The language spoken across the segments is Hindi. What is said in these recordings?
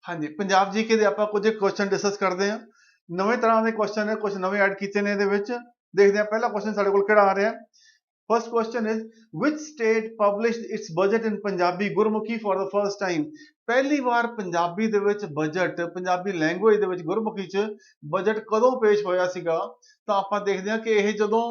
हाँ जी, पंजाब जीके ਦੇ ਆਪਾਂ ਕੁਝ ਕੁਐਸਚਨ ਡਿਸਕਸ ਕਰਦੇ ਹਾਂ। ਨਵੇਂ ਤਰ੍ਹਾਂ ਦੇ ਕੁਐਸਚਨ ਨੇ, ਕੁਝ ਨਵੇਂ ਐਡ ਕੀਤੇ ਨੇ ਇਹਦੇ ਵਿੱਚ। ਦੇਖਦੇ ਹਾਂ ਪਹਿਲਾ ਕੁਐਸਚਨ ਸਾਡੇ ਕੋਲ ਕਿਹੜਾ ਆ ਰਿਹਾ। First question is which state published its budget in Punjabi Gurmukhi for the first time। ਪਹਿਲੀ ਵਾਰ ਪੰਜਾਬੀ ਦੇ ਵਿੱਚ ਬਜਟ, ਪੰਜਾਬੀ ਲੈਂਗੁਏਜ ਦੇ ਵਿੱਚ ਗੁਰਮੁਖੀ ਚ ਬਜਟ ਕਦੋਂ ਪੇਸ਼ ਹੋਇਆ ਸੀਗਾ। ਤਾਂ ਆਪਾਂ ਦੇਖਦੇ ਹਾਂ ਕਿ ਇਹ ਜਦੋਂ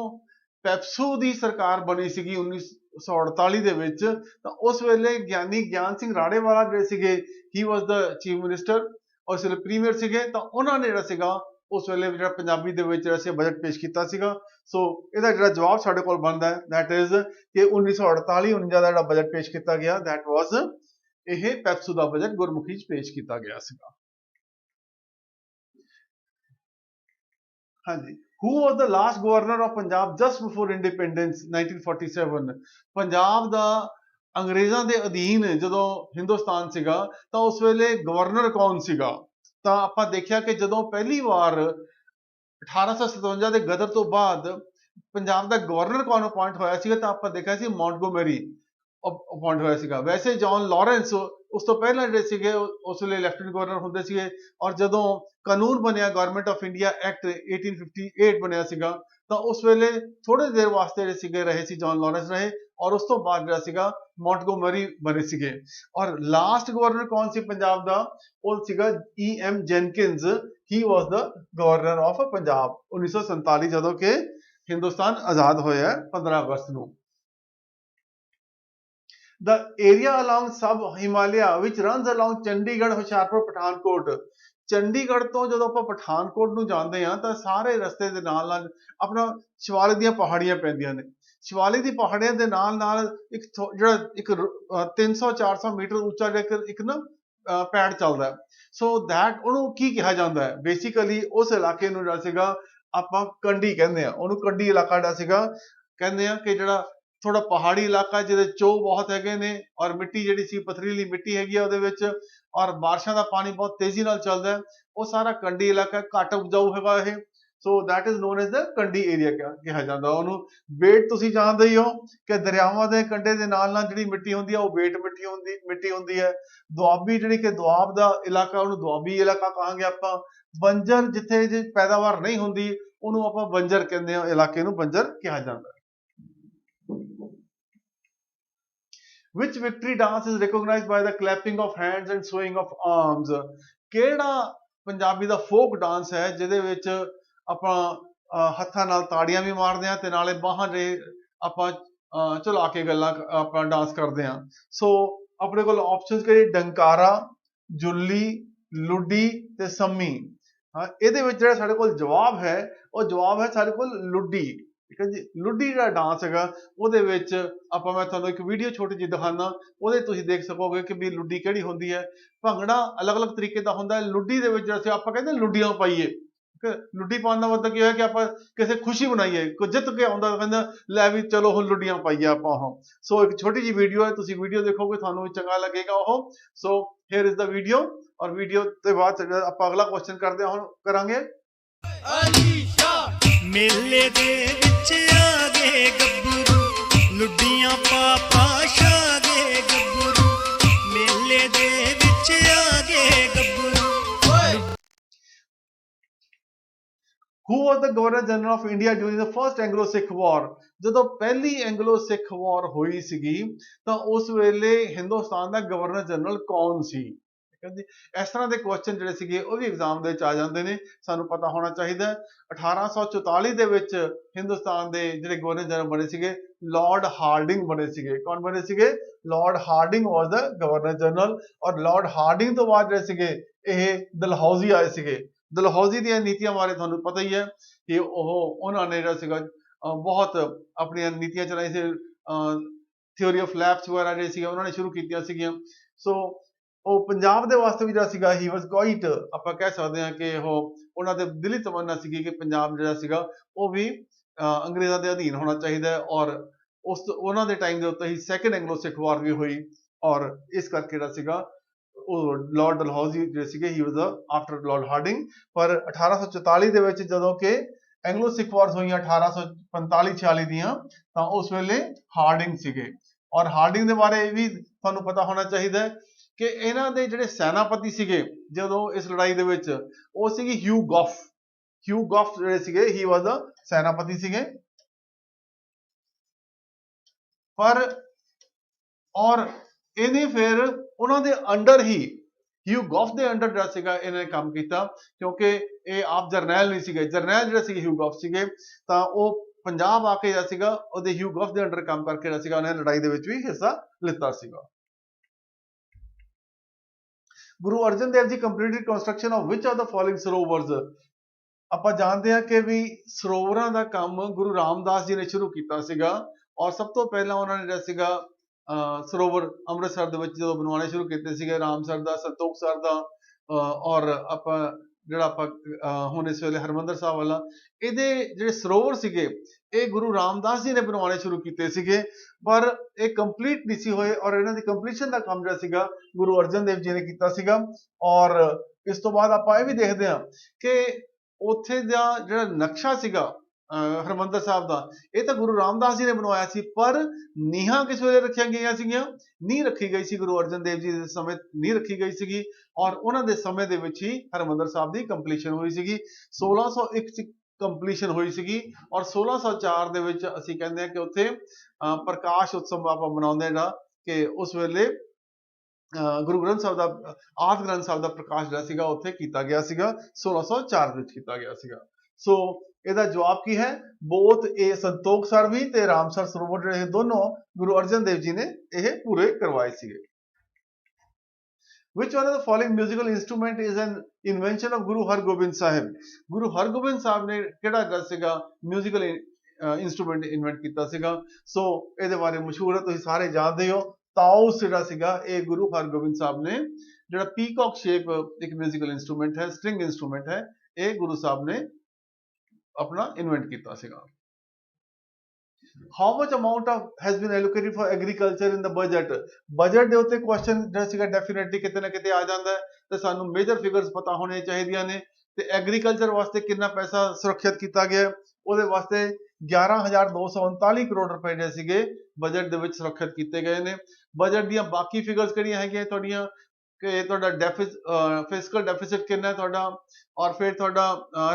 ਪੈਪਸੂ ਦੀ ਸਰਕਾਰ ਬਣੀ ਸੀਗੀ 1948 ਦੇ ਵਿੱਚ, ਤਾਂ ਉਸ ਵੇਲੇ ਗਿਆਨੀ ਗਿਆਨ ਸਿੰਘ ਰਾੜੇਵਾਲਾ ਜਿਹੜੇ ਸੀਗੇ, ਹੀ ਵਾਸ ਦਾ ਚੀਫ ਮਿਨਿਸਟਰ, ਉਸ ਵੇਲੇ ਪ੍ਰੀਮੀਅਰ ਸੀਗੇ। ਤਾਂ ਉਹਨਾਂ ਨੇ ਜਿਹੜਾ ਸੀਗਾ ਉਸ ਵੇਲੇ ਜਿਹੜਾ ਪੰਜਾਬੀ ਦੇ ਵਿੱਚ ਜਿਹੜਾ ਸੀ ਬਜਟ ਪੇਸ਼ ਕੀਤਾ ਸੀਗਾ। ਸੋ ਇਹਦਾ ਜਿਹੜਾ ਜਵਾਬ ਸਾਡੇ ਕੋਲ ਬਣਦਾ ਹੈ ਦੈਟ ਇਜ਼ ਕਿ 1948-49 ਦਾ ਜਿਹੜਾ ਬਜਟ ਪੇਸ਼ ਕੀਤਾ ਗਿਆ, ਦੈਟ ਵਾਸ ਇਹ ਪੈਪਸੂ ਦਾ ਬਜਟ ਗੁਰਮੁਖੀ ਚ ਪੇਸ਼ ਕੀਤਾ ਗਿਆ ਸੀਗਾ। ਹਾਂਜੀ, who was the last governor of Punjab just before independence 1947। Punjab ਦਾ ਅੰਗਰੇਜ਼ਾਂ ਦੇ ਅਧੀਨ ਜਦੋਂ ਹਿੰਦੁਸਤਾਨ ਸੀਗਾ ਤਾਂ ਉਸ ਵੇਲੇ ਗਵਰਨਰ ਕੌਣ ਸੀਗਾ। ਤਾਂ ਆਪਾਂ ਦੇਖਿਆ ਕਿ ਜਦੋਂ ਪਹਿਲੀ ਵਾਰ 1857 ਦੇ ਗਦਰ ਤੋਂ ਬਾਅਦ ਪੰਜਾਬ ਦਾ ਗਵਰਨਰ ਕੌਣ ਅਪਾਇੰਟ ਹੋਇਆ ਸੀਗਾ, ਤਾਂ ਆਪਾਂ ਦੇਖਿਆ ਸੀ ਮੌਂਟਗੋਮਰੀ ਅਪਾਇੰਟ ਹੋਇਆ ਸੀਗਾ। ਵੈਸੇ ਜੌਨ ਲਾਰੈਂਸ ਉਸ ਤੋਂ ਪਹਿਲਾਂ ਜਿਹੜੇ ਸੀਗੇ ਉਸ ਵੇਲੇ ਲੈਫਟੀਨੈਂਟ ਗਵਰਨਰ ਹੁੰਦੇ ਸੀਗੇ। ਔਰ ਜਦੋਂ ਕਾਨੂੰਨ ਬਣਿਆ ਗਵਰਨਮੈਂਟ ਆਫ ਇੰਡੀਆ ਐਕਟ 1858 ਬਣਿਆ ਸੀਗਾ, ਤਾਂ ਉਸ ਵੇਲੇ ਥੋੜੇ ਦੇਰ ਵਾਸਤੇ ਜਿਹੜੇ ਸੀਗੇ ਰਹੇ ਸੀ ਜੌਨ ਲਾਰੈਂਸ ਰਹੇ, ਔਰ ਉਸ ਤੋਂ ਬਾਅਦ ਜਿਹੜਾ ਸੀਗਾ ਮੌਂਟਗੋਮਰੀ ਬਣੇ ਸੀਗੇ। ਔਰ ਲਾਸਟ ਗਵਰਨਰ ਕੌਣ ਸੀ ਪੰਜਾਬ ਦਾ, ਉਹ ਸੀਗਾ E.M. Jenkins. He was the governor of Punjab 1947 ਜਦੋਂ ਕਿ ਹਿੰਦੁਸਤਾਨ ਆਜ਼ਾਦ ਹੋਇਆ 15 ਅਗਸਤ ਨੂੰ। The area along sub Himalaya which runs along Chandigarh, Hoshiarpur, Pathankot. Chandigarh ਤੋਂ ਜਦੋਂ ਆਪਾਂ ਪਠਾਨਕੋਟ ਨੂੰ ਜਾਂਦੇ ਹਾਂ ਤਾਂ ਸਾਰੇ ਰਸਤੇ ਦੇ ਨਾਲ ਨਾਲ ਆਪਣਾ ਸ਼ਿਵਾਲਿਕ ਦੀਆਂ ਪਹਾੜੀਆਂ ਪੈਂਦੀਆਂ ਨੇ। ਸ਼ਿਵਾਲਿਕ ਦੀ ਪਹਾੜੀਆਂ ਦੇ ਨਾਲ ਨਾਲ ਜਿਹੜਾ 300-400 ਮੀਟਰ ਉੱਚਾ ਜਿਹੜਾ ਇੱਕ ਨਾ ਪੈੜ ਚੱਲਦਾ। ਸੋ ਦੈਟ ਉਹਨੂੰ ਕੀ ਕਿਹਾ ਜਾਂਦਾ ਹੈ, ਬੇਸਿਕਲੀ ਉਸ ਇਲਾਕੇ ਨੂੰ ਜਿਹੜਾ ਸੀਗਾ ਆਪਾਂ ਕੰਢੀ ਕਹਿੰਦੇ ਆ। ਉਹਨੂੰ ਕੰਢੀ ਇਲਾਕਾ ਜਿਹੜਾ ਸੀਗਾ ਕਹਿੰਦੇ ਆ ਕਿ ਜਿਹੜਾ ਥੋੜਾ ਪਹਾੜੀ ਇਲਾਕਾ ਜਿਹਦੇ ਚੋਅ ਬਹੁਤ ਹੈਗੇ ਨੇ, ਔਰ ਮਿੱਟੀ ਜਿਹੜੀ ਸੀ ਪਥਰੀਲੀ ਮਿੱਟੀ ਹੈਗੀ ਆ ਉਹਦੇ ਵਿੱਚ, ਔਰ ਬਾਰਿਸ਼ਾਂ ਦਾ ਪਾਣੀ ਬਹੁਤ ਤੇਜ਼ੀ ਨਾਲ ਚੱਲਦਾ ਹੈ। ਉਹ ਸਾਰਾ ਕੰਢੀ ਇਲਾਕਾ, ਘੱਟ ਉਪਜਾਊ ਹੈਗਾ ਇਹ। So that is non as the Kandi area ਕਿਹਾ ਜਾਂਦਾ ਉਹਨੂੰ। ਬੇਟ ਤੁਸੀਂ ਜਾਣਦੇ ਹੀ ਹੋ ਕਿ ਦਰਿਆਵਾਂ ਦੇ ਕੰਢੇ ਦੇ ਨਾਲ ਨਾਲ ਜਿਹੜੀ ਮਿੱਟੀ ਹੁੰਦੀ ਹੈ ਉਹ ਬੇਟ ਮਿੱਟੀ ਹੁੰਦੀ ਹੈ। ਦੁਆਬੀ ਜਿਹੜੀ ਕਿ ਦੁਆਬ ਦਾ ਇਲਾਕਾ, ਉਹਨੂੰ ਦੁਆਬੀ ਇਲਾਕਾ ਕਹਾਂਗੇ ਆਪਾਂ। ਬੰਜਰ ਜਿੱਥੇ ਜੇ ਪੈਦਾਵਾਰ ਨਹੀਂ ਹੁੰਦੀ ਉਹਨੂੰ ਆਪਾਂ ਬੰਜਰ ਕਹਿੰਦੇ ਆ, ਇਲਾਕੇ ਨੂੰ ਬੰਜਰ ਕਿਹਾ ਜਾਂਦਾ ਹੈ। Which victory dance is recognized by the clapping of hands and swaying of arms। ਕਿਹੜਾ ਪੰਜਾਬੀ ਦਾ ਫੋਕ ਡਾਂਸ ਹੈ ਜਿਹਦੇ ਵਿੱਚ ਆਪਾਂ ਹੱਥਾਂ ਨਾਲ ਤਾੜੀਆਂ ਵੀ ਮਾਰਦੇ ਹਾਂ ਤੇ ਨਾਲੇ ਬਾਹਾਂ ਦੇ ਆਪਾਂ ਝੁਲਾ ਕੇ ਗੱਲਾਂ ਆਪਣਾ ਡਾਂਸ ਕਰਦੇ ਹਾਂ। ਸੋ ਆਪਣੇ ਕੋਲ ਆਪਸ਼ਨਸ ਕਿਹੜੀ, ਡੰਕਾਰਾ, ਜੁੱਲੀ, ਲੁੱਡੀ ਤੇ ਸੰਮੀ। ਇਹਦੇ ਵਿੱਚ ਜਿਹੜਾ ਸਾਡੇ ਕੋਲ ਜਵਾਬ ਹੈ ਉਹ ਜਵਾਬ ਹੈ ਸਾਡੇ ਕੋਲ ਲੁੱਡੀ। ਠੀਕ ਹੈ ਜੀ, ਲੁੱਡੀ ਜਿਹੜਾ ਡਾਂਸ ਹੈਗਾ ਉਹਦੇ ਵਿੱਚ ਆਪਾਂ ਮੈਂ ਤੁਹਾਨੂੰ ਇੱਕ ਵੀਡੀਓ ਛੋਟੀ ਜਿਹੀ ਦਿਖਾਉਣਾ, ਉਹਦੇ ਤੁਸੀਂ ਦੇਖ ਸਕੋਗੇ ਕਿ ਵੀ ਲੁੱਡੀ ਕਿਹੜੀ ਹੁੰਦੀ ਹੈ। ਭੰਗੜਾ ਅਲੱਗ-ਅਲੱਗ ਤਰੀਕੇ ਦਾ ਹੁੰਦਾ ਹੈ। ਲੁੱਡੀ ਦੇ ਵਿੱਚ ਜਿਹੜਾ ਆਪਾਂ ਕਹਿੰਦੇ ਲੁੱਡੀਆਂ ਪਾਈਏ, ਲੁੱਡੀ ਪਾਉਣ ਦਾ ਮਤਲਬ ਕੀ ਹੋਇਆ ਕਿ ਆਪਾਂ ਕਿਸੇ ਖੁਸ਼ੀ ਬਣਾਈਏ, ਕੋਈ ਜਿੱਤ ਕੇ ਆਉਂਦਾ ਕਹਿੰਦਾ ਲੈ ਵੀ ਚਲੋ ਹੁਣ ਲੁੱਡੀਆਂ ਪਾਈਏ ਆਪਾਂ ਉਹ। ਸੋ ਇੱਕ ਛੋਟੀ ਜਿਹੀ ਵੀਡੀਓ ਹੈ, ਤੁਸੀਂ ਵੀਡੀਓ ਦੇਖੋਗੇ ਤੁਹਾਨੂੰ ਵੀ ਚੰਗਾ ਲੱਗੇਗਾ ਉਹ। ਸੋ ਹੇਅਰ ਇਜ਼ ਦਾ ਵੀਡੀਓ, ਔਰ ਵੀਡੀਓ ਤੋਂ ਬਾਅਦ ਆਪਾਂ ਅਗਲਾ ਕੁਐਸਚਨ ਕਰਦੇ ਹਾਂ, ਹੁਣ ਕਰਾਂਗੇ। ਮੇਲੇ ਦੇ ਵਿੱਚ ਆ ਗਏ ਗੱਭਰੂ, ਲੁੱਡੀਆਂ ਪਾ ਪਾ ਛਾ ਗਏ ਗੱਭਰੂ, ਮੇਲੇ ਦੇ ਵਿੱਚ ਆ ਗਏ ਗੱਭਰੂ। Who was the Governor General of India during the first Anglo-Sikh War। ਜਦੋਂ ਪਹਿਲੀ ਐਂਗਲੋ ਸਿੱਖ ਵਾਰ ਹੋਈ ਸੀਗੀ ਤਾਂ ਉਸ ਵੇਲੇ ਹਿੰਦੁਸਤਾਨ ਦਾ ਗਵਰਨਰ ਜਨਰਲ ਕੌਣ ਸੀ। ਇਸ ਤਰ੍ਹਾਂ ਦੇ ਕੁਐਸਚਨ ਜਿਹੜੇ ਸੀਗੇ ਉਹ ਵੀ ਐਗਜ਼ਾਮ ਦੇ ਵਿੱਚ ਆ ਜਾਂਦੇ ਨੇ, ਸਾਨੂੰ ਪਤਾ ਹੋਣਾ ਚਾਹੀਦਾ। 1844 ਦੇ ਵਿੱਚ ਹਿੰਦੁਸਤਾਨ ਦੇ ਜਿਹੜੇ ਗਵਰਨਰ ਜਨਰਲ ਬਣੇ ਸੀਗੇ ਲਾਰਡ ਹਾਰਡਿੰਗ ਬਣੇ ਸੀਗੇ। ਕੌਣ ਬਣੇ ਸੀਗੇ? Lord Hardinge was the governor general. ਔਰ ਲਾਰਡ ਹਾਰਡਿੰਗ ਤੋਂ ਬਾਅਦ ਜਿਹੜੇ ਸੀਗੇ ਇਹ ਡਲਹੌਜ਼ੀ ਆਏ ਸੀਗੇ। ਡਲਹੌਜ਼ੀ ਦੀਆਂ ਨੀਤੀਆਂ ਬਾਰੇ ਤੁਹਾਨੂੰ ਪਤਾ ਹੀ ਹੈ ਕਿ ਉਹਨਾਂ ਨੇ ਜਿਹੜਾ ਸੀਗਾ ਬਹੁਤ ਆਪਣੀਆਂ ਨੀਤੀਆਂ ਚਲਾਈ ਸੀ। ਥਿਓਰੀ ਆਫ ਲੈਪਸ ਵਗੈਰਾ ਜਿਹੜੇ ਸੀਗੇ ਉਹਨਾਂ ਨੇ ਸ਼ੁਰੂ ਕੀਤੀਆਂ ਸੀਗੀਆਂ। ਸੋ ਉਹ ਪੰਜਾਬ ਦੇ ਵਾਸਤੇ ਵੀ ਜਿਹੜਾ ਸੀਗਾ ਹੀ ਵਾਸ ਕੁਆਇਟ, ਆਪਾਂ ਕਹਿ ਸਕਦੇ ਹਾਂ ਕਿ ਉਹਨਾਂ ਦੇ ਦਿਲੀ ਤਮੰਨਾ ਸੀਗੀ ਕਿ ਪੰਜਾਬ ਜਿਹੜਾ ਸੀਗਾ ਉਹ ਵੀ ਅੰਗਰੇਜ਼ਾਂ ਦੇ ਅਧੀਨ ਹੋਣਾ ਚਾਹੀਦਾ ਹੈ। ਔਰ ਉਹਨਾਂ ਦੇ ਟਾਈਮ ਦੇ ਉੱਤੇ ਹੀ ਸੈਕੰਡ ਐਂਗਲੋ ਸਿੱਖ ਵਾਰ ਵੀ ਹੋਈ, ਔਰ ਇਸ ਕਰਕੇ ਜਿਹੜਾ ਸੀਗਾ ਉਹ ਲਾਰਡ ਡਲਹੌਜ਼ੀ ਜਿਹੜੇ ਸੀਗੇ ਹੀ ਵਾਸ ਆਫਟਰ ਲਾਰਡ ਹਾਰਡਿੰਗ। ਪਰ 1844 ਦੇ ਵਿੱਚ ਜਦੋਂ ਕਿ ਐਂਗਲੋ ਸਿੱਖ ਵਾਰਸ ਹੋਈਆਂ 1845-46 ਦੀਆਂ, ਤਾਂ ਉਸ ਵੇਲੇ ਹਾਰਡਿੰਗ ਸੀਗੇ। ਔਰ ਹਾਰਡਿੰਗ ਦੇ ਬਾਰੇ ਵੀ ਤੁਹਾਨੂੰ ਪਤਾ ਹੋਣਾ ਚਾਹੀਦਾ ਹੈ ਕਿ ਇਹਨਾਂ ਦੇ ਜਿਹੜੇ ਸੈਨਾਪਤੀ ਸੀਗੇ ਜਦੋਂ ਇਸ ਲੜਾਈ ਦੇ ਵਿੱਚ, ਉਹ ਸੀਗੇ ਹਿਊ ਗੌਫ। ਹਿਊ ਗੌਫ ਜਿਹੜੇ ਸੀਗੇ, ਹੀ ਵਾਜ਼ ਦਾ ਸੈਨਾਪਤੀ ਸੀਗੇ। ਪਰ ਔਰ ਇਹਨੇ ਫਿਰ ਉਹਨਾਂ ਦੇ ਅੰਡਰ ਹੀ, ਹਿਊ ਗੌਫ ਦੇ ਅੰਡਰ ਜਿਹੜਾ ਸੀਗਾ ਇਹਨੇ ਕੰਮ ਕੀਤਾ, ਕਿਉਂਕਿ ਇਹ ਆਪ ਜਰਨੈਲ ਨਹੀਂ ਸੀਗੇ। ਜਰਨੈਲ ਜਿਹੜੇ ਸੀਗੇ ਹਿਊ ਗੌਫ ਸੀਗੇ, ਤਾਂ ਉਹ ਪੰਜਾਬ ਆ ਕੇ ਜਿਹੜਾ ਸੀਗਾ ਉਹਦੇ ਹਿਊ ਗੌਫ ਦੇ ਅੰਡਰ ਕੰਮ ਕਰਕੇ ਜਿਹੜਾ ਸੀਗਾ ਉਹਨੇ ਲੜਾਈ ਦੇ ਵਿੱਚ ਵੀ ਹਿੱਸਾ ਲਿੱਤਾ ਸੀਗਾ। ਗੁਰੂ Arjan Dev ji completed construction of which of the following sarovars. ਆਪਾਂ ਜਾਣਦੇ ਹਾਂ ਕਿ ਵੀ ਸਰੋਵਰਾਂ ਦਾ ਕੰਮ ਗੁਰੂ ਰਾਮਦਾਸ ਜੀ ਨੇ ਸ਼ੁਰੂ ਕੀਤਾ ਸੀਗਾ, ਔਰ ਸਭ ਤੋਂ ਪਹਿਲਾਂ ਉਹਨਾਂ ਨੇ ਜਿਹੜਾ ਸੀਗਾ ਸਰੋਵਰ ਅੰਮ੍ਰਿਤਸਰ ਦੇ ਵਿੱਚ ਜਦੋਂ ਬਣਵਾਉਣੇ ਸ਼ੁਰੂ ਕੀਤੇ ਸੀਗੇ, ਰਾਮਸਰ ਦਾ, ਸੰਤੋਖਸਰ ਦਾ, ਔਰ ਆਪਾਂ ਜਿਹੜਾ ਆਪਾਂ ਹੁਣ ਇਸ ਵੇਲੇ ਹਰਮੰਦਰ ਸਾਹਿਬ ਵਾਲਾ, ਇਹਦੇ ਜਿਹੜੇ ਸਰੋਵਰ ਸੀਗੇ ਇਹ ਗੁਰੂ ਰਾਮਦਾਸ ਜੀ ਨੇ ਬਣਵਾਉਣੇ ਸ਼ੁਰੂ ਕੀਤੇ ਸੀਗੇ, ਪਰ ਇਹ ਕੰਪਲੀਟ ਨਹੀਂ ਸੀ ਹੋਏ, ਔਰ ਇਹਨਾਂ ਦੀ ਕੰਪਲੀਸ਼ਨ ਦਾ ਕੰਮ ਜਿਹੜਾ ਸੀਗਾ ਗੁਰੂ ਅਰਜਨ ਦੇਵ ਜੀ ਨੇ ਕੀਤਾ ਸੀਗਾ। ਔਰ ਇਸ ਤੋਂ ਬਾਅਦ ਆਪਾਂ ਇਹ ਵੀ ਦੇਖਦੇ ਹਾਂ ਕਿ ਉੱਥੇ ਦਾ ਜਿਹੜਾ ਨਕਸ਼ਾ ਸੀਗਾ ਹਰਮੰਦਰ ਸਾਹਿਬ ਦਾ, ਇਹ ਤਾਂ ਗੁਰੂ ਰਾਮਦਾਸ ਜੀ ਨੇ ਬਣਵਾਇਆ ਸੀ, ਪਰ ਨੀਹਾਂ ਕਿਸ ਵੇਲੇ ਰੱਖੀਆਂ ਗਈਆਂ ਸੀਗੀਆਂ? ਨੀਂਹ ਰੱਖੀ ਗਈ ਸੀ ਗੁਰੂ ਅਰਜਨ ਦੇਵ ਜੀ ਦੇ ਸਮੇਂ, ਨੀਂਹ ਰੱਖੀ ਗਈ ਸੀਗੀ, ਔਰ ਉਹਨਾਂ ਦੇ ਸਮੇਂ ਦੇ ਵਿੱਚ ਹੀ ਹਰਮੰਦਰ ਸਾਹਿਬ ਦੀ ਕੰਪਲੀਸ਼ਨ ਹੋਈ ਸੀਗੀ। 1601 ਚ ਕੰਪਲੀਸ਼ਨ ਹੋਈ ਸੀਗੀ, ਔਰ 1604 ਦੇ ਵਿੱਚ ਅਸੀਂ ਕਹਿੰਦੇ ਹਾਂ ਕਿ ਉੱਥੇ ਪ੍ਰਕਾਸ਼ ਉਤਸਵ ਆਪਾਂ ਮਨਾਉਂਦੇ ਹਾਂ, ਕਿ ਉਸ ਵੇਲੇ ਗੁਰੂ ਗ੍ਰੰਥ ਸਾਹਿਬ ਦਾ, ਆਦਿ ਗ੍ਰੰਥ ਸਾਹਿਬ ਦਾ ਪ੍ਰਕਾਸ਼ ਜਿਹੜਾ ਸੀਗਾ ਉੱਥੇ ਕੀਤਾ ਗਿਆ ਸੀਗਾ, 1604 ਵਿੱਚ ਕੀਤਾ ਗਿਆ ਸੀਗਾ। ਸੋ ਇਹਦਾ ਜਵਾਬ ਕੀ ਹੈ? ਬੋਥ ਇਹ ਸੰਤੋਖਸਰ ਵੀ ਤੇ ਰਾਮਸਰ ਸਰੋਵਰ ਜਿਹੜੇ ਦੋਨੋਂ ਗੁਰੂ ਅਰਜਨ ਦੇਵ ਜੀ ਨੇ ਇਹ ਪੂਰੇ ਕਰਵਾਏ ਸੀਗੇ। Which one of the following musical instrument is an invention of Guru Hargobind Sahib? Guru Hargobind Sahib ਨੇ ਕਿਹੜਾ ਜਿਹੜਾ ਸੀਗਾ ਮਿਊਜ਼ੀਕਲ ਇੰਸਟਰੂਮੈਂਟ ਇਨਵੈਂਟ ਕੀਤਾ ਸੀਗਾ? ਸੋ ਇਹਦੇ ਬਾਰੇ ਮਸ਼ਹੂਰ ਹੈ, ਤੁਸੀਂ ਸਾਰੇ ਜਾਣਦੇ ਹੋ। ਤਾਊਸ ਜਿਹੜਾ ਸੀਗਾ ਇਹ ਗੁਰੂ ਹਰਗੋਬਿੰਦ ਸਾਹਿਬ ਨੇ, ਜਿਹੜਾ ਪੀਕੌਕ ਸ਼ੇਪ ਇੱਕ ਮਿਊਜ਼ੀਕਲ ਇੰਸਟਰੂਮੈਂਟ ਹੈ, ਸਟ੍ਰਿੰਗ ਇੰਸਟਰੂਮੈਂਟ ਹੈ, ਇਹ ਗੁਰੂ ਸਾਹਿਬ ਨੇ ਆਪਣਾ ਇਨਵੈਂਟ ਕੀਤਾ ਸੀਗਾ। How much amount has been allocated for agriculture in the budget? Budget ਦੇ ਉੱਤੇ ਕੁਐਸਚਨ ਜਿਹੜਾ ਸੀਗਾ ਡੈਫੀਨਿਟਲੀ ਕਿਤੇ ਨਾ ਕਿਤੇ ਆ ਜਾਂਦਾ ਹੈ, ਤੇ ਸਾਨੂੰ ਮੇਜਰ ਫਿਗਰਸ ਪਤਾ ਹੋਣੇ ਚਾਹੀਦੀਆਂ ਨੇ। ਤੇ ਐਗਰੀਕਲਚਰ ਵਾਸਤੇ ਕਿੰਨਾ ਪੈਸਾ ਸੁਰੱਖਿਅਤ ਕੀਤਾ ਗਿਆ? ਉਹਦੇ ਵਾਸਤੇ 11,239 ਕਰੋੜ ਰੁਪਏ ਜਿਹੜੇ ਸੀਗੇ ਬਜਟ ਦੇ ਵਿੱਚ ਸੁਰੱਖਿਅਤ ਕੀਤੇ ਗਏ ਨੇ। ਬਜਟ ਦੀਆਂ ਬਾਕੀ ਫਿਗਰਸ ਕਿਹੜੀਆਂ ਹੈਗੀਆਂ ਤੁਹਾਡੀਆਂ, ਕਿ ਤੁਹਾਡਾ ਫਿਸਕਲ ਡੈਫਿਸਿਟ ਕਿੰਨਾ ਹੈ ਤੁਹਾਡਾ, ਔਰ ਫਿਰ ਤੁਹਾਡਾ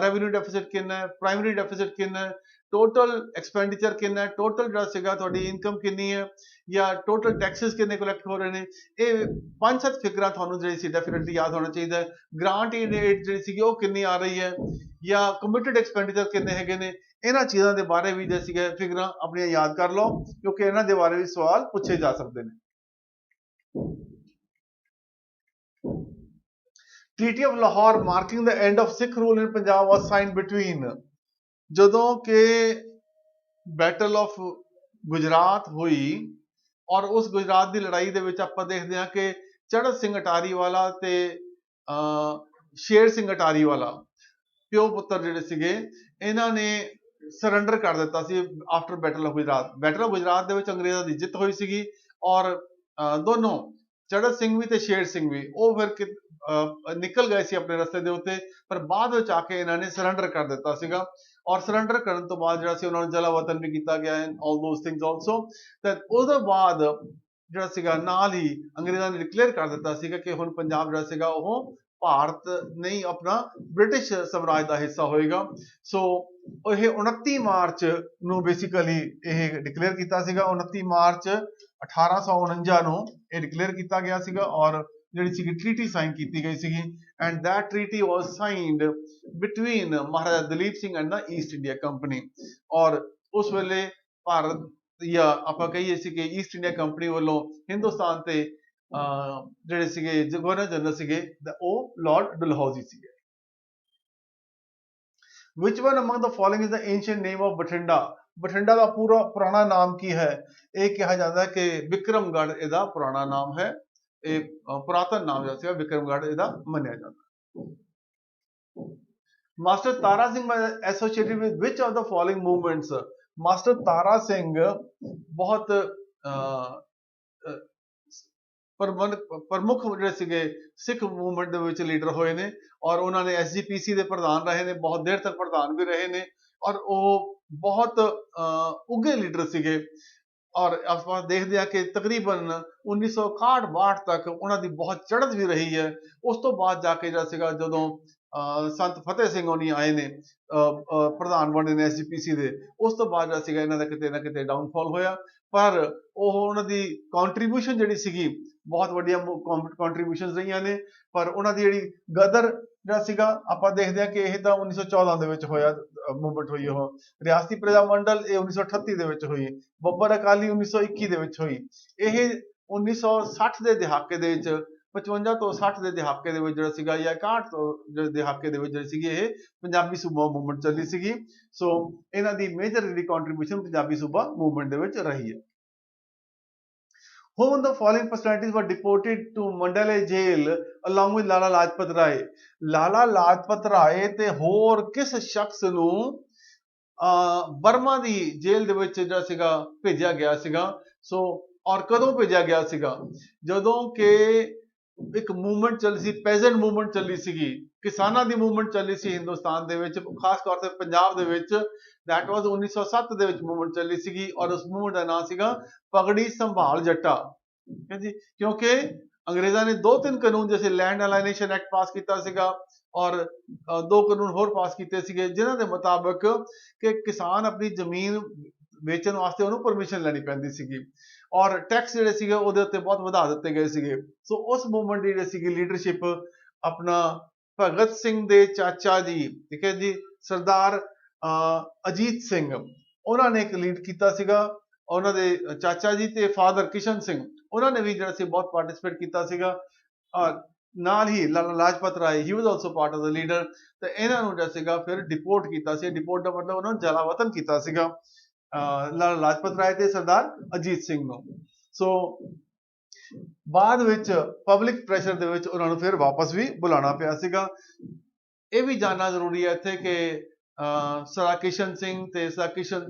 ਰੈਵਨਿਊ ਡੈਫਿਸਿਟ ਕਿੰਨਾ ਹੈ, ਪ੍ਰਾਇਮਰੀ ਡੈਫਿਸਿਟ ਕਿੰਨਾ ਹੈ, ਟੋਟਲ ਐਕਸਪੈਂਡੀਚਰ ਕਿੰਨਾ ਹੈ, ਟੋਟਲ ਜਿਹੜਾ ਸੀਗਾ ਤੁਹਾਡੀ ਇਨਕਮ ਕਿੰਨੀ ਹੈ, ਜਾਂ ਟੋਟਲ ਟੈਕਸਿਸ ਕਿੰਨੇ ਕਲੈਕਟ ਹੋ ਰਹੇ ਨੇ। ਇਹ 5-7 ਫਿਗਰਾਂ ਤੁਹਾਨੂੰ ਜਿਹੜੀ ਸੀ ਡੈਫੀਨਿਟਲੀ ਯਾਦ ਹੋਣਾ ਚਾਹੀਦਾ ਹੈ। ਗ੍ਰਾਂਟ ਇਨ ਏਡ ਜਿਹੜੀ ਸੀਗੀ ਉਹ ਕਿੰਨੀ ਆ ਰਹੀ ਹੈ, ਜਾਂ ਕਮਿਟਡ ਐਕਸਪੈਂਡੀਚਰ ਕਿੰਨੇ ਹੈਗੇ ਨੇ। ਇਹਨਾਂ ਚੀਜ਼ਾਂ ਦੇ ਬਾਰੇ ਵੀ ਜਿਹੜੇ ਸੀਗੇ ਫਿਗਰਾਂ ਆਪਣੀਆਂ ਯਾਦ ਕਰ ਲਓ, ਕਿਉਂਕਿ ਇਹਨਾਂ ਦੇ ਬਾਰੇ ਵੀ ਸਵਾਲ ਪੁੱਛੇ ਜਾ ਸਕਦੇ ਨੇ। Treaty of Lahore marking the end of Sikh rule in Punjab was signed between, ਜਦੋਂ ਕਿ ਬੈਟਲ ਆਫ ਗੁਜਰਾਤ ਹੋਈ, ਔਰ ਉਸ ਗੁਜਰਾਤ ਦੀ ਲੜਾਈ ਦੇ ਵਿੱਚ ਆਪਾਂ ਦੇਖਦੇ ਹਾਂ ਕਿ ਚੜ੍ਹਤ ਸਿੰਘ ਅਟਾਰੀ ਵਾਲਾ ਤੇ ਸ਼ੇਰ ਸਿੰਘ ਅਟਾਰੀ ਵਾਲਾ ਪਿਓ ਪੁੱਤਰ ਜਿਹੜੇ ਸੀਗੇ, ਇਹਨਾਂ ਨੇ ਸਰੈਂਡਰ ਕਰ ਦਿੱਤਾ ਸੀ after battle of Gujarat. Battle of Gujarat ਦੇ ਵਿੱਚ ਅੰਗਰੇਜ਼ਾਂ ਦੀ ਜਿੱਤ ਹੋਈ ਸੀਗੀ, ਔਰ ਦੋਨੋਂ ਚੜ੍ਹਤ ਸਿੰਘ ਵੀ ਤੇ ਸ਼ੇਰ ਸਿੰਘ ਵੀ ਉਹ ਫਿਰ ਨਿਕਲ ਗਏ ਸੀ ਆਪਣੇ ਰਸਤੇ ਦੇ ਉੱਤੇ, ਪਰ ਬਾਅਦ ਵਿੱਚ ਆ ਕੇ ਇਹਨਾਂ ਨੇ ਸਰੈਂਡਰ ਕਰ ਦਿੱਤਾ ਸੀਗਾ, ਔਰ ਸਰੈਂਡਰ ਕਰਨ ਤੋਂ ਬਾਅਦ ਜਿਹੜਾ ਸੀ ਉਹਨਾਂ ਨੂੰ ਜਲਾ ਵਤਨ ਵੀ ਕੀਤਾ ਗਿਆ ਹੈ, ਆਲ ਦੋਸ ਥਿੰਗਸ ਆਲਸੋ। ਤੇ ਉਹਦੇ ਬਾਅਦ ਜਿਹੜਾ ਸੀਗਾ ਨਾਲ ਹੀ ਅੰਗਰੇਜ਼ਾਂ ਨੇ ਡਿਕਲੇਅਰ ਕਰ ਦਿੱਤਾ ਸੀਗਾ ਕਿ ਹੁਣ ਪੰਜਾਬ ਜਿਹੜਾ ਸੀਗਾ ਉਹ ਭਾਰਤ ਨਹੀਂ, ਆਪਣਾ ਬ੍ਰਿਟਿਸ਼ ਸਾਮਰਾਜ ਦਾ ਹਿੱਸਾ ਹੋਏਗਾ। ਸੋ ਇਹ 29 ਮਾਰਚ ਨੂੰ ਬੇਸਿਕਲੀ ਇਹ ਡਿਕਲੇਅਰ ਕੀਤਾ ਸੀਗਾ। 29 ਮਾਰਚ 1849 ਨੂੰ ਇਹ ਡਿਕਲੇਅਰ ਕੀਤਾ ਗਿਆ ਸੀਗਾ, ਔਰ ਜਿਹੜੀ ਸੀਗੀ ਟ੍ਰੀਟੀ ਸਾਈਨ ਕੀਤੀ ਗਈ ਸੀਗੀ, and that treaty was signed between Maharaja Dalip Singh and the East India company. ਔਰ ਉਸ ਵੇਲੇ ਭਾਰਤ, ਜਾਂ ਆਪਾਂ ਕਹੀਏ ਸੀ ਕਿ ਈਸਟ ਇੰਡੀਆ ਕੰਪਨੀ ਵੱਲੋਂ ਹਿੰਦੁਸਤਾਨ ਤੇ ਜਿਹੜੇ ਸੀਗੇ ਗਵਰਨਰ ਜਨਰਲ ਸੀਗੇ ਉਹ ਲਾਰਡ ਡਲਹੌਜ਼ੀ ਸੀਗੇ। Which one among the following is the ancient name of Bathinda? Bathinda ਦਾ ਪੂਰਾ ਪੁਰਾਣਾ ਨਾਮ ਕੀ ਹੈ? ਇਹ ਕਿਹਾ ਜਾਂਦਾ ਹੈ ਕਿ ਵਿਕਰਮਗੜ੍ਹ ਇਹਦਾ ਪੁਰਾਣਾ ਨਾਮ ਹੈ, ਇਹ ਪੁਰਾਤਨ ਨਾਮ ਜਿਹੜਾ ਸੀਗਾ ਵਿਕਰਮਗੜ੍ਹ ਇਹਦਾ ਮੰਨਿਆ ਜਾਂਦਾ। Master Tara Singh associated with which of the following movements? Master Tara Singh ਬਹੁਤ ਪ੍ਰਮੁੱਖ ਜਿਹੜੇ ਸੀਗੇ ਸਿੱਖ ਮੂਵਮੈਂਟ ਦੇ ਵਿੱਚ ਲੀਡਰ ਹੋਏ ਨੇ, ਔਰ ਉਹਨਾਂ ਨੇ SGPC ਦੇ ਪ੍ਰਧਾਨ ਰਹੇ ਨੇ, ਬਹੁਤ ਦੇਰ ਤੱਕ ਪ੍ਰਧਾਨ ਵੀ ਰਹੇ ਨੇ, ਔਰ ਉਹ ਬਹੁਤ ਉੱਘੇ ਲੀਡਰ ਸੀਗੇ। ਔਰ ਆਪਾਂ ਦੇਖਦੇ ਹਾਂ ਕਿ ਤਕਰੀਬਨ 1961-62 ਤੱਕ ਉਹਨਾਂ ਦੀ ਬਹੁਤ ਚੜ੍ਹਤ ਵੀ ਰਹੀ ਹੈ। ਉਸ ਤੋਂ ਬਾਅਦ ਜਾ ਕੇ ਜਿਹੜਾ ਸੀਗਾ ਜਦੋਂ ਸੰਤ ਫਤਿਹ ਸਿੰਘ ਹੋਣੀ ਆਏ ਨੇ ਪ੍ਰਧਾਨ ਬਣੇ ਨੇ SGPC ਦੇ, ਉਸ ਤੋਂ ਬਾਅਦ ਜਿਹੜਾ ਸੀਗਾ ਇਹਨਾਂ ਦਾ ਕਿਤੇ ਨਾ ਕਿਤੇ ਡਾਊਨਫਾਲ ਹੋਇਆ। ਪਰ ਉਹ ਉਹਨਾਂ ਦੀ ਕੰਟਰੀਬਿਊਸ਼ਨ ਜਿਹੜੀ ਸੀਗੀ ਬਹੁਤ ਵੱਡੀਆਂ ਕੰਟਰੀਬਿਊਸ਼ਨਸ ਰਹੀਆਂ ਨੇ। ਪਰ ਉਹਨਾਂ ਦੀ ਜਿਹੜੀ ਗਦਰ ਜਿਹੜਾ ਸੀਗਾ ਆਪਾਂ ਦੇਖਦੇ ਹਾਂ ਕਿ ਇਹ ਤਾਂ 1914 ਦੇ ਵਿੱਚ ਹੋਇਆ, ਮੂਵਮੈਂਟ ਹੋਈ। ਉਹ ਰਿਆਸਤੀ ਪ੍ਰਜਾ ਮੰਡਲ ਇਹ 1938 ਦੇ ਵਿੱਚ ਹੋਈ। ਬੱਬਰ ਅਕਾਲੀ 1921 ਦੇ ਵਿੱਚ ਹੋਈ। ਇਹ 1960 ਦੇ ਦਹਾਕੇ ਦੇ ਵਿੱਚ 55 ਤੋਂ 60 ਦੇ ਦਹਾਕੇ ਦੇ ਵਿੱਚ ਜਿਹੜਾ ਸੀਗਾ ਜਾਂ 61 ਤੋਂ ਦੇ ਦਹਾਕੇ ਦੇ ਵਿੱਚ ਜਿਹੜੀ ਸੀਗੀ ਇਹ ਪੰਜਾਬੀ ਸੂਬਾ ਮੂਵਮੈਂਟ ਚੱਲੀ ਸੀਗੀ। ਸੋ ਇਹਨਾਂ ਦੀ ਮੇਜਰ ਜਿਹੜੀ ਕੰਟਰੀਬਿਊਸ਼ਨ ਪੰਜਾਬੀ ਸੂਬਾ ਮੂਵਮੈਂਟ ਦੇ ਵਿੱਚ ਰਹੀ ਹੈ। Whom the following personalities were deported to Mandalay jail along with Lala Lajpat Rai? Lala Lajpat Rai ਤੇ ਹੋਰ ਕਿਸ ਸ਼ਖਸ ਨੂੰ ਬਰਮਾ ਦੀ ਜੇਲ੍ਹ ਦੇ ਵਿੱਚ ਜਿਹੜਾ ਸੀਗਾ ਭੇਜਿਆ ਗਿਆ ਸੀਗਾ? ਸੋ ਔਰ ਕਦੋਂ ਭੇਜਿਆ ਗਿਆ ਸੀਗਾ? ਜਦੋਂ ਕਿ ਇੱਕ ਮੂਵਮੈਂਟ ਚੱਲੀ ਸੀ, ਪੈਜ਼ੈਂਟ ਮੂਵਮੈਂਟ ਚੱਲੀ ਸੀਗੀ, ਕਿਸਾਨਾਂ ਦੀ ਮੂਵਮੈਂਟ ਚੱਲੀ ਸੀ ਹਿੰਦੁਸਤਾਨ ਦੇ ਵਿੱਚ, ਖਾਸ ਤੌਰ ਤੇ ਪੰਜਾਬ ਦੇ ਵਿੱਚ। ਦੈਟ ਵਾਜ਼ 1907 ਦੇ ਵਿੱਚ ਮੂਵਮੈਂਟ ਚੱਲੀ ਸੀਗੀ ਔਰ ਉਸ ਮੂਵਮੈਂਟ ਦਾ ਨਾਮ ਸੀਗਾ ਪਗੜੀ ਸੰਭਾਲ ਜੱਟਾ। ਜੀ ਕਿਉਂਕਿ ਅੰਗਰੇਜ਼ਾਂ ਨੇ 2-3 ਕਾਨੂੰਨ ਜੈਸੇ ਲੈਂਡ ਅਲਾਈਨੇਸ਼ਨ ਐਕਟ ਪਾਸ ਕੀਤਾ ਸੀਗਾ ਔਰ 2 ਕਾਨੂੰਨ ਹੋਰ ਪਾਸ ਕੀਤੇ ਸੀਗੇ ਜਿਨ੍ਹਾਂ ਦੇ ਮੁਤਾਬਕ ਕਿ ਕਿਸਾਨ ਆਪਣੀ ਜ਼ਮੀਨ ਵੇਚਣ ਵਾਸਤੇ ਉਹਨੂੰ ਪਰਮਿਸ਼ਨ ਲੈਣੀ ਪੈਂਦੀ ਸੀਗੀ ਔਰ ਟੈਕਸ ਜਿਹੜੇ ਸੀਗੇ ਉਹਦੇ ਉੱਤੇ ਬਹੁਤ ਵਧਾ ਦਿੱਤੇ ਗਏ ਸੀਗੇ। ਸੋ ਉਸ ਮੂਵਮੈਂਟ ਦੀ ਜਿਹੜੀ ਸੀਗੀ ਲੀਡਰਸ਼ਿਪ ਆਪਣਾ ਭਗਤ ਸਿੰਘ ਦੇ ਚਾਚਾ ਜੀ, ਠੀਕ ਹੈ ਜੀ, ਸਰਦਾਰ ਅਜੀਤ ਸਿੰਘ, ਉਹਨਾਂ ਨੇ ਇੱਕ ਲੀਡ ਕੀਤਾ ਸੀਗਾ। ਉਹਨਾਂ ਦੇ ਚਾਚਾ ਜੀ ਤੇ ਫਾਦਰ ਕਿਸ਼ਨ ਸਿੰਘ, ਉਹਨਾਂ ਨੇ ਵੀ ਜਿਹੜਾ ਸੀ ਬਹੁਤ ਪਾਰਟਿਸਿਪੇਟ ਕੀਤਾ ਸੀਗਾ। ਨਾਲ ਹੀ Lala Lajpat Rai, he was also part of the leader. ਤੇ ਇਹਨਾਂ ਨੂੰ ਜਿਹੜਾ ਸੀਗਾ ਫਿਰ ਡਿਪੋਰਟ ਕੀਤਾ ਸੀ। ਡਿਪੋਰਟ ਦਾ ਮਤਲਬ ਉਹਨਾਂ ਨੂੰ ਜਲਾ ਵਤਨ ਕੀਤਾ ਸੀਗਾ, ਲਾਲਾ ਲਾਜਪਤ ਰਾਏ ਤੇ ਸਰਦਾਰ ਅਜੀਤ ਸਿੰਘ ਨੂੰ। ਸੋ ਬਾਅਦ ਵਿੱਚ ਪਬਲਿਕ ਪ੍ਰੈਸ਼ਰ ਦੇ ਵਿੱਚ ਉਹਨਾਂ ਨੂੰ ਫਿਰ ਵਾਪਸ ਵੀ ਬੁਲਾਉਣਾ ਪਿਆ ਸੀਗਾ। ਇਹ ਵੀ ਜਾਣਨਾ ਜ਼ਰੂਰੀ ਹੈ ਇੱਥੇ ਕਿ ਸਰਦਾਰ ਕਿਸ਼ਨ ਸਿੰਘ ਤੇ ਸਰਦਾਰ ਕਿਸ਼ਨ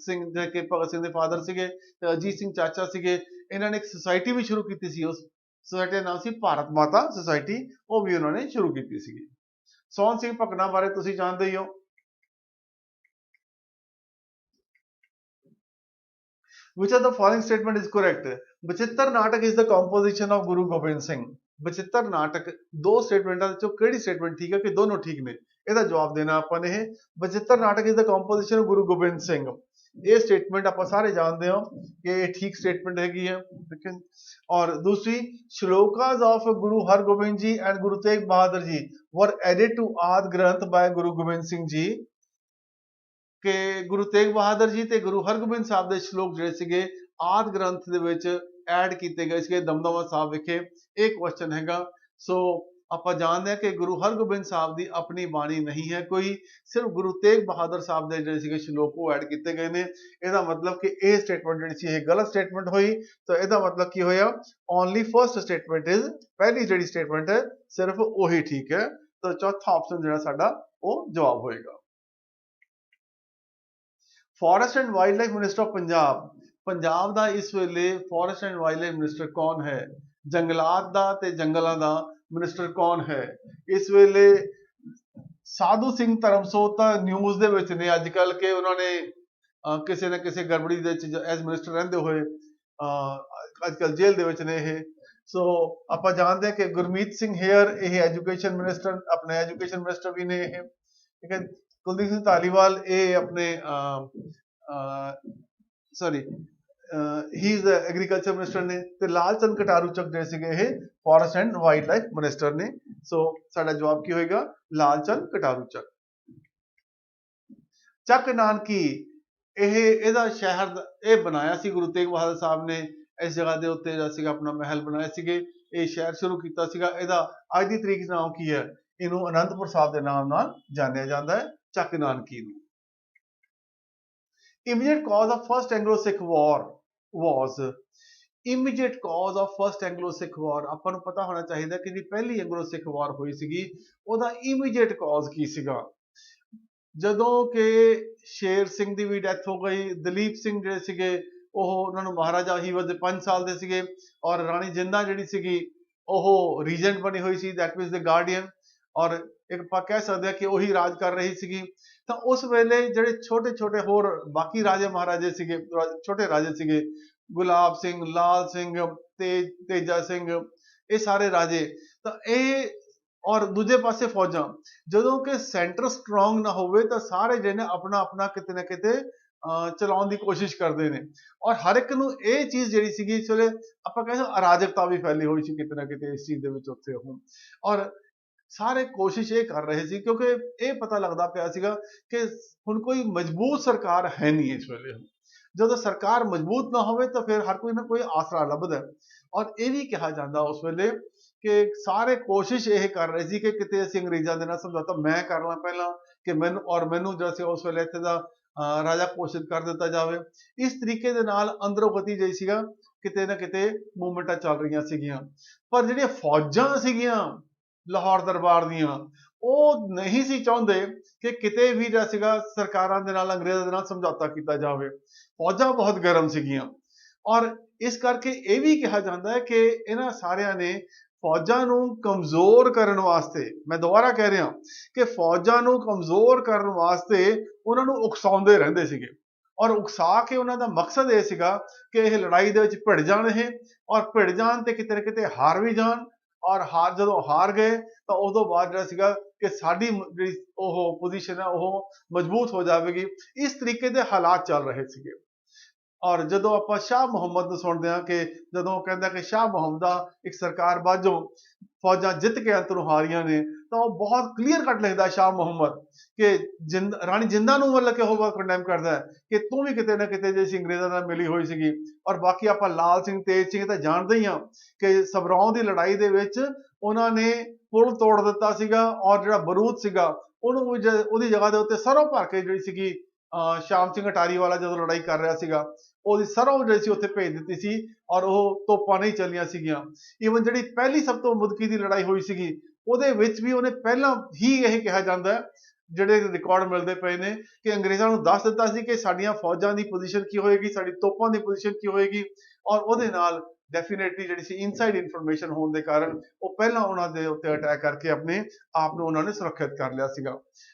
ਸਿੰਘ ਜਿਹੜੇ ਕਿ ਭਗਤ ਸਿੰਘ ਦੇ ਫਾਦਰ ਸੀਗੇ ਤੇ ਅਜੀਤ ਸਿੰਘ ਚਾਚਾ ਸੀਗੇ, ਇਹਨਾਂ ਨੇ ਇੱਕ ਸੁਸਾਇਟੀ ਵੀ ਸ਼ੁਰੂ ਕੀਤੀ ਸੀ। ਉਸ ਸੁਸਾਇਟੀ ਦਾ ਨਾਮ ਸੀ ਭਾਰਤ ਮਾਤਾ ਸੁਸਾਇਟੀ, ਉਹ ਵੀ ਉਹਨਾਂ ਨੇ ਸ਼ੁਰੂ ਕੀਤੀ ਸੀਗੀ। ਸੋਹਣ ਸਿੰਘ ਭਕਨਾ ਬਾਰੇ ਤੁਸੀਂ ਜਾਣਦੇ ਹੀ ਹੋ। Which of the following statement is correct? Bachittar ਨਾਟਕ is the composition of Guru Gobind Singh. Bachittar ਨਾਟਕ ਦੋ ਸਟੇਟਮੈਂਟਾਂ ਵਿੱਚੋਂ ਕਿਹੜੀ ਸਟੇਟਮੈਂਟ ਠੀਕ ਹੈ ਕਿ ਦੋਨੋਂ ਠੀਕ ਨੇ? ਇਹਦਾ ਜਵਾਬ ਦੇਣਾ ਆਪਾਂ ਨੇ। ਇਹ ਬਚਿੱਤਰ ਨਾਟਕ is the composition of Guru Gobind Singh, ਇਹ ਸਟੇਟਮੈਂਟ ਆਪਾਂ ਸਾਰੇ ਜਾਣਦੇ ਹਾਂ ਕਿ ਇਹ ਠੀਕ ਸਟੇਟਮੈਂਟ ਹੈਗੀ ਹੈ, ਠੀਕ ਹੈ। ਔਰ ਦੂਸਰੀ, ਸ਼ਲੋਕਾਸ of Guru Hargobind ji and Guru Tegh Bahadur ji were added to ਆਦਿ ਗ੍ਰੰਥ by ਗੁਰੂ ਗੋਬਿੰਦ ਸਿੰਘ ਜੀ, ਕਿ ਗੁਰੂ ਤੇਗ ਬਹਾਦਰ ਜੀ ਤੇ ਗੁਰੂ ਹਰਗੋਬਿੰਦ ਸਾਹਿਬ ਦੇ ਸ਼ਲੋਕ ਜਿਹੜੇ ਸੀਗੇ ਆਦਿ ਗ੍ਰੰਥ ਦੇ ਵਿੱਚ ਐਡ ਕੀਤੇ ਗਏ ਸੀਗੇ ਦਮਦਮਾ ਸਾਹਿਬ ਵਿਖੇ। ਇਹ ਕੁਐਸਚਨ ਹੈਗਾ। ਸੋ ਆਪਾਂ ਜਾਣਦੇ ਹਾਂ ਕਿ ਗੁਰੂ ਹਰਗੋਬਿੰਦ ਸਾਹਿਬ ਦੀ ਆਪਣੀ ਬਾਣੀ ਨਹੀਂ ਹੈ ਕੋਈ, ਸਿਰਫ ਗੁਰੂ ਤੇਗ ਬਹਾਦਰ ਸਾਹਿਬ ਦੇ ਜਿਹੜੇ ਸੀਗੇ ਸ਼ਲੋਕ ਉਹ ਐਡ ਕੀਤੇ ਗਏ ਨੇ। ਇਹਦਾ ਮਤਲਬ ਕਿ ਇਹ ਸਟੇਟਮੈਂਟ ਜਿਹੜੀ ਸੀ ਇਹ ਗਲਤ ਸਟੇਟਮੈਂਟ ਹੋਈ। ਤਾਂ ਇਹਦਾ ਮਤਲਬ ਕੀ ਹੋਇਆ? ਓਨਲੀ ਫਰਸਟ ਸਟੇਟਮੈਂਟ ਇਜ਼, ਪਹਿਲੀ ਜਿਹੜੀ ਸਟੇਟਮੈਂਟ ਹੈ ਸਿਰਫ ਉਹੀ ਠੀਕ ਹੈ। ਤਾਂ ਚੌਥਾ ਆਪਸ਼ਨ ਜਿਹੜਾ ਸਾਡਾ ਉਹ ਜਵਾਬ ਹੋਏਗਾ। Forest and wild life minister of Punjab, Punjab ਦਾ ਇਸ ਵੇਲੇ forest and wild life minister ਕੌਣ ਹੈ? ਜੰਗਲਾਤ ਦਾ ਤੇ ਜੰਗਲਾਂ ਦਾ ਮਿਨਿਸਟਰ ਕੌਣ ਹੈ ਇਸ ਵੇਲੇ? ਸਾਧੂ ਸਿੰਘ ਧਰਮਸੋਤ ਤਾਂ ਨਿਊਜ਼ ਦੇ ਵਿੱਚ ਨੇ ਅੱਜ ਕੱਲ ਕਿ ਉਹਨਾਂ ਨੇ ਕਿਸੇ ਨਾ ਕਿਸੇ ਗੜਬੜੀ ਦੇ ਵਿੱਚ ਐਜ਼ ਮਿਨਿਸਟਰ ਰਹਿੰਦੇ ਹੋਏ ਅੱਜ ਕੱਲ ਜੇਲ੍ਹ ਦੇ ਵਿੱਚ ਨੇ ਇਹ। ਸੋ ਆਪਾਂ ਜਾਣਦੇ ਹਾਂ ਕਿ ਗੁਰਮੀਤ ਸਿੰਘ ਹੇਅਰ ਇਹ ਐਜੂਕੇਸ਼ਨ ਮਿਨਿਸਟਰ, ਆਪਣੇ ਐਜੂਕੇਸ਼ਨ ਮਿਨਿਸਟਰ ਵੀ ਨੇ ਇਹ, ਠੀਕ ਹੈ। ਕੁਲਦੀਪ ਸਿੰਘ ਧਾਲੀਵਾਲ ਇਹ ਆਪਣੇ ਹੀ ਇਜ਼ ਦ ਐਗਰੀਕਲਚਰ ਮਿਨਿਸਟਰ ਨੇ, ਤੇ ਲਾਲ ਚੰਦ ਕਟਾਰੂ ਚੱਕ ਜਿਹੜੇ ਸੀਗੇ ਇਹ forest and wild life minister ਨੇ। ਸੋ ਸਾਡਾ ਜਵਾਬ ਕੀ ਹੋਏਗਾ? ਲਾਲ ਚੰਦ ਕਟਾਰੂ ਚੱਕ। ਚੱਕ ਨਾਨਕੀ ਇਹਦਾ ਸ਼ਹਿਰ ਇਹ ਬਣਾਇਆ ਸੀ ਗੁਰੂ ਤੇਗ ਬਹਾਦਰ ਸਾਹਿਬ ਨੇ, ਇਸ ਜਗ੍ਹਾ ਦੇ ਉੱਤੇ ਜਿਹੜਾ ਸੀਗਾ ਆਪਣਾ ਮਹਿਲ ਬਣਾਏ ਸੀਗੇ, ਇਹ ਸ਼ਹਿਰ ਸ਼ੁਰੂ ਕੀਤਾ ਸੀਗਾ। ਇਹਦਾ ਅੱਜ ਦੀ ਤਰੀਕ ਨਾਮ ਕੀ ਹੈ? ਇਹਨੂੰ ਅਨੰਦਪੁਰ ਸਾਹਿਬ ਦੇ ਨਾਮ ਨਾਲ ਜਾਣਿਆ ਜਾਂਦਾ ਹੈ, ਚੱਕ ਨਾਨਕੀ ਨੂੰ। Immediate cause of first Anglo-Sikh war was, immediate cause of first Anglo-Sikh war ਆਪਾਂ ਨੂੰ ਪਤਾ ਹੋਣਾ ਚਾਹੀਦਾ ਕਿ ਜਿਹੜੀ ਪਹਿਲੀ Anglo-Sikh war ਹੋਈ ਸੀਗੀ ਉਹਦਾ immediate cause ਕੀ ਸੀਗਾ। ਜਦੋਂ ਕਿ ਸ਼ੇਰ ਸਿੰਘ ਦੀ ਵੀ ਡੈਥ ਹੋ ਗਈ, ਦਲੀਪ ਸਿੰਘ ਜਿਹੜੇ ਸੀਗੇ ਉਹਨਾਂ ਨੂੰ ਮਹਾਰਾਜਾ ਹੀ ਵਾਸ 5 ਸਾਲ ਦੇ ਸੀਗੇ, ਔਰ ਰਾਣੀ ਜਿੰਦਾ ਜਿਹੜੀ ਸੀਗੀ ਉਹ ਰੀਜੈਂਟ ਬਣੀ ਹੋਈ ਸੀ, ਦੈਟ ਮੀਨਸ ਦ ਗਾਰਡੀਅਨ। ਔਰ ਇੱਕ ਆਪਾਂ ਕਹਿ ਸਕਦੇ ਹਾਂ ਕਿ ਉਹੀ ਰਾਜ ਕਰ ਰਹੀ ਸੀਗੀ। ਤਾਂ ਉਸ ਵੇਲੇ ਜਿਹੜੇ ਛੋਟੇ ਛੋਟੇ ਹੋਰ ਬਾਕੀ ਰਾਜੇ ਮਹਾਰਾਜੇ ਸੀਗੇ, ਛੋਟੇ ਰਾਜੇ ਸੀਗੇ, ਗੁਲਾਬ ਸਿੰਘ, ਲਾਲ ਸਿੰਘ, ਤੇਜਾ ਸਿੰਘ, ਇਹ ਸਾਰੇ ਰਾਜੇ, ਤਾਂ ਇਹ ਔਰ ਦੂਜੇ ਪਾਸੇ ਫੌਜਾਂ, ਜਦੋਂ ਕਿ ਸੈਂਟਰ ਸਟਰੋਂਗ ਨਾ ਹੋਵੇ ਤਾਂ ਸਾਰੇ ਜਿਹੜੇ ਆਪਣਾ ਆਪਣਾ ਕਿਤੇ ਨਾ ਕਿਤੇ ਚਲਾਉਣ ਦੀ ਕੋਸ਼ਿਸ਼ ਕਰਦੇ ਨੇ। ਔਰ ਹਰ ਇੱਕ ਨੂੰ ਇਹ ਚੀਜ਼ ਜਿਹੜੀ ਸੀਗੀ ਇਸ ਵੇਲੇ ਆਪਾਂ ਕਹਿੰਦੇ ਅਰਾਜਕਤਾ ਵੀ ਫੈਲੀ ਹੋਈ ਸੀ ਕਿਤੇ ਨਾ ਕਿਤੇ ਇਸ ਚੀਜ਼ ਦੇ ਵਿੱਚ ਉੱਥੇ ਉਹ, ਔਰ ਸਾਰੇ ਕੋਸ਼ਿਸ਼ ਇਹ ਕਰ ਰਹੇ ਸੀ ਕਿਉਂਕਿ ਇਹ ਪਤਾ ਲੱਗਦਾ ਪਿਆ ਸੀਗਾ ਕਿ ਹੁਣ ਕੋਈ ਮਜ਼ਬੂਤ ਸਰਕਾਰ ਹੈ ਨਹੀਂ ਇਸ ਵੇਲੇ। ਜਦੋਂ ਸਰਕਾਰ ਮਜ਼ਬੂਤ ਨਾ ਹੋਵੇ ਤਾਂ ਫਿਰ ਹਰ ਕੋਈ ਨਾ ਕੋਈ ਆਸਰਾ ਲੱਭਦਾ। ਔਰ ਇਹ ਵੀ ਕਿਹਾ ਜਾਂਦਾ ਉਸ ਵੇਲੇ ਕਿ ਸਾਰੇ ਕੋਸ਼ਿਸ਼ ਇਹ ਕਰ ਰਹੇ ਸੀ ਕਿ ਕਿਤੇ ਅਸੀਂ ਅੰਗਰੇਜ਼ਾਂ ਦੇ ਨਾਲ ਸਮਝੌਤਾ ਮੈਂ ਕਰ ਲਾਂ ਪਹਿਲਾਂ, ਕਿ ਮੈਨੂੰ ਜਿਹੜਾ ਸੀ ਉਸ ਵੇਲੇ ਇੱਥੇ ਦਾ ਰਾਜਾ ਘੋਸ਼ਿਤ ਕਰ ਦਿੱਤਾ ਜਾਵੇ। ਇਸ ਤਰੀਕੇ ਦੇ ਨਾਲ ਅੰਦਰੋਂ ਗਤੀ ਜਿਹੜੀ ਸੀਗਾ ਕਿਤੇ ਨਾ ਕਿਤੇ ਮੂਵਮੈਂਟਾਂ ਚੱਲ ਰਹੀਆਂ ਸੀਗੀਆਂ। ਪਰ ਜਿਹੜੀਆਂ ਫੌਜਾਂ ਸੀਗੀਆਂ ਲਾਹੌਰ ਦਰਬਾਰ ਦੀਆਂ, ਉਹ ਨਹੀਂ ਸੀ ਚਾਹੁੰਦੇ ਕਿ ਕਿਤੇ ਵੀ ਜਿਹੜਾ ਸੀਗਾ ਸਰਕਾਰਾਂ ਦੇ ਨਾਲ, ਅੰਗਰੇਜ਼ਾਂ ਦੇ ਨਾਲ ਸਮਝੌਤਾ ਕੀਤਾ ਜਾਵੇ। ਫੌਜਾਂ ਬਹੁਤ ਗਰਮ ਸੀਗੀਆਂ ਔਰ ਇਸ ਕਰਕੇ ਇਹ ਵੀ ਕਿਹਾ ਜਾਂਦਾ ਹੈ ਕਿ ਇਹਨਾਂ ਸਾਰਿਆਂ ਨੇ ਫੌਜਾਂ ਨੂੰ ਕਮਜ਼ੋਰ ਕਰਨ ਵਾਸਤੇ, ਮੈਂ ਦੁਬਾਰਾ ਕਹਿ ਰਿਹਾ ਕਿ ਫੌਜਾਂ ਨੂੰ ਕਮਜ਼ੋਰ ਕਰਨ ਵਾਸਤੇ ਉਹਨਾਂ ਨੂੰ ਉਕਸਾਉਂਦੇ ਰਹਿੰਦੇ ਸੀਗੇ। ਔਰ ਉਕਸਾ ਕੇ ਉਹਨਾਂ ਦਾ ਮਕਸਦ ਇਹ ਸੀਗਾ ਕਿ ਇਹ ਲੜਾਈ ਦੇ ਵਿੱਚ ਭਿੜ ਜਾਣ ਇਹ, ਔਰ ਭਿੜ ਜਾਣ ਤੇ ਕਿਤੇ ਨਾ ਕਿਤੇ ਹਾਰ ਵੀ ਜਾਣ, ਔਰ ਜਦੋਂ ਹਾਰ ਗਏ ਤਾਂ ਉਸ ਤੋਂ ਬਾਅਦ ਜਿਹੜਾ ਸੀਗਾ ਕਿ ਸਾਡੀ ਜਿਹੜੀ ਉਹ ਪੋਜੀਸ਼ਨ ਹੈ ਉਹ ਮਜ਼ਬੂਤ ਹੋ ਜਾਵੇਗੀ। ਇਸ ਤਰੀਕੇ ਦੇ ਹਾਲਾਤ ਚੱਲ ਰਹੇ ਸੀਗੇ। ਔਰ ਜਦੋਂ ਆਪਾਂ ਸ਼ਾਹ ਮੁਹੰਮਦ ਨੂੰ ਸੁਣਦੇ ਹਾਂ ਕਿ ਜਦੋਂ ਉਹ ਕਹਿੰਦਾ ਕਿ ਸ਼ਾਹ ਮੁਹੰਮਦ ਦਾ ਇੱਕ ਸਰਕਾਰ ਬਾਝੋਂ ਫੌਜਾਂ ਜਿੱਤ ਕੇ ਅੰਤ ਨੂੰ ਹਾਰੀਆਂ ਨੇ, ਤਾਂ ਉਹ ਬਹੁਤ ਕਲੀਅਰ ਕੱਟ ਲਿਖਦਾ ਸ਼ਾਹ ਮੁਹੰਮਦ ਕਿ ਰਾਣੀ ਜਿੰਦਾ ਨੂੰ ਮਤਲਬ ਕਿ ਉਹ ਕੰਡੈਮ ਕਰਦਾ ਹੈ ਕਿ ਤੂੰ ਵੀ ਕਿਤੇ ਨਾ ਕਿਤੇ ਜੇ ਅੰਗਰੇਜ਼ਾਂ ਨਾਲ ਮਿਲੀ ਹੋਈ ਸੀਗੀ। ਔਰ ਬਾਕੀ ਆਪਾਂ ਲਾਲ ਸਿੰਘ, ਤੇਜ ਸਿੰਘ ਤਾਂ ਜਾਣਦੇ ਹੀ ਹਾਂ ਕਿ ਸਭਰੌਂ ਦੀ ਲੜਾਈ ਦੇ ਵਿੱਚ ਉਹਨਾਂ ਨੇ ਪੁਲ ਤੋੜ ਦਿੱਤਾ ਸੀਗਾ, ਔਰ ਜਿਹੜਾ ਬਰੂਦ ਸੀਗਾ ਉਹਨੂੰ ਉਹਦੀ ਜਗ੍ਹਾ ਦੇ ਉੱਤੇ ਸਰੋਂ ਭਰ ਕੇ ਜਿਹੜੀ ਸੀਗੀ ਸ਼ਾਮ ਸਿੰਘ ਅਟਾਰੀ ਵਾਲਾ ਜਦੋਂ ਲੜਾਈ ਕਰ ਰਿਹਾ ਸੀਗਾ ਉਹਦੀ ਸਰੋਂ ਜਿਹੜੀ ਸੀ ਉੱਥੇ ਭੇਜ ਦਿੱਤੀ ਸੀ, ਔਰ ਉਹ ਤੋਪਾਂ ਨਹੀਂ ਚੱਲੀਆਂ ਸੀਗੀਆਂ। ਈਵਨ ਜਿਹੜੀ ਪਹਿਲੀ ਸਭ ਤੋਂ ਮੁਦਕੀ ਦੀ ਲੜਾਈ ਹੋਈ ਸੀਗੀ ਉਹਦੇ ਵਿੱਚ ਵੀ ਉਹਨੇ ਪਹਿਲਾਂ ਹੀ ਇਹ ਕਿਹਾ ਜਾਂਦਾ ਹੈ, ਜਿਹੜੇ ਰਿਕਾਰਡ ਮਿਲਦੇ ਪਏ ਨੇ, ਕਿ ਅੰਗਰੇਜ਼ਾਂ ਨੂੰ ਦੱਸ ਦਿੱਤਾ ਸੀ ਕਿ ਸਾਡੀਆਂ ਫੌਜਾਂ ਦੀ ਪੋਜੀਸ਼ਨ ਕੀ ਹੋਏਗੀ, ਸਾਡੀ ਤੋਪਾਂ ਦੀ ਪੋਜੀਸ਼ਨ ਕੀ ਹੋਏਗੀ, ਔਰ ਉਹਦੇ ਨਾਲ ਡੈਫੀਨੇਟਲੀ ਜਿਹੜੀ ਸੀ ਇਨਸਾਈਡ ਇਨਫੋਰਮੇਸ਼ਨ ਹੋਣ ਦੇ ਕਾਰਨ ਉਹ ਪਹਿਲਾਂ ਉਹਨਾਂ ਦੇ ਉੱਤੇ ਅਟੈਕ ਕਰਕੇ ਆਪਣੇ ਆਪ ਨੂੰ ਉਹਨਾਂ ਨੇ ਸੁਰੱਖਿਅਤ ਕਰ ਲਿਆ ਸੀਗਾ।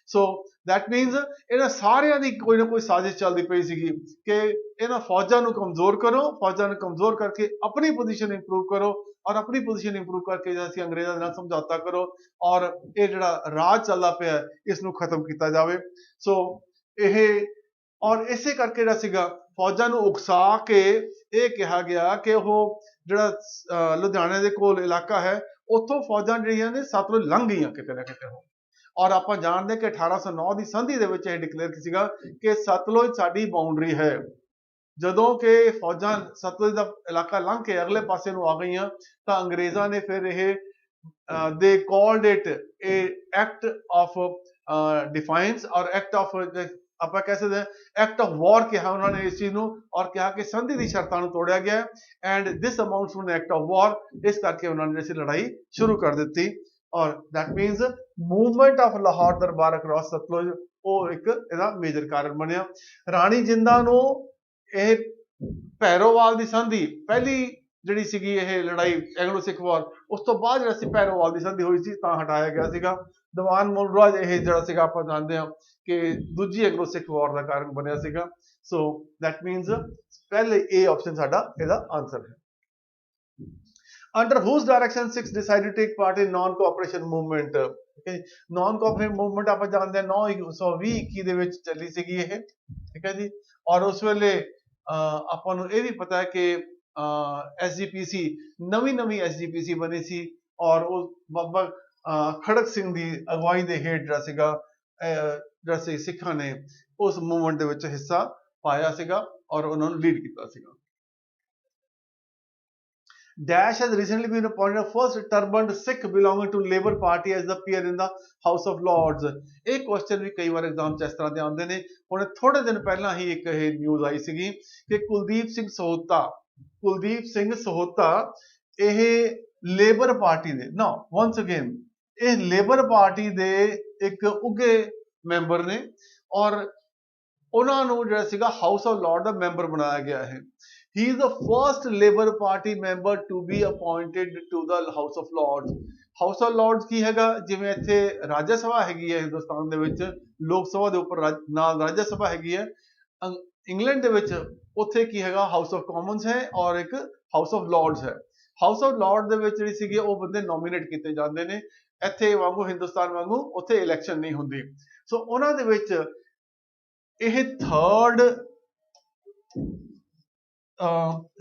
ਸੋ ਦੈਟ ਮੀਨਸ ਇਹਨਾਂ ਸਾਰਿਆਂ ਦੀ ਕੋਈ ਨਾ ਕੋਈ ਸਾਜ਼ਿਸ਼ ਚੱਲਦੀ ਪਈ ਸੀਗੀ ਕਿ ਇਹਨਾਂ ਫੌਜਾਂ ਨੂੰ ਕਮਜ਼ੋਰ ਕਰੋ, ਫੌਜਾਂ ਨੂੰ ਕਮਜ਼ੋਰ ਕਰਕੇ ਆਪਣੀ ਪੋਜੀਸ਼ਨ ਇੰਪਰੂਵ ਕਰੋ, ਔਰ ਆਪਣੀ ਪੋਜੀਸ਼ਨ ਇੰਪਰੂਵ ਕਰਕੇ ਜਿਹੜਾ ਸੀ ਅੰਗਰੇਜ਼ਾਂ ਦੇ ਨਾਲ ਸਮਝੌਤਾ ਕਰੋ, ਔਰ ਇਹ ਜਿਹੜਾ ਰਾਜ ਚੱਲਦਾ ਪਿਆ ਇਸ ਨੂੰ ਖਤਮ ਕੀਤਾ ਜਾਵੇ। ਸੋ ਇਹ ਔਰ ਇਸੇ ਕਰਕੇ ਜਿਹੜਾ ਸੀਗਾ ਫੌਜਾਂ ਨੂੰ ਉਕਸਾ ਕੇ ਇਹ ਕਿਹਾ ਗਿਆ ਕਿ ਉਹ ਜਿਹੜਾ ਲੁਧਿਆਣੇ ਦੇ ਕੋਲ ਇਲਾਕਾ ਹੈ ਉੱਥੋਂ ਫੌਜਾਂ ਜਿਹੜੀਆਂ ਨੇ ਸਤਲੁਜ ਲੰਘ ਗਈਆਂ ਕਿਤੇ ਨਾ ਕਿਤੇ ਉਹ। ਔਰ ਆਪਾਂ ਜਾਣਦੇ ਕਿ 1809 ਦੀ ਸੰਧੀ ਦੇ ਵਿੱਚ ਇਹ ਡਿਕਲੇਅਰ ਸੀਗਾ ਕਿ ਸਤਲੁਜ ਸਾਡੀ ਬਾਉਂਡਰੀ ਹੈ। ਜਦੋਂ ਕਿ ਫੌਜਾਂ ਸਤਲੁਜ ਦਾ ਇਲਾਕਾ ਲੰਘ ਕੇ ਅਗਲੇ ਪਾਸੇ ਨੂੰ ਆ ਗਈਆਂ ਤਾਂ ਅੰਗਰੇਜ਼ਾਂ ਨੇ ਫਿਰ ਇਹ they called it a act of defiance or act of ਆਪਾਂ ਕਹਿ ਸਕਦੇ ਹਾਂ ਐਕਟ ਆਫ ਵਾਰ ਕਿਹਾ ਉਹਨਾਂ ਨੇ ਇਸ ਚੀਜ਼ ਨੂੰ, ਔਰ ਕਿਹਾ ਕਿ ਸੰਧੀ ਦੀ ਸ਼ਰਤਾਂ ਨੂੰ ਤੋੜਿਆ ਗਿਆ and this amounts to an act of war. ਇਸ ਕਰਕੇ ਉਹਨਾਂ ਨੇ ਲੜਾਈ ਸ਼ੁਰੂ ਕਰ ਦਿੱਤੀ, or that means movement of Lahore Darbar across Sutlej ਉਹ ਇੱਕ ਇਹਦਾ ਮੇਜਰ ਕਾਰਨ ਬਣਿਆ। ਰਾਣੀ ਜਿੰਦਾ ਨੂੰ ਇਹ ਭੈਰੋਵਾਲ ਦੀ ਸੰਧੀ ਪਹਿਲੀ ਜਿਹੜੀ ਸੀਗੀ ਇਹ ਲੜਾਈ ਐਂਗਲੋ ਸਿੱਖ ਵਾਰ, ਉਸ ਤੋਂ ਬਾਅਦ ਜਿਹੜਾ ਸੀ ਭੈਰੋਵਾਲ ਦੀ ਸੰਧੀ ਹੋਈ ਸੀ ਤਾਂ ਹਟਾਇਆ ਗਿਆ ਸੀਗਾ। ਦੀਵਾਨ ਮੁਲਰਾਜ ਇਹ ਜਿਹੜਾ ਸੀਗਾ ਆਪਾਂ ਜਾਣਦੇ ਹਾਂ ਕਿ ਦੂਜੀ ਐਂਗਲੋ ਸਿੱਖ ਵਾਰ ਦਾ ਕਾਰਨ ਬਣਿਆ ਸੀਗਾ। ਸੋ ਦੈਟ ਮੀਨਸ ਪਹਿਲੇ A ਆਪਸ਼ਨ ਸਾਡਾ ਇਹਦਾ ਆਨਸਰ ਹੈ। Under whose direction Sikhs decided to take part in non-cooperation movement? Okay, non-cooperation movement ਆਪਾਂ ਜਾਣਦੇ ਹਾਂ 920 ਦੇ ਵਿੱਚ ਚੱਲੀ ਸੀਗੀ ਇਹ, ਠੀਕ ਹੈ ਜੀ। ਔਰ ਉਸ ਵੇਲੇ ਆਪਾਂ ਨੂੰ ਇਹ ਵੀ ਪਤਾ ਹੈ ਕਿ SGPC ਨਵੀਂ SGPC ਬਣੀ ਸੀ, ਔਰ ਉਹ ਬਾਬਾ ਖੜਕ ਸਿੰਘ ਦੀ ਅਗਵਾਈ ਦੇ ਹੇਠ ਜਿਹੜਾ ਸੀਗਾ ਜਿਹੜਾ ਸੀ ਸਿੱਖਾਂ ਨੇ ਉਸ ਮੂਵਮੈਂਟ ਦੇ ਵਿੱਚ ਹਿੱਸਾ ਪਾਇਆ ਸੀਗਾ ਔਰ ਉਹਨਾਂ ਨੂੰ ਲੀਡ ਕੀਤਾ ਸੀਗਾ। Dash has recently been appointed the first turbaned Sikh belonging to Labour Party as the peer in the House of Lords। ਇਹ ਕੁਐਸਚਨ ਵੀ ਕਈ ਵਾਰ ਐਗਜ਼ਾਮ ਚ ਇਸ ਤਰ੍ਹਾਂ ਦੇ ਆਉਂਦੇ ਨੇ। ਹੁਣ ਥੋੜੇ ਦਿਨ ਪਹਿਲਾਂ ਹੀ ਇੱਕ ਇਹ ਨਿਊਜ਼ ਆਈ ਸੀਗੀ ਕਿ ਕੁਲਦੀਪ ਸਿੰਘ ਸਹੋਤਾ ਇਹ ਲੇਬਰ ਪਾਰਟੀ ਦੇ once again ਇਹ ਲੇਬਰ ਪਾਰਟੀ ਦੇ ਇੱਕ ਉੱਘੇ ਮੈਂਬਰ ਨੇ, ਔਰ ਉਹਨਾਂ ਨੂੰ ਜਿਹੜਾ ਸੀਗਾ house of Lord the member ਬਣਾਇਆ ਗਿਆ ਹੈ। He is the first Labour Party member to be appointed to the House of Lords। House of Lords ਕੀ ਹੈਗਾ, ਜਿਵੇਂ ਇੱਥੇ ਰਾਜ ਸਭਾ ਹੈਗੀ ਹੈ ਹਿੰਦੁਸਤਾਨ ਦੇ ਵਿੱਚ, ਲੋਕ ਸਭਾ ਦੇ ਉੱਪਰ ਨਾਲ ਰਾਜ ਸਭਾ ਹੈਗੀ ਹੈ। ਇੰਗਲੈਂਡ ਦੇ ਵਿੱਚ ਉੱਥੇ ਕੀ ਹੈਗਾ, ਹਾਊਸ ਆਫ ਕਾਮਨਸ ਹੈ ਔਰ ਇੱਕ ਹਾਊਸ ਆਫ ਲॉर्ड्स ਹੈ। ਹਾਊਸ ਆਫ ਲॉर्ड ਦੇ ਵਿੱਚ ਜਿਹੜੀ ਸੀਗੀ ਉਹ ਬੰਦੇ ਨੋਮੀਨੇਟ ਕੀਤੇ ਜਾਂਦੇ ਨੇ। ਇੱਥੇ ਵਾਂਗੂ ਹਿੰਦੁਸਤਾਨ ਵਾਂਗੂ ਉੱਥੇ ਇਲੈਕਸ਼ਨ ਨਹੀਂ ਹੁੰਦੀ। ਸੋ ਉਹਨਾਂ ਦੇ ਵਿੱਚ ਇਹ ਥਰਡ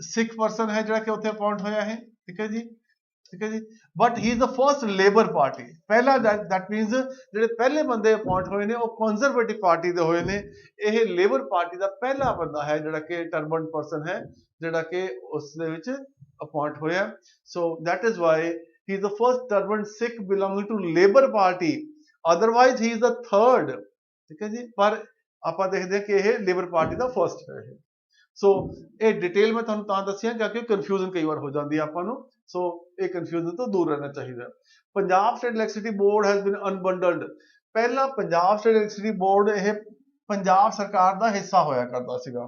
ਸਿੱਖ ਪਰਸਨ ਹੈ ਜਿਹੜਾ ਕਿ ਉੱਥੇ ਅਪਾਇੰਟ ਹੋਇਆ ਹੈ। ਠੀਕ ਹੈ ਜੀ, ਠੀਕ ਹੈ ਜੀ। But he is the first labour party, ਪਹਿਲਾ ਦੈਟ ਮੀਨਸ ਜਿਹੜੇ ਪਹਿਲੇ ਬੰਦੇ ਅਪਾਇੰਟ ਹੋਏ ਨੇ ਉਹ ਕੰਜ਼ਰਵੇਟਿਵ ਪਾਰਟੀ ਦੇ ਹੋਏ ਨੇ। ਇਹ ਲੇਬਰ ਪਾਰਟੀ ਦਾ ਪਹਿਲਾ ਬੰਦਾ ਹੈ ਜਿਹੜਾ ਕਿ ਟਰਬਨਡ ਪਰਸਨ ਹੈ, ਜਿਹੜਾ ਕਿ ਉਸ ਦੇ ਵਿੱਚ ਅਪਾਇੰਟ ਹੋਇਆ। So that is why he is the first turbaned Sikh belonging to Labour Party, otherwise he is the third। ठीक है जी, पर ਆਪਾਂ ਦੇਖਦੇ ਹਾਂ ਕਿ ਇਹ ਲੇਬਰ ਪਾਰਟੀ ਦਾ ਫਰਸਟ ਹੈ। ਸੋ ਇਹ ਡਿਟੇਲ ਮੈਂ ਤੁਹਾਨੂੰ ਤਾਂ ਦੱਸਿਆ ਕਿਉਂਕਿ ਕਨਫਿਊਜ਼ਨ ਕਈ ਵਾਰ ਹੋ ਜਾਂਦੀ ਹੈ ਆਪਾਂ ਨੂੰ। ਸੋ ਇਹ ਕਨਫਿਊਜ਼ਨ ਤੋਂ ਦੂਰ ਰਹਿਣਾ ਚਾਹੀਦਾ। Punjab state electricity board has been unbundled. ਪਹਿਲਾ ਪੰਜਾਬ ਸਟੇਟ ਇਲੈਕਟ੍ਰਿਸਿਟੀ ਬੋਰਡ ਇਹ ਪੰਜਾਬ ਸਰਕਾਰ ਦਾ ਹਿੱਸਾ ਹੋਇਆ ਕਰਦਾ ਸੀਗਾ,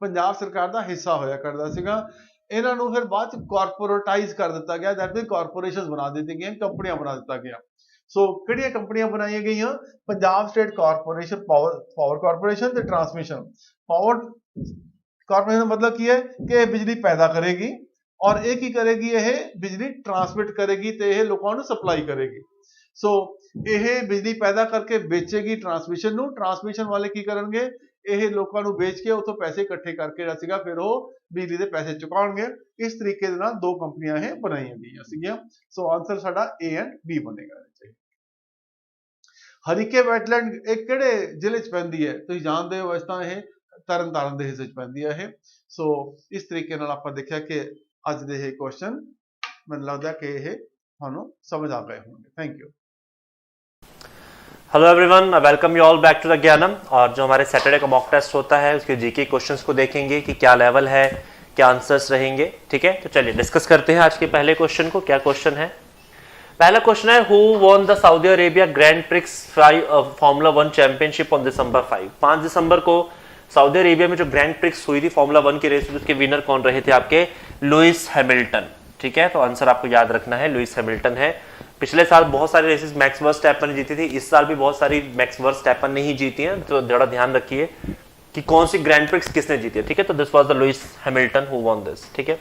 ਪੰਜਾਬ ਸਰਕਾਰ ਦਾ ਹਿੱਸਾ ਹੋਇਆ ਕਰਦਾ ਸੀਗਾ। ਇਹਨਾਂ ਨੂੰ ਫਿਰ ਬਾਅਦ ਚ ਕਾਰਪੋਰੇਟਾਈਜ਼ ਕਰ ਦਿੱਤਾ ਗਿਆ, ਦੈਟ ਮੀਨਸ ਕਾਰਪੋਰੇਸ਼ਨਸ ਬਣਾ ਦਿੱਤੀਆਂ ਗਈਆਂ, ਕੰਪਨੀਆਂ ਬਣਾ ਦਿੱਤਾ ਗਿਆ। ਸੋ ਕਿਹੜੀਆਂ ਕੰਪਨੀਆਂ ਬਣਾਈਆਂ ਗਈਆਂ? Punjab state corporation, power corporation ਤੇ ਟਰਾਂਸਮਿਸ਼ਨ। ਪਾਵਰ ਕਾਰਪੋਰੇਸ਼ਨ ਦਾ ਮਤਲਬ ਕੀ ਹੈ ਕਿ ਇਹ ਬਿਜਲੀ ਪੈਦਾ ਕਰੇਗੀ ਔਰ ਇਹ ਕੀ ਕਰੇਗੀ, ਇਹ ਬਿਜਲੀ ਟਰਾਂਸਮਿਟ ਕਰੇਗੀ ਤੇ ਇਹ ਲੋਕਾਂ ਨੂੰ ਸਪਲਾਈ ਕਰੇਗੀ। ਸੋ ਇਹ ਬਿਜਲੀ ਪੈਦਾ ਕਰਕੇ ਵੇਚੇਗੀ ਟਰਾਂਸਮਿਸ਼ਨ ਨੂੰ, ਟਰਾਂਸਮਿਸ਼ਨ ਵਾਲੇ ਕੀ ਕਰਨਗੇ, ਇਹ ਲੋਕਾਂ ਨੂੰ ਵੇਚ ਕੇ ਉੱਥੋਂ ਪੈਸੇ ਇਕੱਠੇ ਕਰਕੇ ਜਿਹੜਾ ਸੀਗਾ ਫਿਰ ਉਹ ਬਿਜਲੀ ਦੇ ਪੈਸੇ ਚੁਕਾਉਣਗੇ। ਇਸ ਤਰੀਕੇ ਦੇ ਨਾਲ ਦੋ ਕੰਪਨੀਆਂ ਇਹ ਬਣਾਈਆਂ ਗਈਆਂ ਸੀਗੀਆਂ। ਸੋ ਆਨਸਰ ਸਾਡਾ A ਐਂਡ B ਬਣੇਗਾ। ਹਰੀਕੇ ਵੈਟਲੈਂਡ ਇਹ ਕਿਹੜੇ ਜ਼ਿਲ੍ਹੇ 'ਚ ਪੈਂਦੀ ਹੈ? ਤੁਸੀਂ ਜਾਣਦੇ ਹੋ, ਵੈਸੇ ਤਾਂ ਇਹ ਤਰਨਤਾਰਨ ਦੇ ਹਿੱਸੇ 'ਚ ਪੈਂਦੀ ਹੈ ਇਹ। ਸੋ ਇਸ ਤਰੀਕੇ ਨਾਲ ਆਪਾਂ ਦੇਖਿਆ ਕਿ ਅੱਜ ਦੇ ਇਹ ਕੁਐਸਚਨ ਮੈਨੂੰ ਲੱਗਦਾ ਕਿ ਇਹ ਤੁਹਾਨੂੰ ਸਮਝ ਆ ਗਏ ਹੋਣਗੇ। Thank you. Hello everyone, I welcome you all back to the Gyanam. और जो हमारे सैटरडे का मॉक टेस्ट होता है उसके जीके क्वेश्चंस को देखेंगे कि क्या लेवल है, क्या आंसर्स रहेंगे। ठीक है, तो चलिए डिस्कस करते हैं आज के पहले क्वेश्चन को। क्या क्वेश्चन है? पहला क्वेश्चन है, who won the Saudi Arabia grand prix formula 1 championship on December 5? 5 दिसंबर को सऊदी अरेबिया में जो ग्रैंड प्रिक्स हुई थी फॉर्मूला 1 की रेस, उसके विनर कौन रहे थे? आपके लुइस हैमिल्टन। ठीक है, तो आंसर आपको याद रखना है, लुइस हैमिल्टन है। पिछले साल बहुत सारी रेसेस मैक्स वर्स्टैपन ने जीती थी, इस साल भी बहुत सारी मैक्स वर्स्टैपन ने ही जीती हैं, तो जरा ध्यान रखिए कि कौन सी ग्रैंड प्रिक्स किसने जीती है। ठीक है, तो this was the Lewis Hamilton who won this. ठीक है,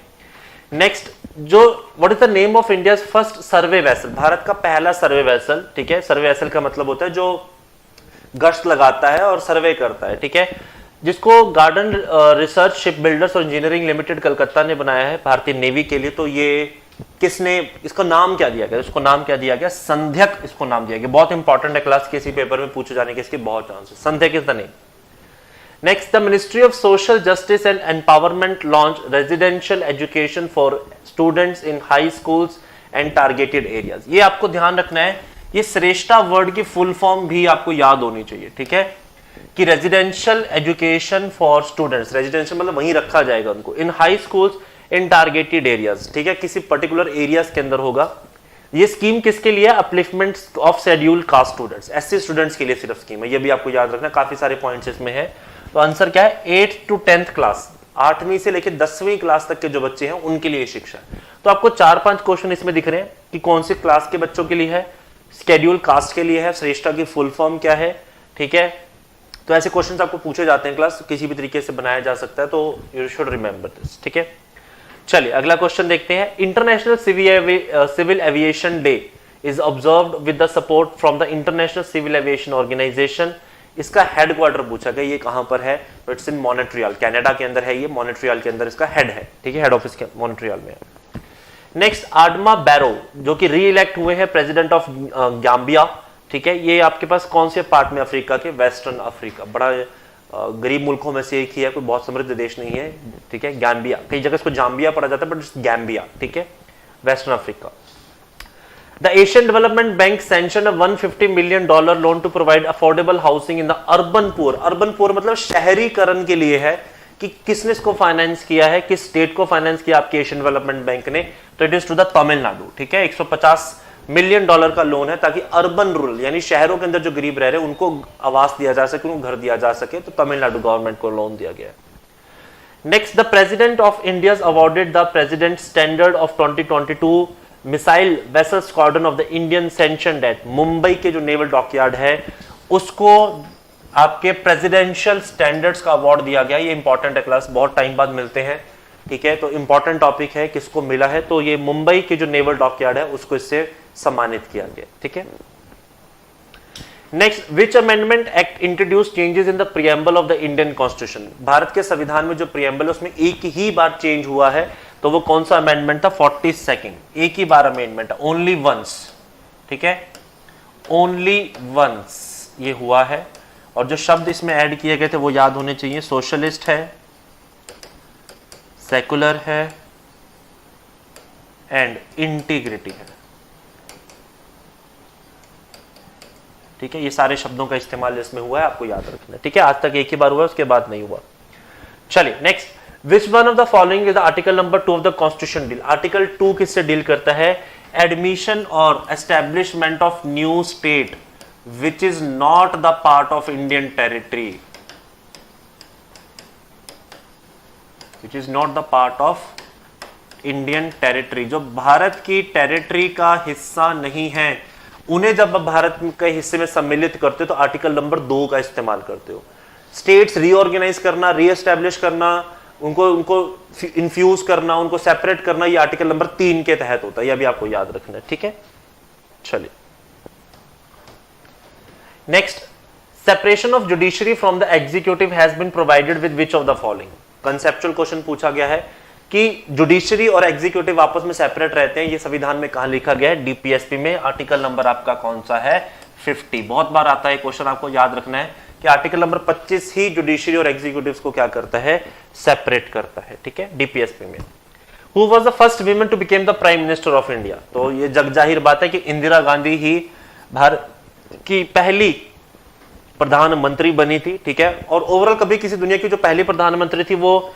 नेक्स्ट, जो what is the name of India's first survey vessel? Bharat का पहला सर्वे वेसल। ठीक है, सर्वे वेसल का मतलब होता है जो गश्त लगाता है और सर्वे करता है। ठीक है, जिसको गार्डन रिसर्च शिप बिल्डर्स और इंजीनियरिंग लिमिटेड कलकत्ता ने बनाया है भारतीय नेवी के लिए। तो ये किसने, इसको नाम क्या दिया गया? इसको नाम क्या दिया गया? संध्यक इसको नाम दिया गया। बहुत इंपॉर्टेंट है, क्लास किसी पेपर में पूछे जाने के इसके बहुत चांस है। संध्यक is the name. Next, the ministry of social justice and empowerment launch residential education for students in high schools and targeted areas. ये आपको ध्यान रखना है, ये श्रेष्ठा वर्ड की फुल फॉर्म भी आपको याद होनी चाहिए। ठीक है, कि residential education for students, residential मतलब वहीं रखा जाएगा उनको, in high schools in targeted areas. ठीक है, किसी पर्टिकुलर एरियाज के अंदर होगा। ये स्कीम किसके लिए? Upliftment of scheduled caste students, SC students के लिए सिर्फ स्कीम है। ये भी आपको याद रखना, काफी सारे पॉइंट्स इसमें है। तो आंसर क्या है? 8th to 10th क्लास, 8वीं से लेकर 10वीं क्लास तक के जो बच्चे हैं उनके लिए शिक्षा। तो आपको 4-5 क्वेश्चन इसमें दिख रहे हैं कि कौन सी क्लास के बच्चों के लिए है, शेड्यूल्ड कास्ट के लिए है, श्रेष्ठा की फुल फॉर्म क्या है। ठीक है, तो ऐसे क्वेश्चन आपको पूछे जाते हैं, क्लास किसी भी तरीके से बनाया जा सकता है, तो यू शुड रिमेंबर दिस। ठीक है, चलिए अगला क्वेश्चन देखते हैं। International civil aviation day is observed with the support from the international civil aviation organization. इसका हेडक्वार्टर पूछा गया, ये कहां पर है? तो इट्स इन मॉन्ट्रियल, कनाडा के अंदर है, ये मॉन्ट्रियल के अंदर इसका हेड है। ठीक है, हेड ऑफिस के मॉन्ट्रियल में है। नेक्स्ट, आडमा बैरो जो कि री इलेक्ट हुए हैं प्रेसिडेंट ऑफ गाम्बिया। ठीक है, ये आपके पास कौन से पार्ट में? अफ्रीका के, वेस्टर्न अफ्रीका, बड़ा गरीब मुल्कों में से एक ही है, कोई बहुत समृद्ध देश नहीं है। ठीक है, गैम्बिया, कई जगह इसको जाम्बिया पढ़ा जाता है बट गैम्बिया। ठीक है, western Africa. The Asian development bank sanction a $150 million loan to provide affordable housing in the urban poor. Urban poor मतलब शहरीकरण के लिए है। कि किसने इसको फाइनेंस किया है, किस स्टेट को फाइनेंस किया आपके एशियन डेवलपमेंट बैंक ने? तो it is to the Tamil Nadu. ठीक है, $150 million का लोन है ताकि अर्बन रूरल यानी शहरों के अंदर जो गरीब रह रहे हैं उनको आवास दिया जा सके, उनको घर दिया जा सके। तो तमिलनाडु गवर्नमेंट को लोन दिया गया। Next, the president of India awarded the president standard of 2022 missile vessel squadron of the Indian stationed at Mumbai के जो नेवल डॉकयार्ड है उसको आपके प्रेसिडेंशियल स्टैंडर्ड्स का अवार्ड दिया गया। ये इंपॉर्टेंट है क्लास, बहुत टाइम बाद मिलते हैं, ठीक है, तो इंपॉर्टेंट टॉपिक है, किसको मिला है, तो ये मुंबई के जो नेवल डॉकयार्ड है उसको इससे सम्मानित किया गया, ठीक है। Next, which amendment act introduce changes in the preamble of the Indian constitution. Bharat के संविधान में जो प्रियम्बल है उसमें एक ही बार चेंज हुआ है, तो वो कौन सा अमेंडमेंट था? 42nd, एक ही बार अमेंडमेंट, ओनली वंस, ठीक है, ओनली वंस ये हुआ है। और जो शब्द इसमें ऐड किए गए थे वो याद होने चाहिए, सोशलिस्ट है, सेकुलर है एंड इंटीग्रिटी है, ठीक है। ये सारे शब्दों का इस्तेमाल इसमें हुआ है, आपको याद रखना है, ठीक है। आज तक एक ही बार हुआ, उसके बाद नहीं हुआ। चलिए next, which one of the following is the article number 2 of the constitution deal. Article 2 किससे डील करता है? एडमिशन और establishment of new state which is not the part of Indian territory, which is not the part of Indian territory. जो भारत की टेरिटरी का हिस्सा नहीं है उन्हें जब भारत के हिस्से में सम्मिलित करते हो तो आर्टिकल नंबर 2 का इस्तेमाल करते हो। स्टेट्स रीऑर्गेनाइज करना, रीएस्टैब्लिश करना, उनको इन्फ्यूज करना, उनको सेपरेट करना, ये आर्टिकल नंबर 3 के तहत होता है, ये भी आपको याद रखना है, ठीक है। चलिए next, separation of judiciary from the executive has been provided with which of the following. Conceptual question पूछा गया है कि जुडिशरी और एग्जीक्यूटिव आपस में सेपरेट रहते हैं, ये संविधान में कहां लिखा गया है? डीपीएसपी में। आर्टिकल नंबर आपका कौन सा है? 50। बहुत बार आता है क्वेश्चन, आपको याद रखना है कि आर्टिकल नंबर 25 ही जुडिशरी और एग्जीक्यूटिव को क्या करता है? सेपरेट करता है, ठीक है, डीपीएसपी में। Who was the first women to become the prime minister of India? तो ये जग जाहिर बात है कि इंदिरा गांधी ही भारत की पहली प्रधानमंत्री बनी थी, ठीक है। और ओवरऑल कभी किसी दुनिया की जो पहली प्रधानमंत्री थी वो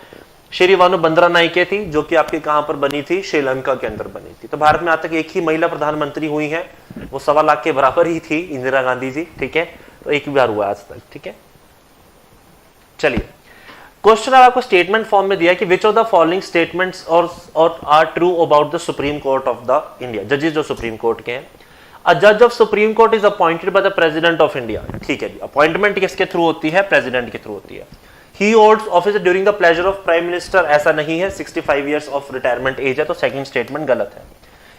श्री वानु बंदरा नायके थी, जो कि आपके कहां पर बनी थी? श्रीलंका के अंदर बनी थी। तो भारत में आज तक एक ही महिला प्रधानमंत्री हुई है, वो 1.25 लाख के बराबर ही थी, इंदिरा गांधी जी, ठीक है। तो एक ही बार हुआ आज तक, ठीक है। चलिए क्वेश्चन आपको स्टेटमेंट फॉर्म में दिया कि which of the following statements और are true about the supreme court of the India. जजेस जो सुप्रीम कोर्ट के हैं, अ जज of supreme court is appointed by the president of India, ठीक है जी। अपॉइंटमेंट किसके थ्रू होती है? प्रेसिडेंट के थ्रू होती है। He holds office during the pleasure of Prime Minister, ऐसा नहीं है, 65 years of retirement age है, तो सेकंड स्टेटमेंट गलत है।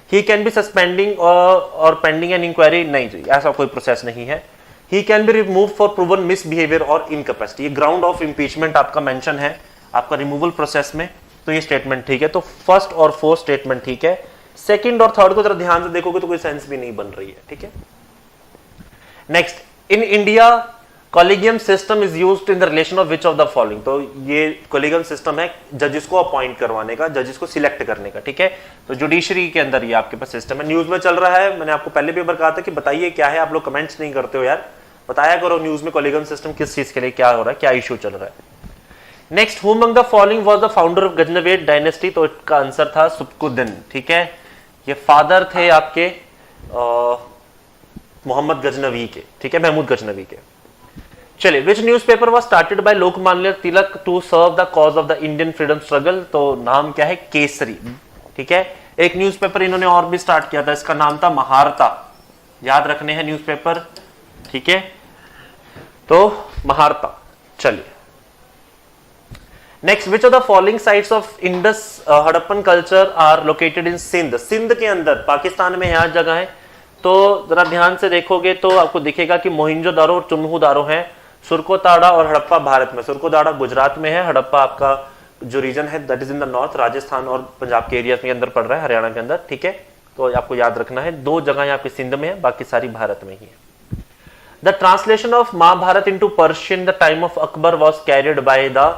He can be suspending और pending an inquiry, नहीं जी, ऐसा कोई प्रोसेस नहीं है। He can be removed for proven misbehavior और incapacity, ये ग्राउंड ऑफ इम्पीचमेंट आपका मेंशन है आपका रिमूवल प्रोसेस में, तो ये स्टेटमेंट ठीक है। तो फर्स्ट और फोर्थ स्टेटमेंट ठीक है, सेकंड और थर्ड को जरा ध्यान से देखोगे तो कोई सेंस भी नहीं बन रही है, ठीक है। Next, in India collegium system is used in the relation of which of the following. तो ये कॉलेगियम सिस्टम है जजेस को अपॉइंट करवाने का, जजेस को सिलेक्ट करने का, ठीक है। तो जुडिशरी के अंदर ये आपके पास सिस्टम है, न्यूज में चल रहा है। मैंने आपको पहले भी बार कहा था कि बताइए क्या है, आप लोग कमेंट्स नहीं करते हो यार, बताया करो न्यूज में कॉलेगियम सिस्टम किस चीज के लिए क्या हो रहा है, क्या इश्यू चल रहा है। Next, who among the following was the founder of Ghaznavid dynasty? तो इसका आंसर था सुबकुद्दीन, ठीक है। ये फादर थे आपके मोहम्मद गजनवी के, ठीक है, महमूद गजनवी के। चलिए, which newspaper was started by Lokmanya Tilak to serve the cause of the Indian freedom struggle? तो नाम क्या है? केसरी, ठीक है। एक न्यूज़पेपर इन्होंने और भी स्टार्ट किया था, इसका नाम था महारता, याद रखने हैं न्यूज़पेपर, ठीक है, तो महारता। चलिए next, which of the following sites of Indus Harappan culture are located in Sindh? Sindh के अंदर पाकिस्तान में यहाँ जगह है, तो जरा ध्यान से देखोगे तो आपको दिखेगा कि मोहिंजोदारो और चुन्हू है। सुरकोताड़ा और हड़प्पा भारत में, सुरकोताड़ा गुजरात में है, हड़प्पा आपका जो रीजन है that is in the north, Rajasthan और पंजाब के एरिया के अंदर पड़ रहा है, हरियाणा के अंदर, ठीक है। तो आपको याद रखना है, 2 जगह यहाँ पे सिंध में है, बाकी सारी भारत में ही है। The translation of Mahabharata into Persian the time of Akbar was carried by the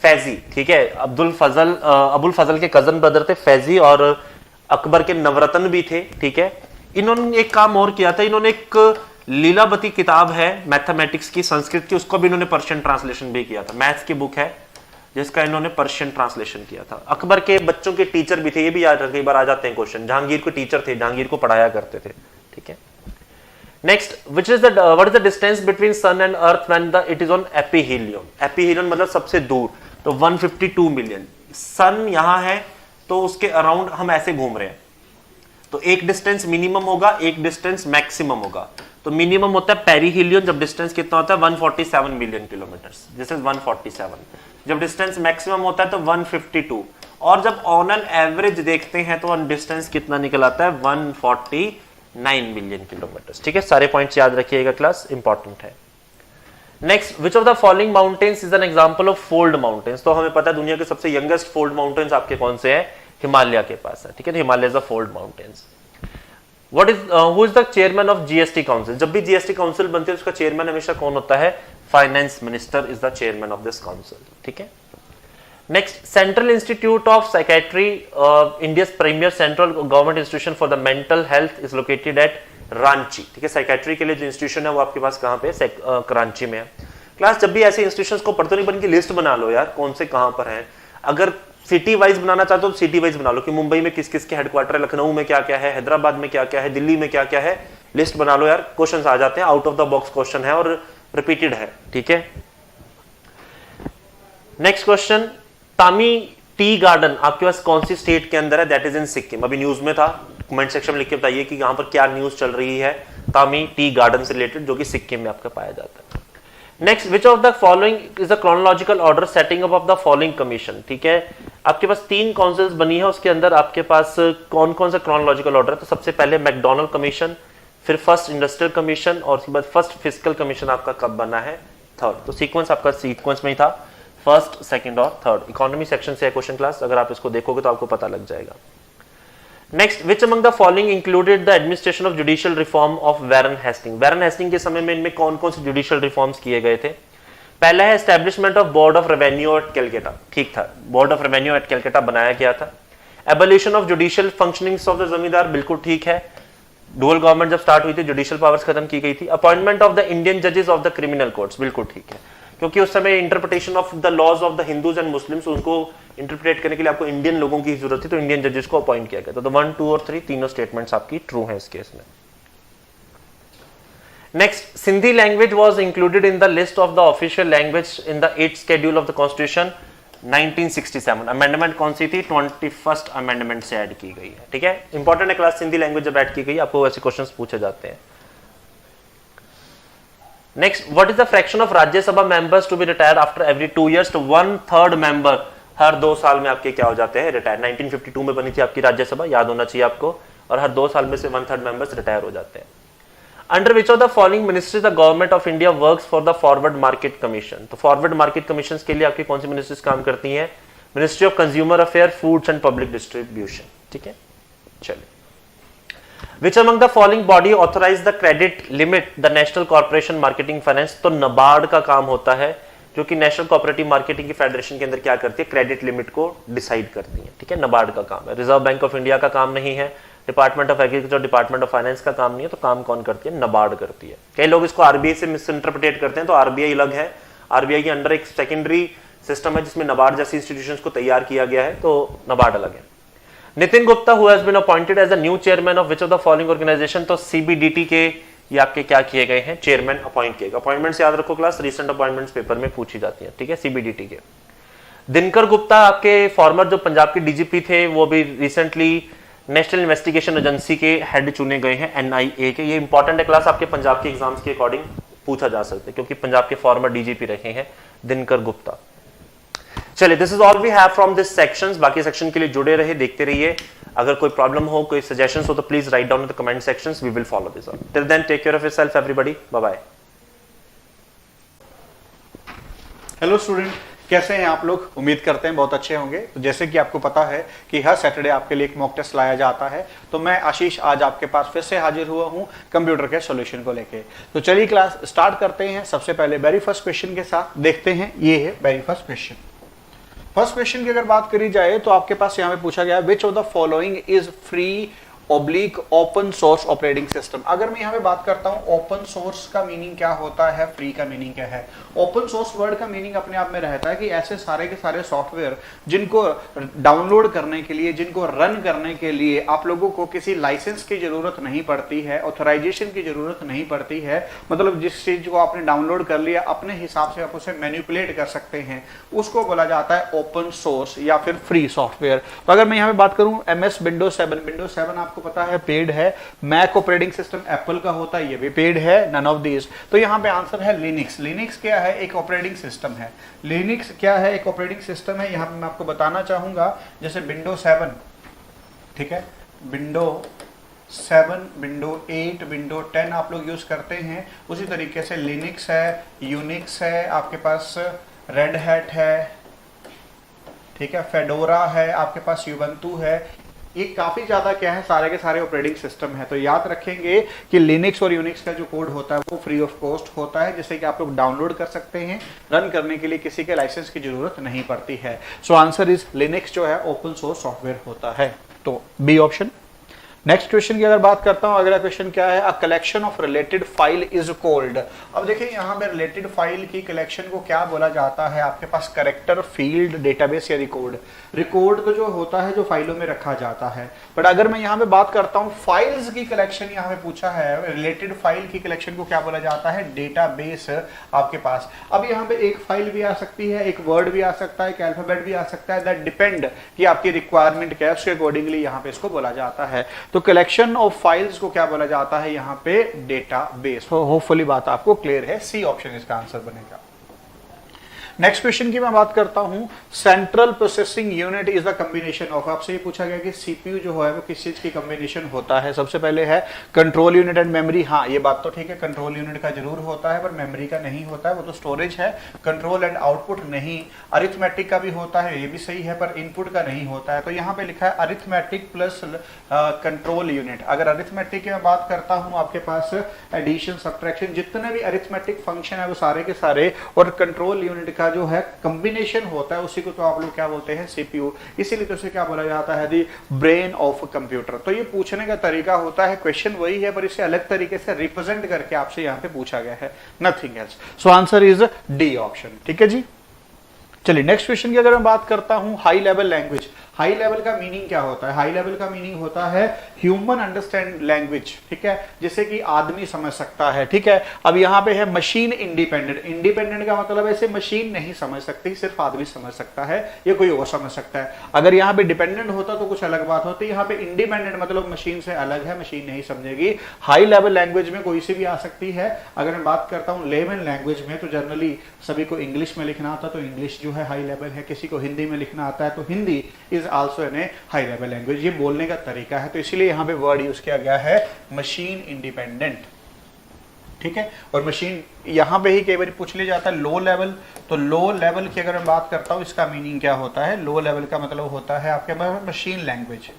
Faizi, ठीक है। अबुल फजल के कजन ब्रदर थे फैजी, और अकबर के नवरत्न भी थे, ठीक है। इन्होंने एक काम और किया था, इन्होंने एक लीलावती किताब है मैथमेटिक्स की, संस्कृत की, उसको भी इन्होंने पर्शियन ट्रांसलेशन भी किया था। मैथ्स की बुक है जिसका इन्होंने पर्शियन ट्रांसलेशन किया था। अकबर के बच्चों के टीचर भी थे, ये भी याद रखिए, बार आ जाते हैं क्वेश्चन। जहांगीर के टीचर थे, जहांगीर को पढ़ाया करते थे, ठीक है। Next, what is the distance between sun and earth when it is on aphelion? Aphelion मतलब सबसे दूर, तो 152 मिलियन। सन यहां है तो उसके अराउंड हम ऐसे घूम रहे हैं, तो एक डिस्टेंस मिनिमम होगा, एक डिस्टेंस मैक्सिमम होगा। तो मिनिमम होता है पेरीहिलियन जब डिस्टेंस कितना होता है 147 मिलियन किलोमीटर, दिस इज 147। जब डिस्टेंस मैक्सिमम होता है तो 152, और जब ऑन एन एवरेज देखते हैं तो डिस्टेंस कितना निकल आता है 149 मिलियन किलोमीटर। ठीक है, सारे पॉइंट्स याद रखिएगा क्लास, इंपॉर्टेंट है। Next, which of the following mountains is an example of fold mountains. तो हमें पता है दुनिया के सबसे यंगेस्ट फोल्ड माउंटेन्स आपके कौन से हैं, हिमालय के पास है। ठीक है, Himalaya is the fold mountains. What is who is the chairman of GST council. जब भी जीएसटी काउंसिल बनती है उसका चेयरमैन हमेशा कौन होता है, finance minister is the chairman of this council. ठीक है, next, central institute of psychiatry, India premier central government institution for the mental health is located at Ranchi. ठीक है, साइकेट्री के लिए जो इंस्टीट्यूशन है वो आपके पास कहां पे, कराची में है। क्लास, जब भी ऐसे इंस्टीट्यूशंस को पढ़ते नहीं बन की लिस्ट बना लो यार, कौन से कहां पर हैं। अगर सिटी वाइज बनाना चाहते हो तो सिटी वाइज बना लो कि मुंबई में किस किस के हेडक्वार्टर है, लखनऊ में क्या क्या है, हैदराबाद में क्या क्या है, दिल्ली में क्या क्या है, लिस्ट बना लो यार। क्वेश्चंस आ जाते हैं, out of the box question है और रिपीटेड है। ठीक है, नेक्स्ट क्वेश्चन, तामी टी गार्डन आपके पास कौन सी स्टेट के अंदर है, दैट इज इन सिक्किम। अभी न्यूज में था, कमेंट सेक्शन में लिख के बताइए कि यहां पर क्या न्यूज चल रही है तामी टी गार्डन से रिलेटेड, जो कि सिक्किम में आपका पाया जाता है। Next, which of the following is the chronological order setting up of the following commission. ठीक है, आपके पास 3 काउंसिल्स बनी है, उसके अंदर आपके पास कौन कौन सा क्रोनोलॉजिकल ऑर्डर है। तो सबसे पहले मैकडोनल्ड कमीशन, फिर फर्स्ट इंडस्ट्रियल कमीशन, और उसके बाद फर्स्ट फिस्कल कमीशन आपका कब बना है, थर्ड। तो सीक्वेंस आपका सीक्वेंस में ही था, फर्स्ट, सेकंड और थर्ड। इकोनॉमी सेक्शन से है क्वेश्चन क्लास, अगर आप इसको देखोगे तो आपको पता लग जाएगा। Next, which among the following included the administration of judicial reform of Warren Hasting. Warren Hasting के समय में इनमें कौन कौन से जुडिशियल रिफॉर्म्स किए गए थे। पहला है establishment of board of revenue at Calcutta, ठीक था, board of revenue at Calcutta बनाया गया था। Abolition of judicial functionings of the zamindar, बिल्कुल ठीक है, डुअल गवर्नमेंट जब स्टार्ट हुई थी जुडिशियल पावर्स खत्म की गई थी। अपॉइंटमेंट ऑफ द इंडियन जजेस ऑफ द क्रिमिनल कोर्ट्स, बिल्कुल ठीक है, क्योंकि उस समय interpretation of the laws of the Hindus and Muslims, उनको इंटरप्रेट करने के लिए आपको इंडियन लोगों की जरूरत थी, तो इंडियन जजेस को अपॉइंट किया गया। तो 1, 2 और 3 तीनों स्टेटमेंट्स आपकी ट्रू हैं इस केस में। Next, Sindhi language was included in the list of the official language in the 8th schedule of the constitution 1967। Amendment कौन सी थी, 21st अमेंडमेंट से ऐड की गई है। ठीक है, इंपॉर्टेंट है क्लास, सिंधी लैंग्वेज जब ऐड की गई आपको ऐसे क्वेश्चंस पूछे जाते हैं। Next, what is the fraction of Rajya Sabha members to be retired after every 2 years। तो 1/3 मेंबर हर 2 साल में आपके क्या हो जाते हैं, रिटायर। 1952 में बनी थी आपकी राज्यसभा, याद होना चाहिए आपको, और हर 2 साल में से 1/3 मेंबर्स रिटायर हो जाते हैं। Under which of the following ministries the government of India works for the forward market commission. तो फॉरवर्ड मार्केट कमीशन के लिए आपकी कौन सी मिनिस्ट्रीज काम करती हैं, ministry of consumer affair, foods and public distribution. ठीक है, चलिए, Which among the following body authorize the credit limit the National Corporation Marketing Finance। तो नबार्ड का काम होता है, जो कि नेशनल कोऑपरेटिव मार्केटिंग की फेडरेशन के अंदर क्या करती है, क्रेडिट लिमिट को डिसाइड करती है। ठीक है, नबार्ड का काम है। रिजर्व बैंक ऑफ इंडिया का काम नहीं है, department of agriculture, department of finance का काम नहीं है, तो काम कौन करती है, नबार्ड करती है। कई लोग इसको आरबीआई से मिस इंटरप्रिटेट करते हैं, तो आरबीआई अलग है, आरबीआई के अंडर एक सेकेंडरी सिस्टम है जिसमें नबार्ड जैसी इंस्टीट्यूशंस को तैयार किया गया है, तो नबार्ड अलग है। Nitin Gupta who has been appointed as the new chairman of which of the following organisation. तो सीबीडीटी के ये आपके क्या किए गए हैं, चेयरमैन अपॉइंट किए गए। अपॉइंटमेंट्स याद रखो क्लास, रीसेंट अपॉइंटमेंट्स पेपर में पूछी जाती है। ठीक है, सीबीडीटी के दिनकर गुप्ता आपके फॉर्मर जो पंजाब के डीजीपी थे, वो भी रिसेंटली नेशनल इन्वेस्टिगेशन एजेंसी के हेड चुने गए हैं, एनआईए के। ये इंपॉर्टेंट है क्लास, आपके पंजाब के एग्जाम्स के अकॉर्डिंग पूछा जा सकता है, क्योंकि पंजाब के फॉर्मर डीजीपी रहे हैं दिनकर गुप्ता। चलिए, this is all we have from this sections. बाकी सेक्शन के लिए जुड़े रहे, देखते रहिए। अगर कोई प्रॉब्लम हो, कोई सजेशंस हो, तो please write down in the comment sections, we will follow this all. Till then, take care of yourself everybody, bye bye. Hello student, कैसे हैं आप लोग? उम्मीद करते हैं बहुत अच्छे होंगे। तो जैसे कि आपको पता है कि हर सैटरडे आपके लिए एक मॉक टेस्ट लाया जाता है, तो मैं आशीष आज आपके पास फिर से हाजिर हुआ हूं कंप्यूटर के सॉल्यूशन को लेके। तो चलिए क्लास स्टार्ट करते हैं। सबसे पहले वेरी फर्स्ट क्वेश्चन के साथ देखते हैं। ये है very first question. First question की अगर बात करी जाए तो आपके पास यहाँ पे पूछा गया विच of the following is free oblique open source operating system. अगर मैं यहाँ पे बात करता हूँ ओपन सोर्स का मीनिंग क्या होता है, फ्री का मीनिंग क्या है। ओपन सोर्स वर्ड का मीनिंग अपने आप में रहता है कि ऐसे सारे के सारे सॉफ्टवेयर जिनको डाउनलोड करने के लिए, जिनको रन करने के लिए आप लोगों को किसी लाइसेंस की जरूरत नहीं पड़ती है, ऑथराइजेशन की जरूरत नहीं पड़ती है। मतलब जिस चीज को आपने डाउनलोड कर लिया अपने हिसाब से आप उसे मैनिपुलेट कर सकते हैं, उसको बोला जाता है ओपन सोर्स या फिर फ्री सॉफ्टवेयर। तो अगर मैं यहाँ पे बात करूँ MS विंडोज 7, विंडोज 7 आपको आपको पता है पेड है, मैक ऑपरेटिंग सिस्टम एप्पल का होता है, ये भी पेड है, नन ऑफ दीज। तो यहाँ पे आंसर है लिनक्स। लिनक्स क्या है? एक ऑपरेटिंग सिस्टम है। लिनक्स क्या है? एक ऑपरेटिंग सिस्टम है। यहाँ पे मैं आपको बताना चाहूंगा जैसे विंडो 7, ठीक है, विंडो 7, विंडो 8, विंडो 10 आप लोग यूज करते हैं, उसी तरीके से लिनक्स है, यूनिक्स है, आपके पास रेड हैट है, ठीक है, फेडोरा है, आपके पास यूबंतु है। ये काफी ज्यादा क्या है, सारे के सारे ऑपरेटिंग सिस्टम है। तो याद रखेंगे कि लिनक्स और यूनिक्स का जो कोड होता है वो फ्री ऑफ कॉस्ट होता है, जिससे कि आप लोग डाउनलोड कर सकते हैं। रन करने के लिए किसी के लाइसेंस की जरूरत नहीं पड़ती है। सो आंसर इज लिनक्स जो है ओपन सोर्स सॉफ्टवेयर होता है, तो बी ऑप्शन। नेक्स्ट क्वेश्चन की अगर बात करता हूं, अगला क्वेश्चन क्या है? A collection of related file is called. अब देखिए यहाँ पे रिलेटेड फाइल की कलेक्शन को क्या बोला जाता है? आपके पास कैरेक्टर, फील्ड, डेटाबेस या रिकॉर्ड। रिकॉर्ड तो जो होता है जो फाइलों में रखा जाता है, बट अगर मैं यहाँ पे बात करता हूँ फाइल्स की कलेक्शन, यहाँ पे पूछा है रिलेटेड फाइल की कलेक्शन को क्या बोला जाता है? डेटाबेस आपके पास। अब यहाँ पे एक फाइल भी आ सकती है, एक वर्ड भी आ सकता है, एक अल्फाबेट भी आ सकता है, दैट डिपेंड कि आपकी रिक्वायरमेंट क्या है, उसके अकॉर्डिंगली यहाँ पे इसको बोला जाता है। तो कलेक्शन ऑफ फाइल्स को क्या बोला जाता है? यहाँ पे डेटाबेस। होपफुली बात आपको क्लियर है, सी ऑप्शन इसका आंसर बनेगा। नेक्स्ट क्वेश्चन की मैं बात करता हूं, central processing unit is the combination of. आपसे ये पूछा गया कि सीपीयू जो है वो किस चीज की कॉम्बिनेशन होता है? सबसे पहले है कंट्रोल यूनिट एंड मेमोरी। हाँ, ये बात तो ठीक है, कंट्रोल यूनिट का जरूर होता है पर मेमोरी का नहीं होता है, वो तो स्टोरेज है। कंट्रोल एंड आउटपुट नहीं। अरिथमेटिक का भी होता है, ये भी सही है, पर इनपुट का नहीं होता है। तो यहाँ पे लिखा है अरिथमेटिक प्लस कंट्रोल यूनिट। अगर अरिथमेटिक की मैं बात करता हूँ, आपके पास एडिशन, सब्ट्रैक्शन, जितने भी अरिथमेटिक फंक्शन है वो सारे के सारे, और कंट्रोल यूनिट का जो है कॉम्बिनेशन होता है, उसी को तो आप लोग क्या बोलते हैं? सीपीयू। इसीलिए तो उसे क्या बोला जाता है? दी ब्रेन ऑफ कंप्यूटर। तो ये पूछने का तरीका होता है, क्वेश्चन वही है पर इसे अलग तरीके से रिप्रेजेंट करके आपसे यहाँ पे पूछा गया है, nothing else. So answer is D option. ठीक है जी। चलिए नेक्स्ट क्वेश्चन की अगर मैं बात करता हूं, high level language. High level का मीनिंग क्या होता है? हाई लेवल का मीनिंग होता है ह्यूमन अंडरस्टैंड लैंग्वेज, ठीक है, जिसे कि आदमी समझ सकता है, ठीक है। अब यहाँ पे है मशीन इंडिपेंडेंट। इंडिपेंडेंट का मतलब ऐसे मशीन नहीं समझ सकती, सिर्फ आदमी समझ सकता है, ये कोई और समझ सकता है। अगर यहाँ पे डिपेंडेंट होता तो कुछ अलग बात होती। यहाँ पे इंडिपेंडेंट मतलब मशीन से अलग है, मशीन नहीं समझेगी। हाई लेवल लैंग्वेज में कोई सी भी आ सकती है। अगर मैं बात करता हूँ लेवल लैंग्वेज में, तो जनरली सभी को इंग्लिश में लिखना आता है, तो इंग्लिश जो है हाई लेवल है। किसी को हिंदी में लिखना आता है तो Hindi is also an high level language. ये बोलने का तरीका है, तो इसलिए यहाँ पे वर्ड यूज किया गया है मशीन इंडिपेंडेंट, ठीक है। और मशीन यहाँ पे ही कई बार पूछ लिया जाता है लो लेवल। तो लो लेवल की अगर मैं बात करता हूँ, इसका मीनिंग क्या होता है? लो लेवल का मतलब होता है आपके पास मशीन लैंग्वेज,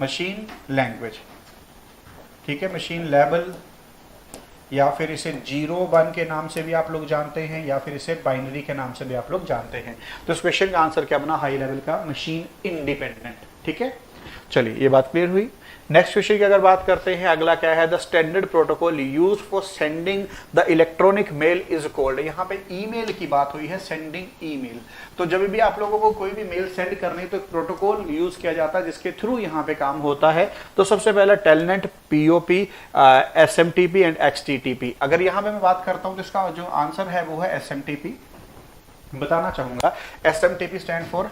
मशीन लैंग्वेज, ठीक है। मशीन लेवल, या फिर इसे 0-1 के नाम से भी आप लोग जानते हैं, या फिर इसे बाइनरी के नाम से भी आप लोग जानते हैं। तो इस क्वेश्चन का आंसर क्या बना? हाई लेवल का मशीन इंडिपेंडेंट, ठीक है। चलिए ये बात क्लियर हुई। नेक्स्ट क्वेश्चन की अगर बात करते हैं, अगला क्या है? The standard protocol use for sending the electronic mail is called. यहाँ पे ईमेल की बात हुई है, सेंडिंग ईमेल। तो जब भी आप लोगों को कोई भी मेल सेंड करनी है तो एक प्रोटोकॉल यूज किया जाता है जिसके थ्रू यहाँ पे काम होता है। तो सबसे पहला टेलनेट, पीओपी, एसएमटीपी एंड एक्सटीटीपी। अगर यहाँ पे मैं बात करता हूँ तो इसका जो आंसर है वो है एसएमटीपी। बताना चाहूंगा एसएमटीपी स्टैंड फॉर,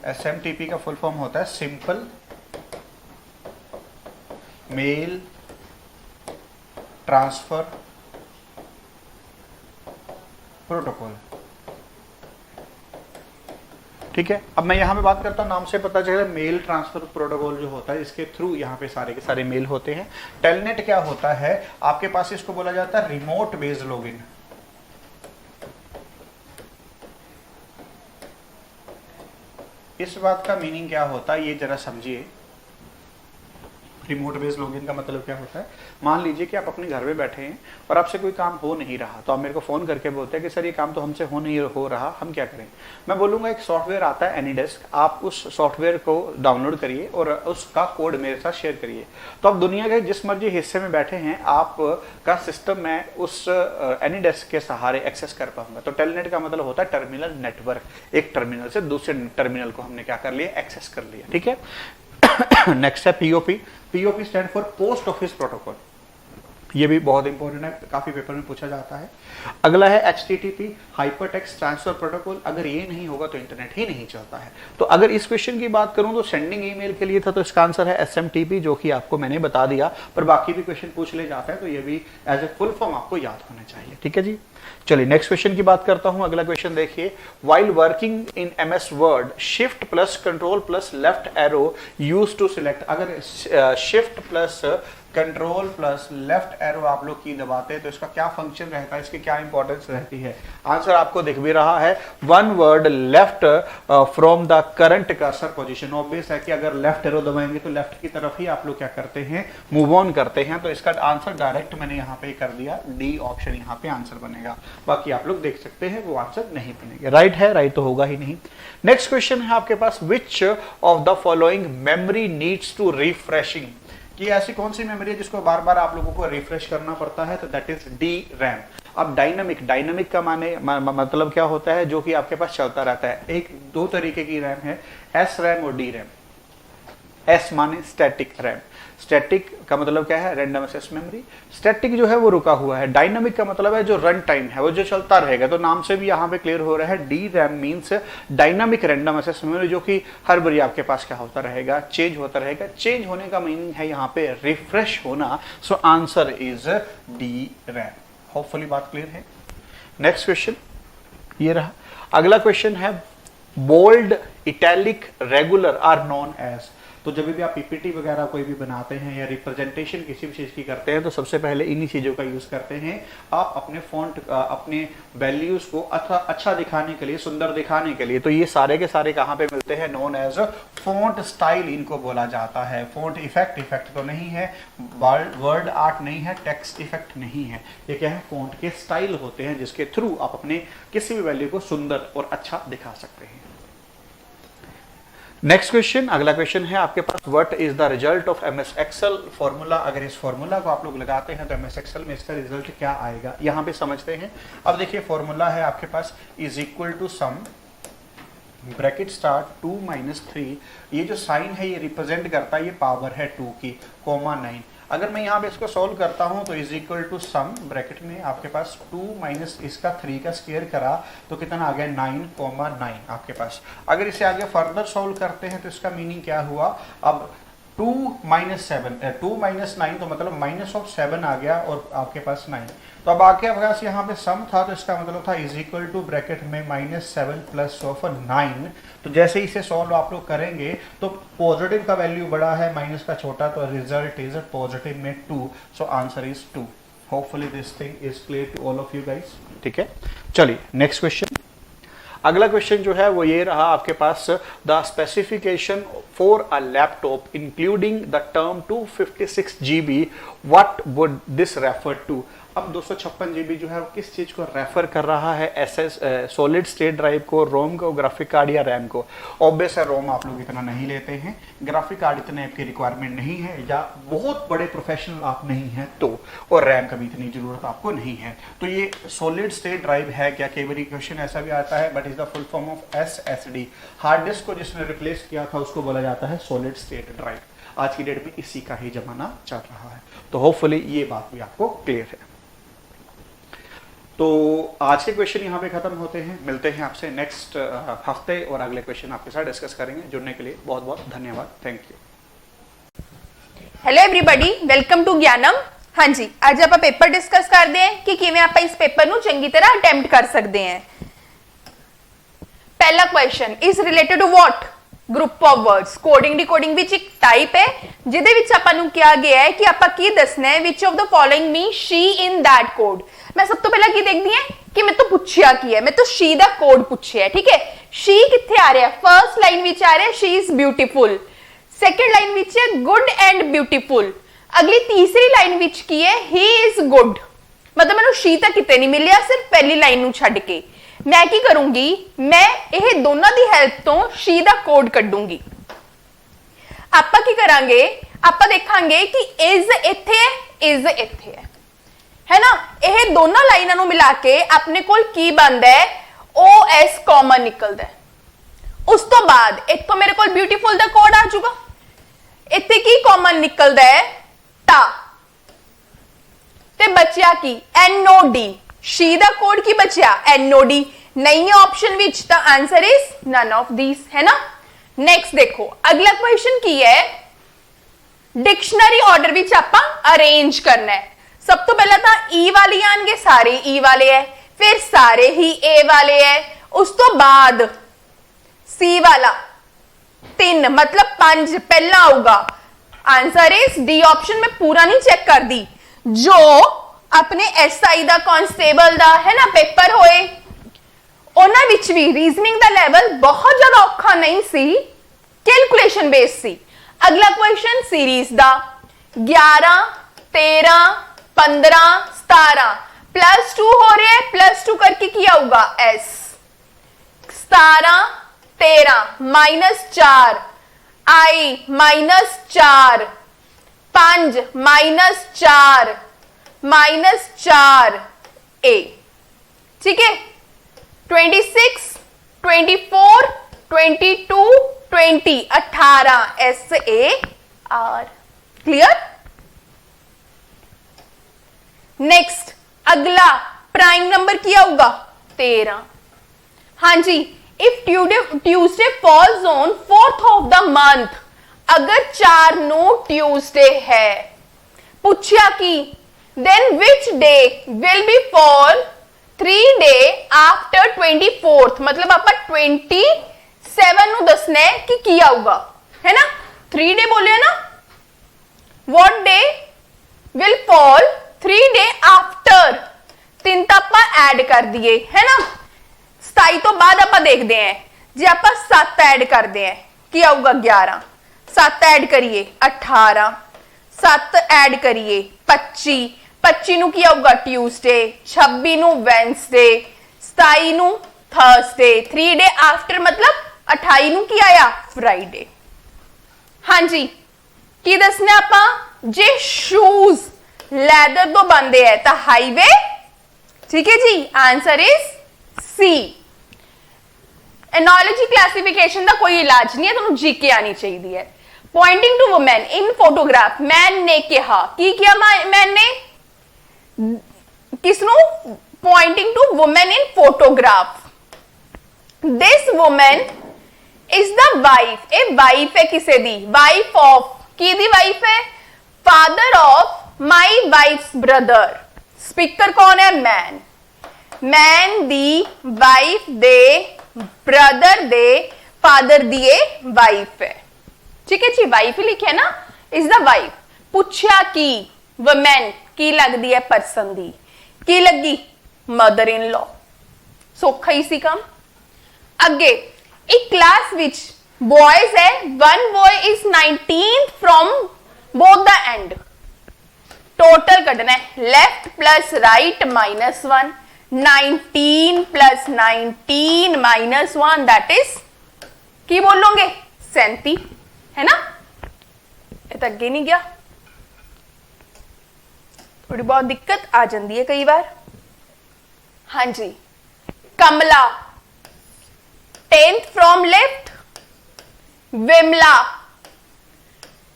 एसएमटीपी का फुल फॉर्म होता है सिंपल मेल ट्रांसफर प्रोटोकॉल, ठीक है। अब मैं यहां पे बात करता हूं, नाम से पता चला मेल ट्रांसफर प्रोटोकॉल जो होता है, इसके थ्रू यहां पे सारे के सारे मेल होते हैं। टेलनेट क्या होता है? आपके पास इसको बोला जाता है रिमोट बेस्ड लॉगिन। इस बात का मीनिंग क्या होता है ये जरा समझिए। रिमोट बेस्ड लॉगिन का मतलब क्या होता है? मान लीजिए कि आप अपने घर में बैठे हैं और आपसे कोई काम हो नहीं रहा, तो आप मेरे को फोन करके बोलते हैं कि सर ये काम तो हमसे हो नहीं हो रहा, हम क्या करें? मैं बोलूंगा एक सॉफ्टवेयर आता है एनीडेस्क, आप उस सॉफ्टवेयर को डाउनलोड करिए और उसका कोड मेरे साथ शेयर करिए। तो आप दुनिया के जिस मर्जी हिस्से में बैठे हैं, आपका सिस्टम मैं उस एनीडेस्क के सहारे एक्सेस कर पाऊंगा। तो टेलनेट का मतलब होता है टर्मिनल नेटवर्क। एक टर्मिनल से दूसरे टर्मिनल को हमने क्या कर लिया? एक्सेस कर लिया, ठीक है। नेक्स्ट है POP. POP stand for post office protocol. ये भी बहुत इंपॉर्टेंट है, काफी पेपर में पूछा जाता है। अगला है HTTP हाइपरटेक्स्ट ट्रांसफर प्रोटोकॉल। अगर ये नहीं होगा तो इंटरनेट ही नहीं चलता है। तो अगर इस क्वेश्चन की बात करूं तो सेंडिंग ईमेल के लिए था, तो इसका आंसर है SMTP, जो कि आपको मैंने बता दिया, पर बाकी भी क्वेश्चन पूछ ले जाता है तो ये भी एज ए फुल फॉर्म आपको याद होना चाहिए। ठीक है जी, चलिए नेक्स्ट क्वेश्चन की बात करता हूं। अगला क्वेश्चन देखिए, while working in MS word shift plus control plus left arrow use to select. अगर shift plus control plus left arrow आप लोग की दबाते हैं तो इसका क्या फंक्शन रहता है, इसकी क्या इंपॉर्टेंस रहती है। आंसर आपको दिख भी रहा है, one word left from the current cursor position. Obvious है कि अगर लेफ्ट एरो दबाएंगे तो लेफ्ट की तरफ ही आप लोग क्या करते हैं, मूव ऑन करते हैं। तो इसका आंसर डायरेक्ट मैंने यहाँ पे कर दिया, डी ऑप्शन यहाँ पे आंसर बनेगा। बाकी आप लोग देख सकते हैं वो आंसर नहीं बनेगा। राइट है, राइट तो होगा ही नहीं। नेक्स्ट क्वेश्चन है आपके पास, which of the following memory needs to refreshing. कि ऐसी कौन सी मेमोरी है जिसको बार बार आप लोगों को रिफ्रेश करना पड़ता है, तो दैट इज DRAM। अब डायनामिक का मतलब क्या होता है, जो कि आपके पास चलता रहता है। एक दो तरीके की रैम है, SRAM और DRAM। S माने स्टैटिक रैम, स्टैटिक का मतलब क्या है, रैंडम एक्सेस मेमोरी। स्टैटिक जो है वो रुका हुआ है, डायनामिक का मतलब है जो रन टाइम है, वो जो चलता रहेगा। तो नाम से भी यहाँ पे क्लियर हो रहा है, DRAM means dynamic random access memory, जो कि हर बार आपके पास क्या होता रहेगा, चेंज होता रहेगा। चेंज होने का मीनिंग है यहाँ पे रिफ्रेश होना। So answer is DRAM। Hopefully बात क्लियर है। नेक्स्ट क्वेश्चन ये रहा। अगला क्वेश्चन है, bold, italic, regular are known as. तो जब भी आप PPT वगैरह कोई भी बनाते हैं या रिप्रेजेंटेशन किसी भी चीज की करते हैं तो सबसे पहले इन्हीं चीजों का यूज करते हैं। आप अपने फॉन्ट, अपने वैल्यूज को अच्छा दिखाने के लिए, सुंदर दिखाने के लिए। तो ये सारे के सारे कहाँ पे मिलते हैं, नोन एज फॉन्ट स्टाइल इनको बोला जाता है। फॉन्ट इफेक्ट तो नहीं है, वर्ड आर्ट नहीं है, टेक्स्ट इफेक्ट नहीं है। ये क्या है, फॉन्ट के स्टाइल होते हैं जिसके थ्रू आप अपने किसी भी वैल्यू को सुंदर और अच्छा दिखा सकते हैं। नेक्स्ट क्वेश्चन, अगला क्वेश्चन है आपके पास, what is the result of MS excel formula. अगर इस फॉर्मूला को आप लोग लगाते हैं तो MS एक्सेल में इसका रिजल्ट क्या आएगा, यहां पे समझते हैं। अब देखिए फॉर्मूला है आपके पास, is equal to some bracket start 2 - 3। ये जो साइन है ये रिप्रेजेंट करता है, ये पावर है 2 की, कोमा 9। अगर मैं यहाँ पे इसको सॉल्व करता हूँ तो is equal to some bracket में आपके पास 2 माइनस इसका 3 का स्क्वायर करा तो कितना आ गया, 9,9 आपके पास। अगर इसे आगे फर्दर सॉल्व करते हैं तो इसका मीनिंग क्या हुआ, अब 2 - 9 तो मतलब -7 आ गया और आपके पास 9। तो अब आपके पास यहाँ पे सम था तो इसका मतलब था इज इक्वल टू ब्रैकेट में -7 + 9। तो जैसे इसे सॉल्व आप लोग करेंगे तो पॉजिटिव का वैल्यू बड़ा है, माइनस का छोटा, तो रिजल्ट इज पॉजिटिव में 2। So answer is 2। Hopefully this thing is clear to all of you guys. ठीक है, चलिए नेक्स्ट क्वेश्चन। अगला क्वेश्चन जो है वो ये रहा आपके पास, the specification for a laptop including the term 256 GB, what would this refer to. अब 256 GB जो है वो किस चीज को रेफर कर रहा है, सॉलिड स्टेट ड्राइव को, रोम को, ग्राफिक कार्ड या रैम को। ऑब्वियस है रोम आप लोग इतना नहीं लेते हैं, ग्राफिक कार्ड इतने आपकी रिक्वायरमेंट नहीं है, या बहुत बड़े प्रोफेशनल आप नहीं हैं तो, और रैम का भी इतनी जरूरत आपको नहीं है। तो ये सॉलिड स्टेट ड्राइव है क्या, कई बार क्वेश्चन ऐसा भी आता है, but is the full form of SSD। Hard disk को जिसने रिप्लेस किया था उसको बोला जाता है सॉलिड स्टेट ड्राइव। आज की डेट में इसी का ही जमाना चल रहा है। तो होपफुली ये बात भी आपको क्लियर है। तो आज के क्वेश्चन यहाँ पे खत्म होते हैं, मिलते हैं आपसे नेक्स्ट हफ्ते और अगले क्वेश्चन आपके साथ डिस्कस करेंगे। जुड़ने के लिए बहुत बहुत धन्यवाद, thank you. Hello everybody, welcome to Gyanam. हाँ जी, आज आप पेपर डिस्कस करते हैं कि किवें आप इस पेपर ਨੂੰ ਚੰਗੀ ਤਰ੍ਹਾਂ ਅਟੈਂਪਟ ਕਰ ਸਕਦੇ हैं। पहला question is related to what, group of words. Coding decoding which एक टाइप है जिहदे विच आपां नूं किया गया है कि आपां की दसना है विच of the following mean she in that code. मैं सब तो पहला की देखदी है कि मैं तो पूछया की है, मैं तो शी दा कोड पूछया है। ठीक है, शी किथे आ रहा है, फर्स्ट लाइन विच आ रहा है she is beautiful, second line which है गुड एंड ब्यूटीफुल, अगली तीसरी लाइन विच की है ही इज गुड। मतलब मैनू शी तक किते नहीं मिलिया, सिर्फ पहली लाइन नू छड्ड के। मैं की करूंगी, मैं ये दोनों की हेल्प तो शी दा कोड कड्डूंगी। आपां की करांगे, आपां देखांगे कि इज इत्थे है, इज इत्थे है ना। ये दोनों लाइनां नूं मिला के अपने कोल की बनदा है, OS कॉमन निकलदा है। उस तो बाद इत्थों मेरे कोल ब्यूटीफुल दा कोड आ जाऊगा। इत्थे की कॉमन निकलदा है, टा। ਤੇ ਬਚਿਆ ਕੀ NOD she ਦਾ ਕੋਡ ਕੀ ਬਚਿਆ NOD नहीं है ऑप्शन विच तो answer is none of these है ना। नेक्स्ट देखो अगला क्वेश्चन की है डिक्शनरी ऑर्डर विच आपां अरेंज करना है। सब तो पहला तो ई वाले आएंगे सारे ई वाले है फिर सारे ही ए वाले है उस तो बाद सी वाला 3 मतलब 5 पहला आऊगा। आंसर इज डी ऑप्शन में पूरा नहीं चेक कर दी जो अपने SI दा कांस्टेबल दा है ना पेपर होए ਉਹਨਾਂ ਵਿੱਚ ਵੀ ਰੀਜ਼ਨਿੰਗ ਦਾ ਲੈਵਲ ਬਹੁਤ ਜ਼ਿਆਦਾ ਔਖਾ ਨਹੀਂ ਸੀ ਕੈਲਕੂਲੇਸ਼ਨ ਬੇਸ ਸੀ। ਅਗਲਾ ਕੁਐਸਚਨ ਸੀਰੀਜ਼ ਦਾ 11 13 15 17 +2 हो रहा है +2 करके क्या होगा S 17 13 -4 I -4 5 -4 -4 A ठीक है 26 24 22 20 18 SAR क्लियर। नेक्स्ट अगला प्राइम नंबर क्या होगा 13। हाँ जी if Tuesday falls on 4th of the month अगर 4 नो ट्यूसडे है पूछा कि then which day will be fall 3 day after 24th मतलब आप 27 नु दसना है कि की आऊगा है ना। 3 डे बोले ना what day will fall 3 day after 3 तो आप ऐड कर दिए है ना 27 तो बाद आप देखते हैं जे आप 7 ऐड करते हैं की आऊगा 11 7 ऐड करिए 18 7 ऐड करिए 25 25 ਨੂੰ ਕੀ ਆਊਗਾ ਟਿਊਸਡੇ 26 ਨੂੰ ਵੈਂਸਡੇ 27 ਨੂੰ ਥਰਸਡੇ 3 ਡੇ ਆਫਟਰ मतलब 28 ਨੂੰ ਕੀ ਆਇਆ ਫਰਾਈਡੇ। ਹਾਂਜੀ ਕੀ ਦੱਸਣਾ ਆਪਾਂ ਜੇ ਸ਼ੂਜ਼ ਲੈਦਰ ਤੋਂ ਬਣਦੇ ਹੈ ਤਾਂ ਹਾਈਵੇ ठीक है जी answer is C. Analogy classification का कोई इलाज नहीं है तुहानू जीके आनी चाहिए है। Pointing to women in photograph man ने कहा की किया मैन ने किसनू pointing to women in photograph this women is the wife ए वाइफ है किसे दी वाइफ ऑफ की दी वाइफ है father of my wife's brother speaker कौन है मैन मैन दी वाइफ दे ब्रदर दे फादर दिए वाइफ है ठीक है जी वाइफ ही लिखे ना इज द वाइफ पूछा की वुमेन की लगती है पर्सन दी की लगी मदर इन लॉ सौखा ही सी काम। अगे एक क्लास विच बॉयज है one boy is 19 from both the end total कटना है left plus right -1 19 plus 19 -1 that is की बोलोगे 37 है ना। ये तो अगे नहीं गया थोड़ी बहुत दिक्कत आ जाती है कई बार। हाँ जी Kamala 10th from left Vimala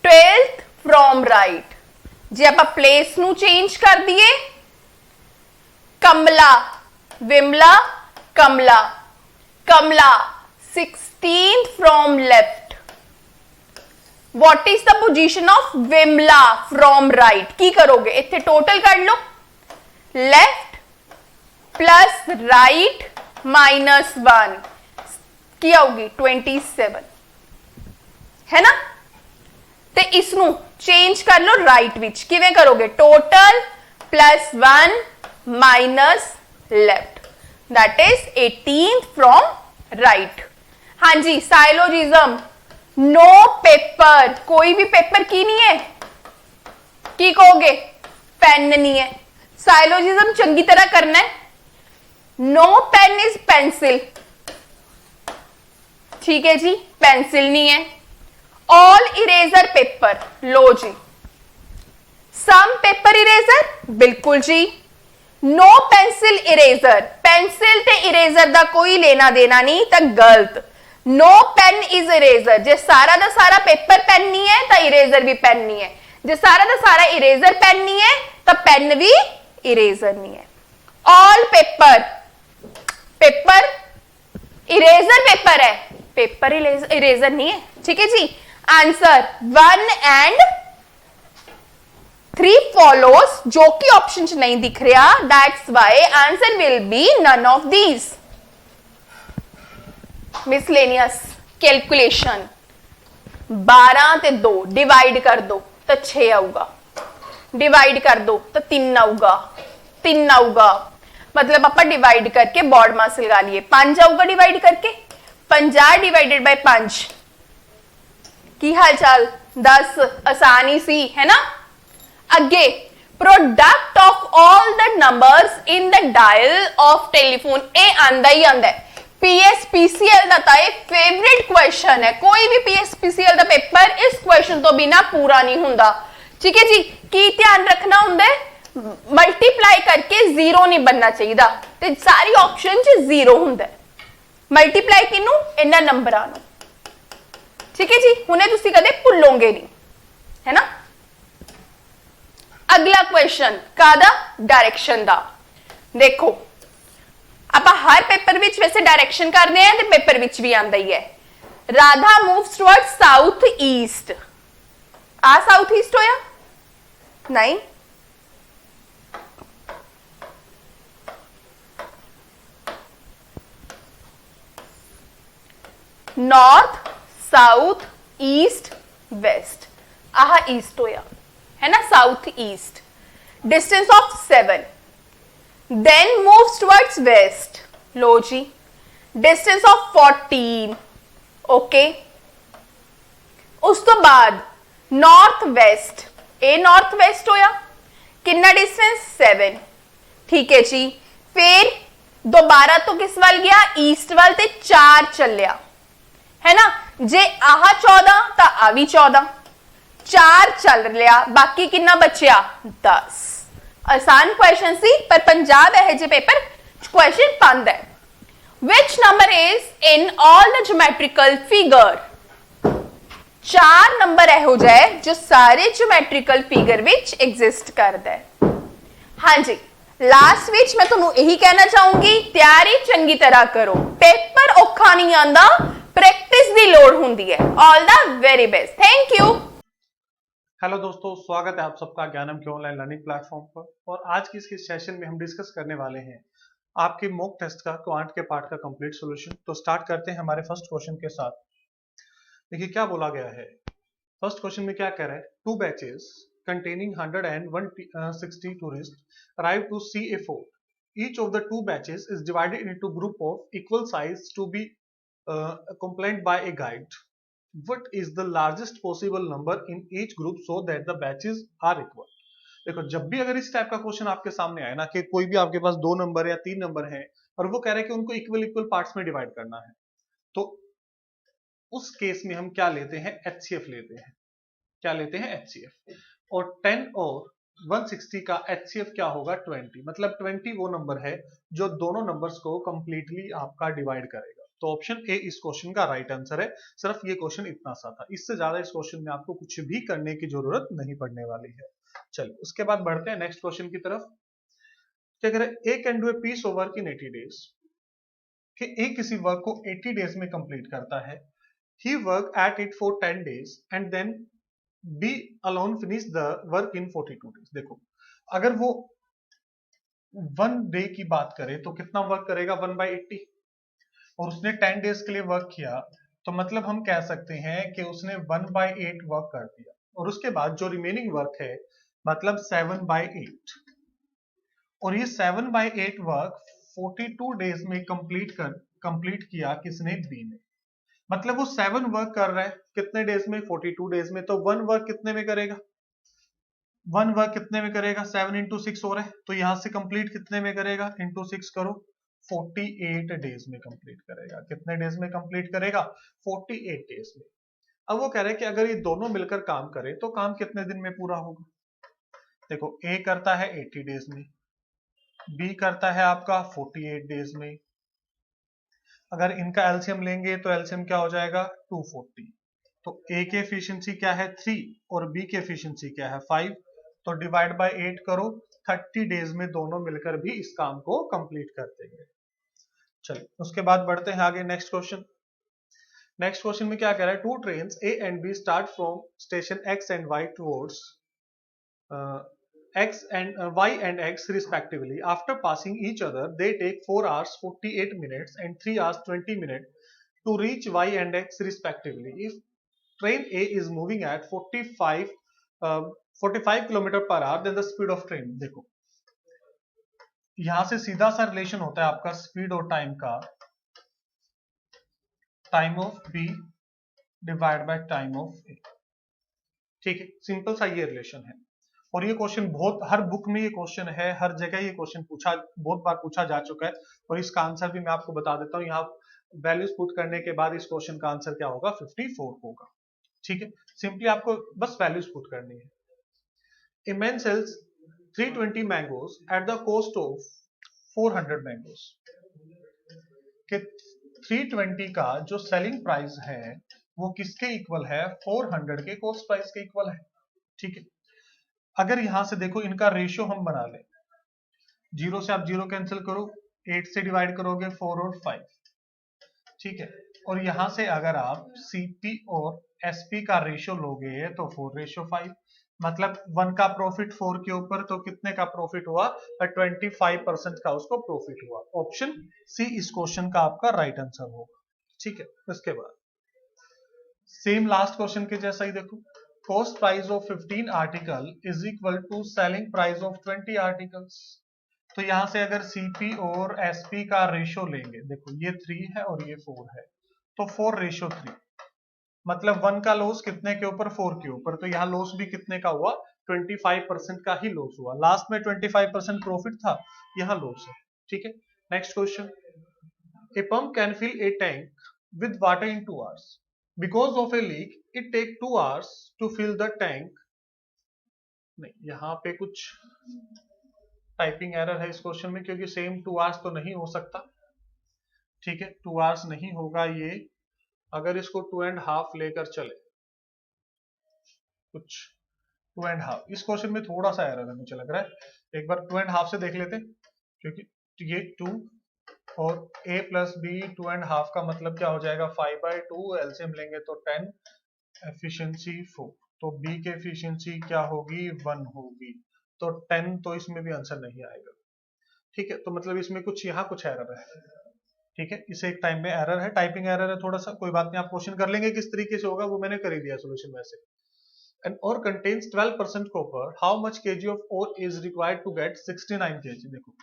12th from right जे आप प्लेस नू चेंज कर दिए Kamala Vimala Kamala Kamala 16th from left What is the position of Vimla from right? की करोगे इत्थे टोटल कर लो लेफ्ट प्लस राइट -1 की आऊगी 27 है ना। ते इसनू चेंज कर लो राइट विच किवें करोगे total +1 minus left that is 18th from right. हाँ जी साइलोजिज्म नो पेपर कोई भी पेपर की नहीं है की कहोगे पेन नहीं है साइलोजिज्म चंगी तरह करना है नो पेन इज पेंसिल ठीक है जी पेंसिल नहीं है ऑल इरेजर पेपर लो जी सम पेपर इरेजर बिल्कुल जी नो पेंसिल इरेजर पेंसिल ते इरेजर दा कोई लेना देना नहीं तो गलत नो पेन इज इरेजर जे सारा दा सारा पेपर पेन नहीं है तो इरेजर भी पेन नहीं है जे सारा दा सारा इरेजर पेन नहीं है तो पेन भी इरेजर नहीं है। All paper, paper eraser paper है, पेपर इरेजर नहीं है। ठीक है जी, आंसर 1 and 3 फॉलोस, जो कि ऑप्शन च नहीं दिख रहा, that's why answer will be none of these. Miscellaneous calculation, 12 ते 2 डिवाइड कर दो तो 6 आऊगा, डिवाइड कर दो तो 3 आऊगा, 3 आऊगा, मतलब आप डिवाइड करके बॉर्ड मास लगा लिए, 5 आऊगा डिवाइड करके, 50 डिवाइडेड बाय 5 की हाल चाल 10, आसानी सी है ना। अगे product of all the numbers in the dial of telephone, ए आंदा ही आंदा है। पीएसपीसीएल का ये फेवरेट क्वेश्चन है, कोई भी पीएसपीसीएल का पेपर इस क्वेश्चन तो बिना पूरा नहीं होता। ठीक है जी, की ध्यान रखना होंगे, मल्टीप्लाई करके जीरो नहीं बनना चाहिए, तो सारी ऑप्शन च जीरो होंगे। मल्टीप्लाई किनू, इन्हां नंबरां नूं। ठीक है जी, हुणे तुसीं कदे भुल्लोगे नहीं, है ना। अगला क्वेश्चन कादा, डायरेक्शन दा। देखो ਆਪਾਂ हर पेपर विच वैसे डायरेक्शन करते हैं, तो पेपर विच भी आंदा ही है। Radha moves toward south east, आ साउथ ईस्ट होया नहीं, नॉर्थ साउथ ईस्ट वेस्ट, आह ईस्ट होया है ना, south east. Distance of 7, then moves towards west, लो जी, distance of 14, ओके। उस तो बाद नॉर्थ वेस्ट, ए नॉर्थ वेस्ट होया, कितना डिस्टेंस 7, ठीक है जी। फिर दोबारा तो किस वाल गया, ईस्ट वाल, ते 4 चलिया है ना, जे आह 14 तो आ भी 14, 4 चल लिया, बाकी कितना बचिया 10। आसान क्वेश्चन सी, पर पंजाब है जे पेपर क्वेश्चन बंद है। Which number is in all the geometrical figure, 4 number एहो जाए जो सारे ज्योमेट्रिकल फिगर विच एग्जिस्ट करता है। हाँ जी, लास्ट विच मैं तुहानू यही कहना चाहूंगी, तैयारी चंगी तरह करो, पेपर औखा नहीं आंदा, प्रैक्टिस दी लोड़ हुंदी है। All the very best, thank you. Hello दोस्तों, स्वागत है आप सबका ज्ञानम के ऑनलाइन लर्निंग प्लेटफॉर्म पर। और आज की इस सेशन में हम डिस्कस करने वाले हैं आपके मॉक टेस्ट का क्वांट के पार्ट का कंप्लीट सॉल्यूशन। तो स्टार्ट करते हैं हमारे फर्स्ट क्वेश्चन के साथ। देखिए क्या बोला गया है, फर्स्ट क्वेश्चन में क्या कह रहा है, 2 batches containing 100 and 160 tourists arrived to see a fort. Each of the 2 batches is divided into group of equal size to be accompanied by a guide. What is the largest possible number in each group so that the batches are equal? देखो जब भी अगर इस टाइप का क्वेश्चन आपके सामने आए ना, कि कोई भी आपके पास 2 नंबर या 3 नंबर है और वो कह रहे हैं कि उनको इक्वल पार्ट्स में डिवाइड करना है, तो उस केस में हम क्या लेते हैं, एचसीएफ लेते हैं। क्या लेते हैं, एचसीएफ। और 10 और 160 का एचसीएफ क्या होगा, 20। मतलब 20 वो नंबर है जो दोनों नंबर्स को कंप्लीटली आपका डिवाइड करेगा। तो ऑप्शन ए इस क्वेश्चन का राइट आंसर है। सिर्फ ये क्वेश्चन इतना सा था, इससे ज्यादा इस क्वेश्चन में आपको कुछ भी करने की जरूरत नहीं पड़ने वाली है। चलिए उसके बाद बढ़ते हैं नेक्स्ट क्वेश्चन की तरफ। क्या कह रहे हैं, A can do a piece of work in 80 days, कि ए किसी वर्क को 80 डेज में कंप्लीट करता है। He work at it for 10 days and then B alone finish the work in 42 days. देखो अगर वो 1 डे की बात करें तो कितना वर्क करेगा, 1/80, और उसने 10 डेज के लिए वर्क किया, तो मतलब हम कह सकते हैं कि उसने 1/8 वर्क कर दिया, और उसके बाद जो रिमेनिंग वर्क है मतलब 7/8, और ये 7/8 वर्क 42 डेज में कंप्लीट किया किसने, बी ने। मतलब वो 7 वर्क कर रहा है कितने डेज में, 42 डेज में, तो 1 वर्क कितने में करेगा, 1 वर्क कितने में करेगा, 7 × 6 हो रहा है, तो यहां से कंप्लीट कितने में करेगा, × 6 करो, 48 डेज में कंप्लीट करेगा। कितने डेज में कंप्लीट करेगा, 48 डेज में। अब वो कह रहे हैं कि अगर ये दोनों मिलकर काम करें तो काम कितने दिन में पूरा होगा। देखो ए करता है 80 डेज में, बी करता है आपका 48 डेज में। अगर इनका एलसीएम लेंगे तो एलसीएम क्या हो जाएगा, 240। तो ए की एफिशिएंसी क्या है, 3, और बी की एफिशिएंसी क्या है, 5। तो डिवाइड बाय 8 करो, 30 डेज में दोनों मिलकर भी इस काम को कंप्लीट कर देंगे। चलिए उसके बाद बढ़ते हैं आगे नेक्स्ट क्वेश्चन। नेक्स्ट क्वेश्चन में क्या कह रहा है, two train A and B start from station X and Y towards x and y and x respectively. After passing each other, they take 4 hours 48 minutes and 3 hours 20 minutes to reach y and x respectively. If train A is moving at 45 km per hour, then the speed of train, देखो यहां से सीधा सा रिलेशन होता है आपका स्पीड और टाइम का, time of B divide by time of A। ठीक है, सिंपल सा ये रिलेशन है। और ये क्वेश्चन बहुत, हर बुक में ये क्वेश्चन है, हर जगह ये क्वेश्चन पूछा, बहुत बार पूछा जा चुका है। और इसका आंसर भी मैं आपको बता देता हूँ, यहाँ वैल्यूज पुट करने के बाद इस क्वेश्चन का आंसर क्या होगा, 54 होगा। ठीक है, सिंपली आपको बस वैल्यूज पुट करनी है। A man sells 320 mangoes at the cost of 400 mangoes. कि 320 का जो सेलिंग प्राइस है वो किसके इक्वल है, 400 के कॉस्ट प्राइस के इक्वल है। ठीक है, अगर यहां से देखो इनका रेशियो हम बना लें, 0 से आप 0 कैंसिल करो, 8 से डिवाइड करोगे 4 और 5। ठीक है, और यहां से अगर आप सीपी और एसपी का रेशियो लोगे तो 4:5, मतलब 1 का प्रॉफिट 4 के ऊपर, तो कितने का प्रॉफिट हुआ, 25% का उसको प्रॉफिट हुआ। ऑप्शन सी इस क्वेश्चन का आपका राइट आंसर होगा। ठीक है, उसके बाद सेम लास्ट क्वेश्चन के जैसा ही देखो, cost price of 15 article is equal to selling price of 20 articles। तो यहां से अगर CP और SP का रेशियो लेंगे, देखो ये 3 है और ये 4 है, तो 4:3, मतलब 1 का लॉस कितने के ऊपर, 4 के ऊपर, तो यहाँ लॉस भी कितने का हुआ, 25% का ही लॉस हुआ। लास्ट में 25% प्रॉफिट था, यहाँ लॉस है। ठीक है, next question, a pump can fill a tank with water in 2 hours. Because of a leak, it take 2 hours to fill the tank। नहीं, यहाँ पे कुछ टाइपिंग एरर है इस क्वेश्चन में, क्योंकि सेम 2 hours तो नहीं हो सकता। ठीक है, 2 hours नहीं होगा ये, अगर इसको 2.5 लेकर चले, कुछ 2.5, इस क्वेश्चन में थोड़ा सा एरर है मुझे लग रहा है। एक बार 2.5 से देख लेते हैं, क्योंकि ये 2 और a प्लस बी 2.5 का मतलब क्या हो जाएगा, 5/2, एलसीएम लेंगे तो 10, एफिशिएंसी 4, तो b के एफिशिएंसी क्या होगी, 1 होगी, तो 10, तो इसमें भी आंसर नहीं आएगा। ठीक है, तो मतलब इसमें कुछ यहाँ कुछ एरर है। ठीक है, इसे एक टाइम में एरर है, टाइपिंग एरर है थोड़ा सा, कोई बात नहीं, आप क्वेश्चन कर लेंगे किस तरीके से होगा वो मैंने कर ही दिया सोल्यूशन वैसे। An ore contains 12% copper, how much kg of ore is required to get 69 kg। देखो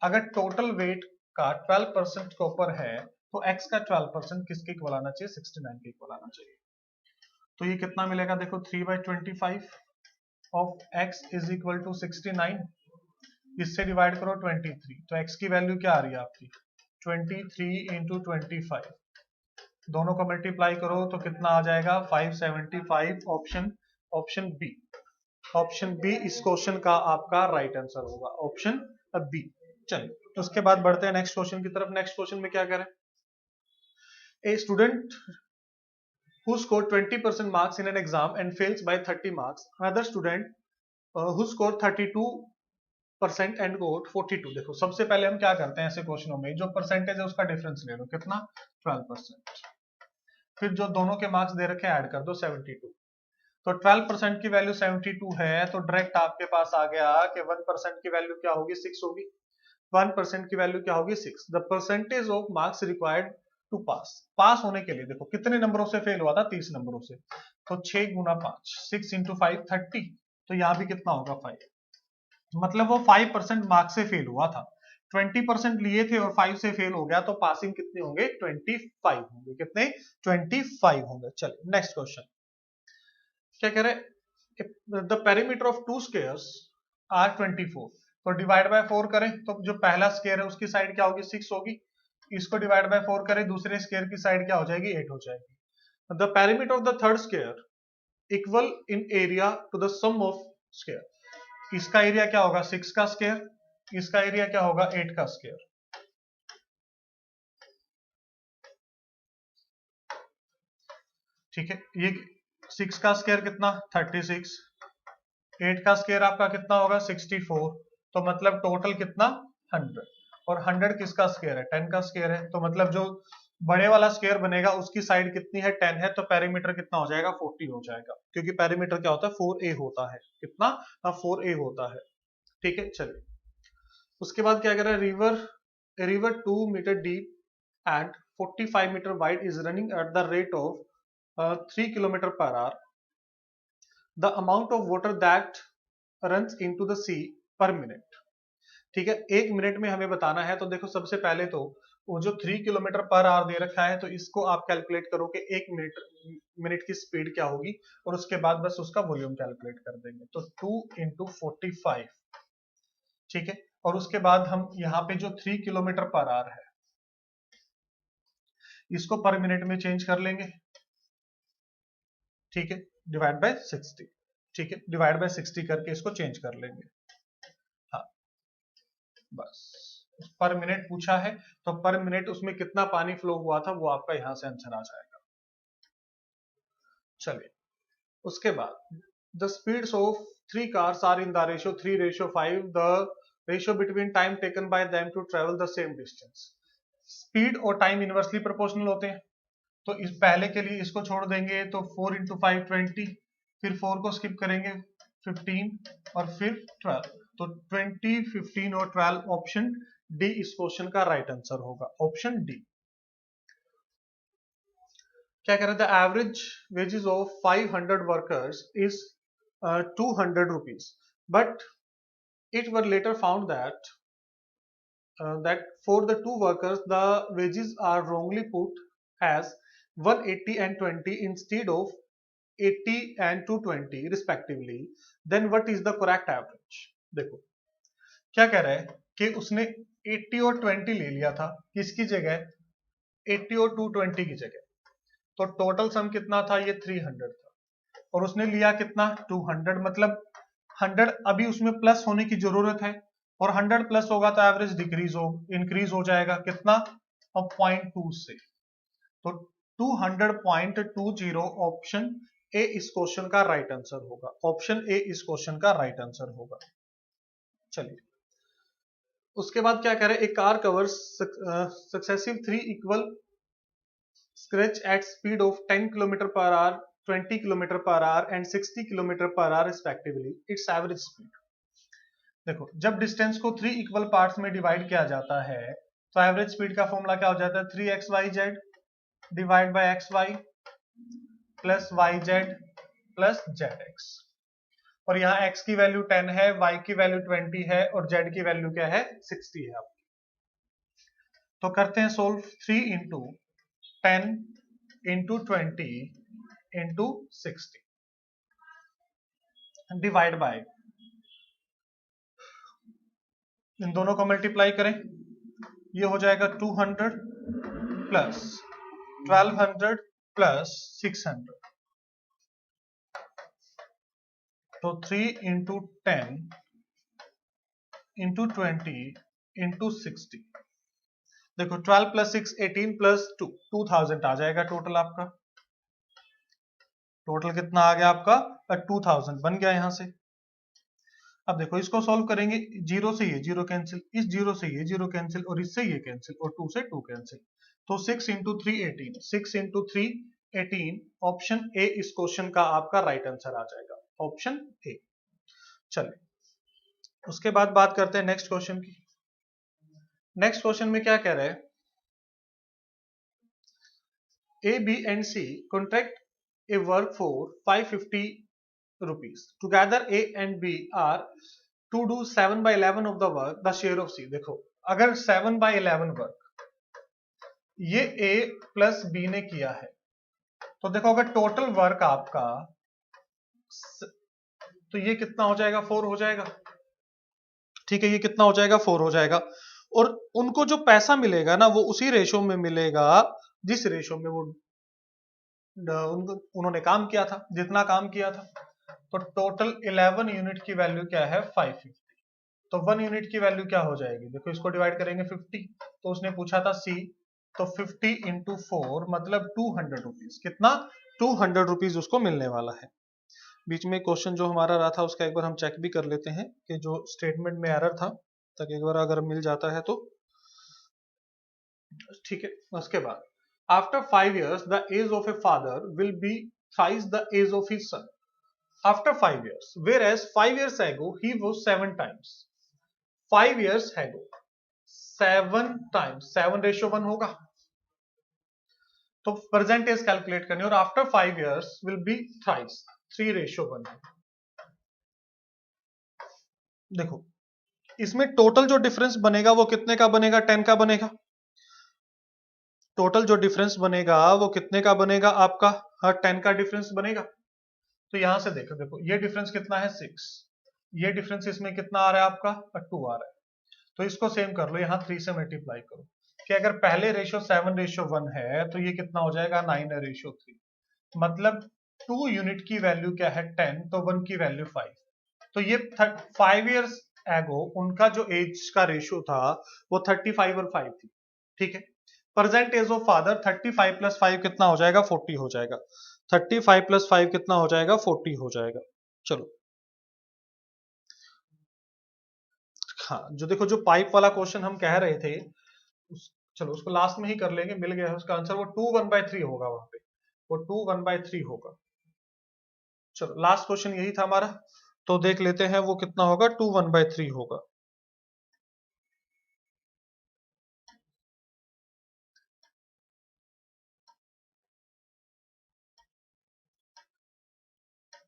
अगर टोटल वेट का 12% कॉपर है तो x का 12% किसके इक्वल आना चाहिए, 69 के इक्वल आना चाहिए। तो ये कितना मिलेगा, देखो 3/25 of x is equal to 69, इससे डिवाइड करो 23, तो x की वैल्यू क्या आ रही है आपकी, 23 इंटू 25, दोनों को मल्टीप्लाई करो तो कितना आ जाएगा, 575। ऑप्शन बी, ऑप्शन बी इस क्वेश्चन का आपका राइट आंसर होगा, ऑप्शन बी। चलिए उसके बाद बढ़ते हैं नेक्स्ट क्वेश्चन की तरफ। नेक्स्ट क्वेश्चन में क्या करें, a student who scored 20% marks in an exam and fails by 30 marks, another student who scored 32% and got 42। देखो सबसे पहले हम क्या करते हैं ऐसे क्वेश्चनों में, जो परसेंटेज है उसका डिफरेंस ले लो, कितना, 12%, फिर जो दोनों के मार्क्स दे रखे ऐड कर दो 72, तो 12% की वैल्यू 72 है, तो डायरेक्ट आपके पास आ गया कि 1% की वैल्यू क्या होगी, 6 होगी। 1% की वैल्यू क्या होगी, 6। The percentage of marks required to pass, pass होने के लिए देखो कितने नंबरों से फेल हुआ था, 30 नंबरों से, तो 6 गुना 5, 6 इंटू 5 30, तो यहाँ भी कितना होगा 5, मतलब वो 5% मार्क्स से फेल हुआ था, 20% लिए थे और 5 से फेल हो गया, तो पासिंग कितने होंगे, 25 होंगे, कितने, 25 होंगे। चलिए नेक्स्ट क्वेश्चन क्या कह रहे, the perimeter of 2 squares are 24, तो डिवाइड बाय 4 करें तो जो पहला स्क्वायर है उसकी साइड क्या होगी, 6 होगी, इसको डिवाइड बाय 4 करें दूसरे स्क्वायर की साइड क्या हो जाएगी, 8 हो जाएगी। The perimeter of the third square equal in area to the sum of square, इसका एरिया क्या होगा, 6 का स्क्वायर, इसका एरिया क्या होगा, 8 का स्क्वायर। ठीक है, ये 6 का स्क्वायर कितना, 36, 8 का स्क्वायर आपका कितना होगा 64, तो मतलब टोटल कितना 100, और 100 किसका स्क्वायर है 10 का स्क्वायर है, तो मतलब जो बड़े वाला स्क्वायर बनेगा उसकी साइड कितनी है 10 है, तो पेरीमीटर कितना हो जाएगा 40 हो जाएगा, क्योंकि पेरीमीटर क्या होता है 4a होता है, कितना 4a होता है। ठीक है, चलिए उसके बाद क्या कह रहा है, river 2 metre deep and 45 metre wide is running at the rate of 3 kilometre per hour, the amount of water that runs into the sea per minute. ठीक है, 1 मिनट में हमें बताना है, तो देखो सबसे पहले तो वो जो 3 किलोमीटर पर आवर दे रखा है, तो इसको आप कैलकुलेट करो कि 1 मिनट की स्पीड क्या होगी, और उसके बाद बस उसका वॉल्यूम कैलकुलेट कर देंगे, तो 2 इंटू 45, ठीक है, और उसके बाद हम यहाँ पे जो 3 किलोमीटर पर आवर है इसको पर मिनट में चेंज कर लेंगे, ठीक है, डिवाइड बाय 60, ठीक है, डिवाइड बाय 60 करके इसको चेंज कर लेंगे। हाँ बस, पर मिनट पूछा है तो पर मिनट उसमें कितना पानी फ्लो हुआ था वो आपका यहां से आंसर आ जाएगा। चलिए उसके बाद the speeds of 3 cars are in the ratio 3:5, the ratio between time taken by them to travel the same distance. Speed और टाइम इनवर्सली प्रोपोर्शनल होते हैं, तो इस पहले के लिए इसको छोड़ देंगे, तो 4 इंटू 5 20, फिर 4 को स्किप करेंगे 15 और फिर 12, तो 20, 15 और 12 ऑप्शन डी इस क्वेश्चन का राइट आंसर होगा, ऑप्शन डी। क्या कह रहे थे, average wages of 500 workers is 200 rupees, but it were later found that that for the 2 workers the wages are wrongly put as 180 and 20 instead of 80 and 220 respectively, then what is the correct average। देखो क्या कह रहा है कि उसने 80 और 20 ले लिया था, किसकी जगह 80 और 220 की जगह, तो टोटल सम कितना था, ये 300 था, और उसने लिया कितना 200, मतलब 100 अभी उसमें प्लस होने की जरूरत है, और 100 प्लस होगा तो एवरेज इंक्रीज हो जाएगा कितना, अब 0.2 से, तो 200.20 ऑप्शन ए इस क्वेश्चन का राइट आंसर होगा, ऑप्शन ए इस क्वेश्चन का राइट आंसर होगा। चलिए उसके बाद क्या कह रहे हैं, a car covers successive 3 equal scratch at speed of 10 kilometre per hour, 20 kilometre per hour and 60 kilometre per hour respectively, its average speed. देखो जब डिस्टेंस को 3 इक्वल पार्ट्स में डिवाइड किया जाता है तो एवरेज स्पीड का फॉर्मूला क्या हो जाता है, 3xyz divide by xy plus yz plus zx, और यहाँ x की वैल्यू 10 है, y की वैल्यू 20 है और z की वैल्यू क्या है 60 है आपकी। तो करते हैं solve, 3 into 10 into 20 into 60 divide by, इन दोनों को मल्टीप्लाई करें, ये हो जाएगा 200 प्लस 1200 प्लस 600, तो 3 इंटू 10 इंटू 20 इंटू 60, देखो 12 प्लस 6 18 प्लस 2 2000 आ जाएगा टोटल आपका, टोटल कितना आ गया आपका 2000 बन गया यहां से। अब देखो इसको सॉल्व करेंगे, जीरो से ये जीरो कैंसिल, इस जीरो से ये जीरो कैंसिल, और इससे ये कैंसिल, और 2 से 2 कैंसिल, तो 6 इंटू 3 18, 6 इंटू 3 18, ऑप्शन ए इस क्वेश्चन का आपका राइट आंसर आ जाएगा, ऑप्शन ए। चलिए उसके बाद बात करते हैं नेक्स्ट क्वेश्चन की। नेक्स्ट क्वेश्चन में क्या कह रहे हैं, A B and C contract a work for 550 rupees. Together A and B are to do 7/11 of the work. The share of C. देखो अगर 7/11 वर्क ये A प्लस B ने किया है, तो देखो अगर टोटल वर्क आपका, तो ये कितना हो जाएगा 4 हो जाएगा, ठीक है, ये कितना हो जाएगा 4 हो जाएगा, और उनको जो पैसा मिलेगा ना वो उसी रेशो में मिलेगा जिस रेशो में वो उन्होंने काम किया था, जितना काम किया था। तो टोटल 11 यूनिट की वैल्यू क्या है 550, तो 1 यूनिट की वैल्यू क्या हो जाएगी, देखो इसको डिवाइड करेंगे 50, तो उसने पूछा था सी, तो 50 इंटू 4 मतलब 200 रुपीज, कितना 200 रुपीज उसको मिलने वाला है। बीच में क्वेश्चन जो हमारा रहा था उसका एक बार हम चेक भी कर लेते हैं कि जो स्टेटमेंट में एरर था, तक एक बार अगर मिल जाता है तो ठीक है। उसके बाद after 5 years the age of a father will be thrice the age of his son after 5 years, whereas 5 years ago he was 7 times. 5 years ago 7 times, 7:1 होगा, तो प्रेजेंट एज कैलकुलेट करनी, और after 5 years will be thrice 3:1 है। देखो इसमें टोटल जो डिफरेंस बनेगा वो कितने का बनेगा, 10 का बनेगा। टोटल जो डिफरेंस बनेगा वो कितने का बनेगा आपका, 10 का डिफरेंस बनेगा। तो यहां से देखो, देखो ये डिफरेंस कितना है 6, ये डिफरेंस इसमें कितना आ रहा है आपका 2 आ रहा है। तो इसको सेम कर लो, यहाँ 3 से मल्टीप्लाई करो कि अगर पहले रेशियो 7:1 है तो ये कितना हो जाएगा 9:3। मतलब 2 यूनिट की वैल्यू क्या है 10, तो 1 की वैल्यू 5। तो ये 5 years एगो उनका जो एज का रेशियो था वो 35 और 5 थी, ठीक है। प्रेजेंट एज ऑफ फादर 35 + 5 कितना हो जाएगा 40 हो जाएगा। 35 + 5 कितना हो जाएगा 40 हो जाएगा। चलो हाँ, जो देखो जो पाइप वाला क्वेश्चन हम कह रहे थे चलो उसको लास्ट में ही कर लेंगे, मिल गया है उसका आंसर, वो 2 1/3 होगा, वहां पे वो 2 1/3 होगा। चलो लास्ट क्वेश्चन यही था हमारा, तो देख लेते हैं वो कितना होगा, 2 1/3 होगा।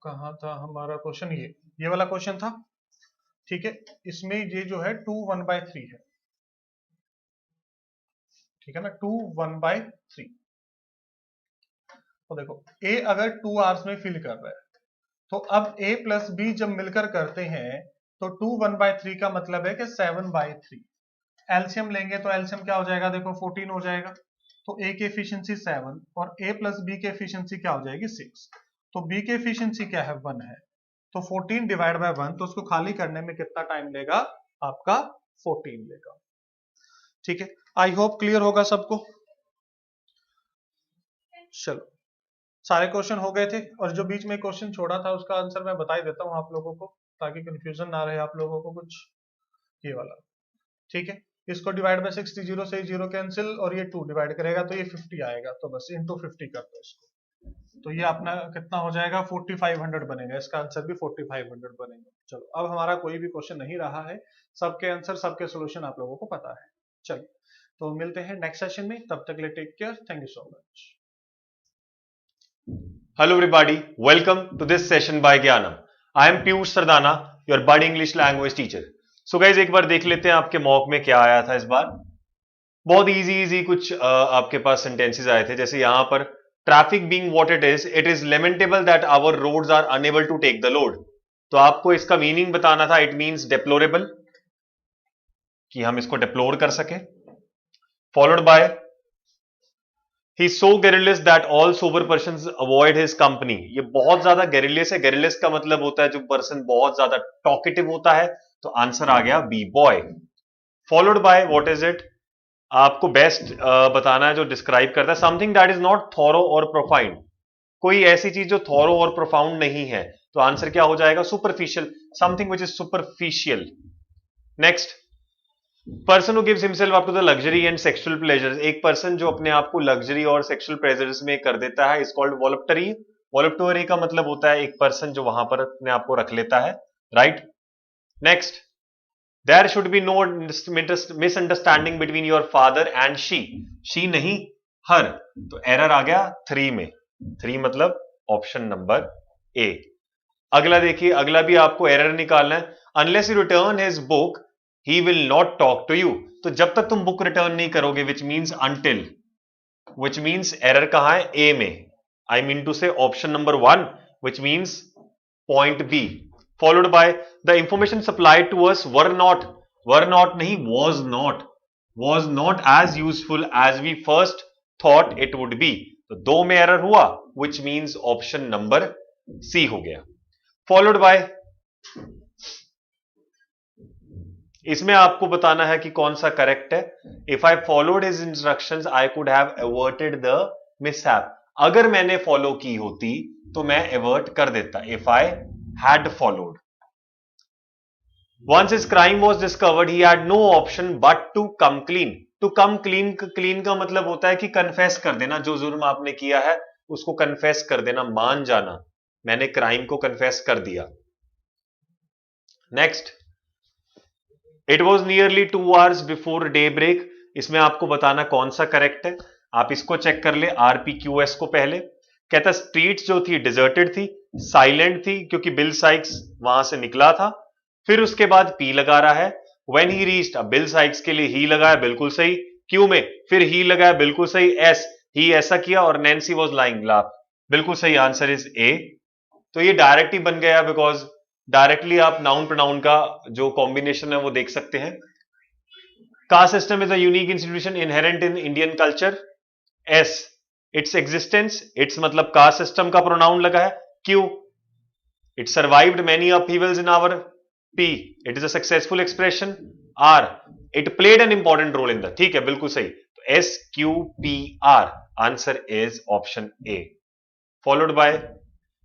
कहाँ था हमारा क्वेश्चन, ये वाला क्वेश्चन था, ठीक है। इसमें ये जो है 2 1/3 है, ठीक है ना, 2 1/3। तो देखो ए अगर 2 आवर्स में फिल कर रहा है, तो अब a + b जब मिलकर करते हैं तो 2 1/3 का मतलब है कि 7/3। एलसीएम लेंगे तो एलसीएम क्या हो जाएगा, देखो 14 हो जाएगा। तो a की एफिशिएंसी 7 और a + b की एफिशिएंसी क्या हो जाएगी 6। तो b की एफिशिएंसी क्या है 1 है, तो 14 / 1, तो उसको खाली करने में कितना टाइम लेगा आपका 14 लेगा, ठीक है। आई होप क्लियर होगा सबको। चलो सारे क्वेश्चन हो गए थे, और जो बीच में क्वेश्चन छोड़ा था उसका आंसर मैं बता ही देता हूं आप लोगों को, ताकि कंफ्यूजन ना रहे आप लोगों को कुछ। ये वाला ठीक है, इसको डिवाइड बाय 60 0 से 0 कैंसिल, और ये 2 डिवाइड करेगा तो ये 50 आएगा, तो बस इनटू 50 कर दो इसको, तो ये अपना कितना हो जाएगा 4500 बनेगा। इसका आंसर भी 4500 बनेगा। चलो अब हमारा कोई भी क्वेश्चन नहीं रहा है, सबके आंसर सबके सोल्यूशन आप लोगों को पता है। चलिए तो मिलते हैं नेक्स्ट सेशन में, तब तक के लिए take care, thank you so much. Hello everybody, welcome to this session by Gyanam. I am Piyush Sardana, your budding English language teacher. So guys, एक बार देख लेते हैं आपके मॉक में क्या आया था इस बार। बहुत इजी कुछ आपके पास सेंटेंसेस आए थे, जैसे यहां पर traffic being what it is lamentable that our roads are unable to take the load. तो आपको इसका मीनिंग बताना था, इट मीन्स डेप्लोरेबल, कि हम इसको डेप्लोर कर सके। Followed by He's so garrulous that all sober persons avoid his company. ये बहुत ज्यादा garrulous है। garrulous का मतलब होता है जो पर्सन बहुत ज्यादा टॉकेटिव होता है, तो आंसर आ गया B boy. Followed by what is it, आपको बेस्ट बताना है जो डिस्क्राइब करता है something that is not thorough और प्रोफाउंड, कोई ऐसी चीज जो थॉरो और प्रोफाउंड नहीं है, तो आंसर क्या हो जाएगा superficial, something which is superficial. Next, person who gives himself up to the luxury and sexual pleasures, एक पर्सन जो अपने आप को लग्जरी और सेक्सुअल प्लेजर्स में कर देता है, इज कॉल्ड वॉलप्टरी। वॉलप्टरी का मतलब होता है एक पर्सन जो वहां पर अपने आप को रख लेता है, right. Next, there should be no misunderstanding between your father and she नहीं हर, तो एरर आ गया 3 में। 3 मतलब ऑप्शन नंबर ए। अगला देखिए, अगला भी आपको एरर निकालना है, unless you return his book he will not talk to you। तो जब तक तुम बुक रिटर्न नहीं करोगे, which means until, which means error कहां है A में, I mean to say option number 1, which means point B। followed by the information supplied to us were not नहीं, was not as useful as we first thought it would be। तो 2 में एरर हुआ, which means option number C हो गया। followed by, इसमें आपको बताना है कि कौन सा करेक्ट है। If I followed his instructions I could have averted the mishap. अगर मैंने फॉलो की होती तो मैं एवर्ट कर देता, if I had followed. Once his crime was discovered, he had no option but to come clean. To come clean, clean का मतलब होता है कि कन्फेस कर देना, जो जुर्म आपने किया है उसको कन्फेस कर देना, मान जाना, मैंने क्राइम को कन्फेस कर दिया। Next, it was nearly 2 hours before day break. इसमें आपको बताना कौन सा करेक्ट है, आप इसको चेक कर ले, RPQS को पहले। कहता स्ट्रीट्स जो थी डिजर्टेड थी, साइलेंट थी क्योंकि बिल साइक्स वहां से निकला था। फिर उसके बाद P लगा रहा है, व्हेन ही रीच्ड, अब बिल साइक्स के लिए ही लगाया, बिल्कुल सही। Q में फिर ही लगाया, बिल्कुल सही। S, ही ऐसा किया और नैन्सी वॉज लाइंग, लाप, बिल्कुल सही। Answer is A। तो ये डायरेक्ट ही बन गया, बिकॉज डायरेक्टली आप नाउन प्रोनाउन का जो कॉम्बिनेशन है वो देख सकते हैं। Caste system is a unique institution inherent in Indian culture. S, its existence, its मतलब कास्ट सिस्टम का प्रोनाउन लगा है। Q, it survived many upheavals in our. P, it is a successful expression. R, it played an important role in the, ठीक है, बिल्कुल सही। तो SQPR, answer is option A। Followed by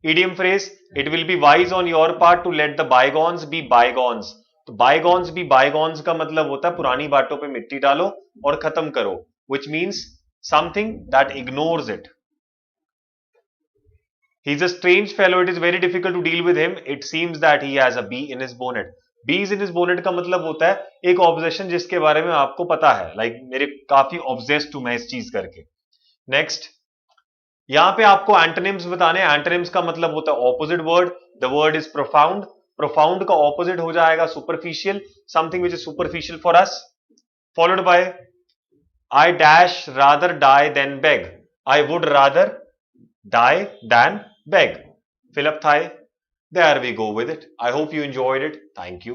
idiom phrase, it will be wise on your part to let the bygones be bygones। तो bygones be bygones का मतलब होता है पुरानी बातों पे मिट्टी डालो और खत्म करो, which means something that ignores it। He's a strange fellow, it is very difficult to deal with him, it seems that he has a bee in his bonnet। bees in his bonnet का मतलब होता है एक ऑब्जेक्शन जिसके बारे में आपको पता है, लाइक मेरे काफी ऑब्जेस्ड हूं मैं इस चीज करके। नेक्स्ट, यहां पे आपको एंटोनिम्स बताने, एंटोनिम्स का मतलब होता है opposite word. The word is profound, profound का ऑपोजिट हो जाएगा superficial, something which is superficial for us. Followed by I dash rather die than beg, I would rather die than beg, fill up thigh, there we go with it। I hope you enjoyed it, thank you।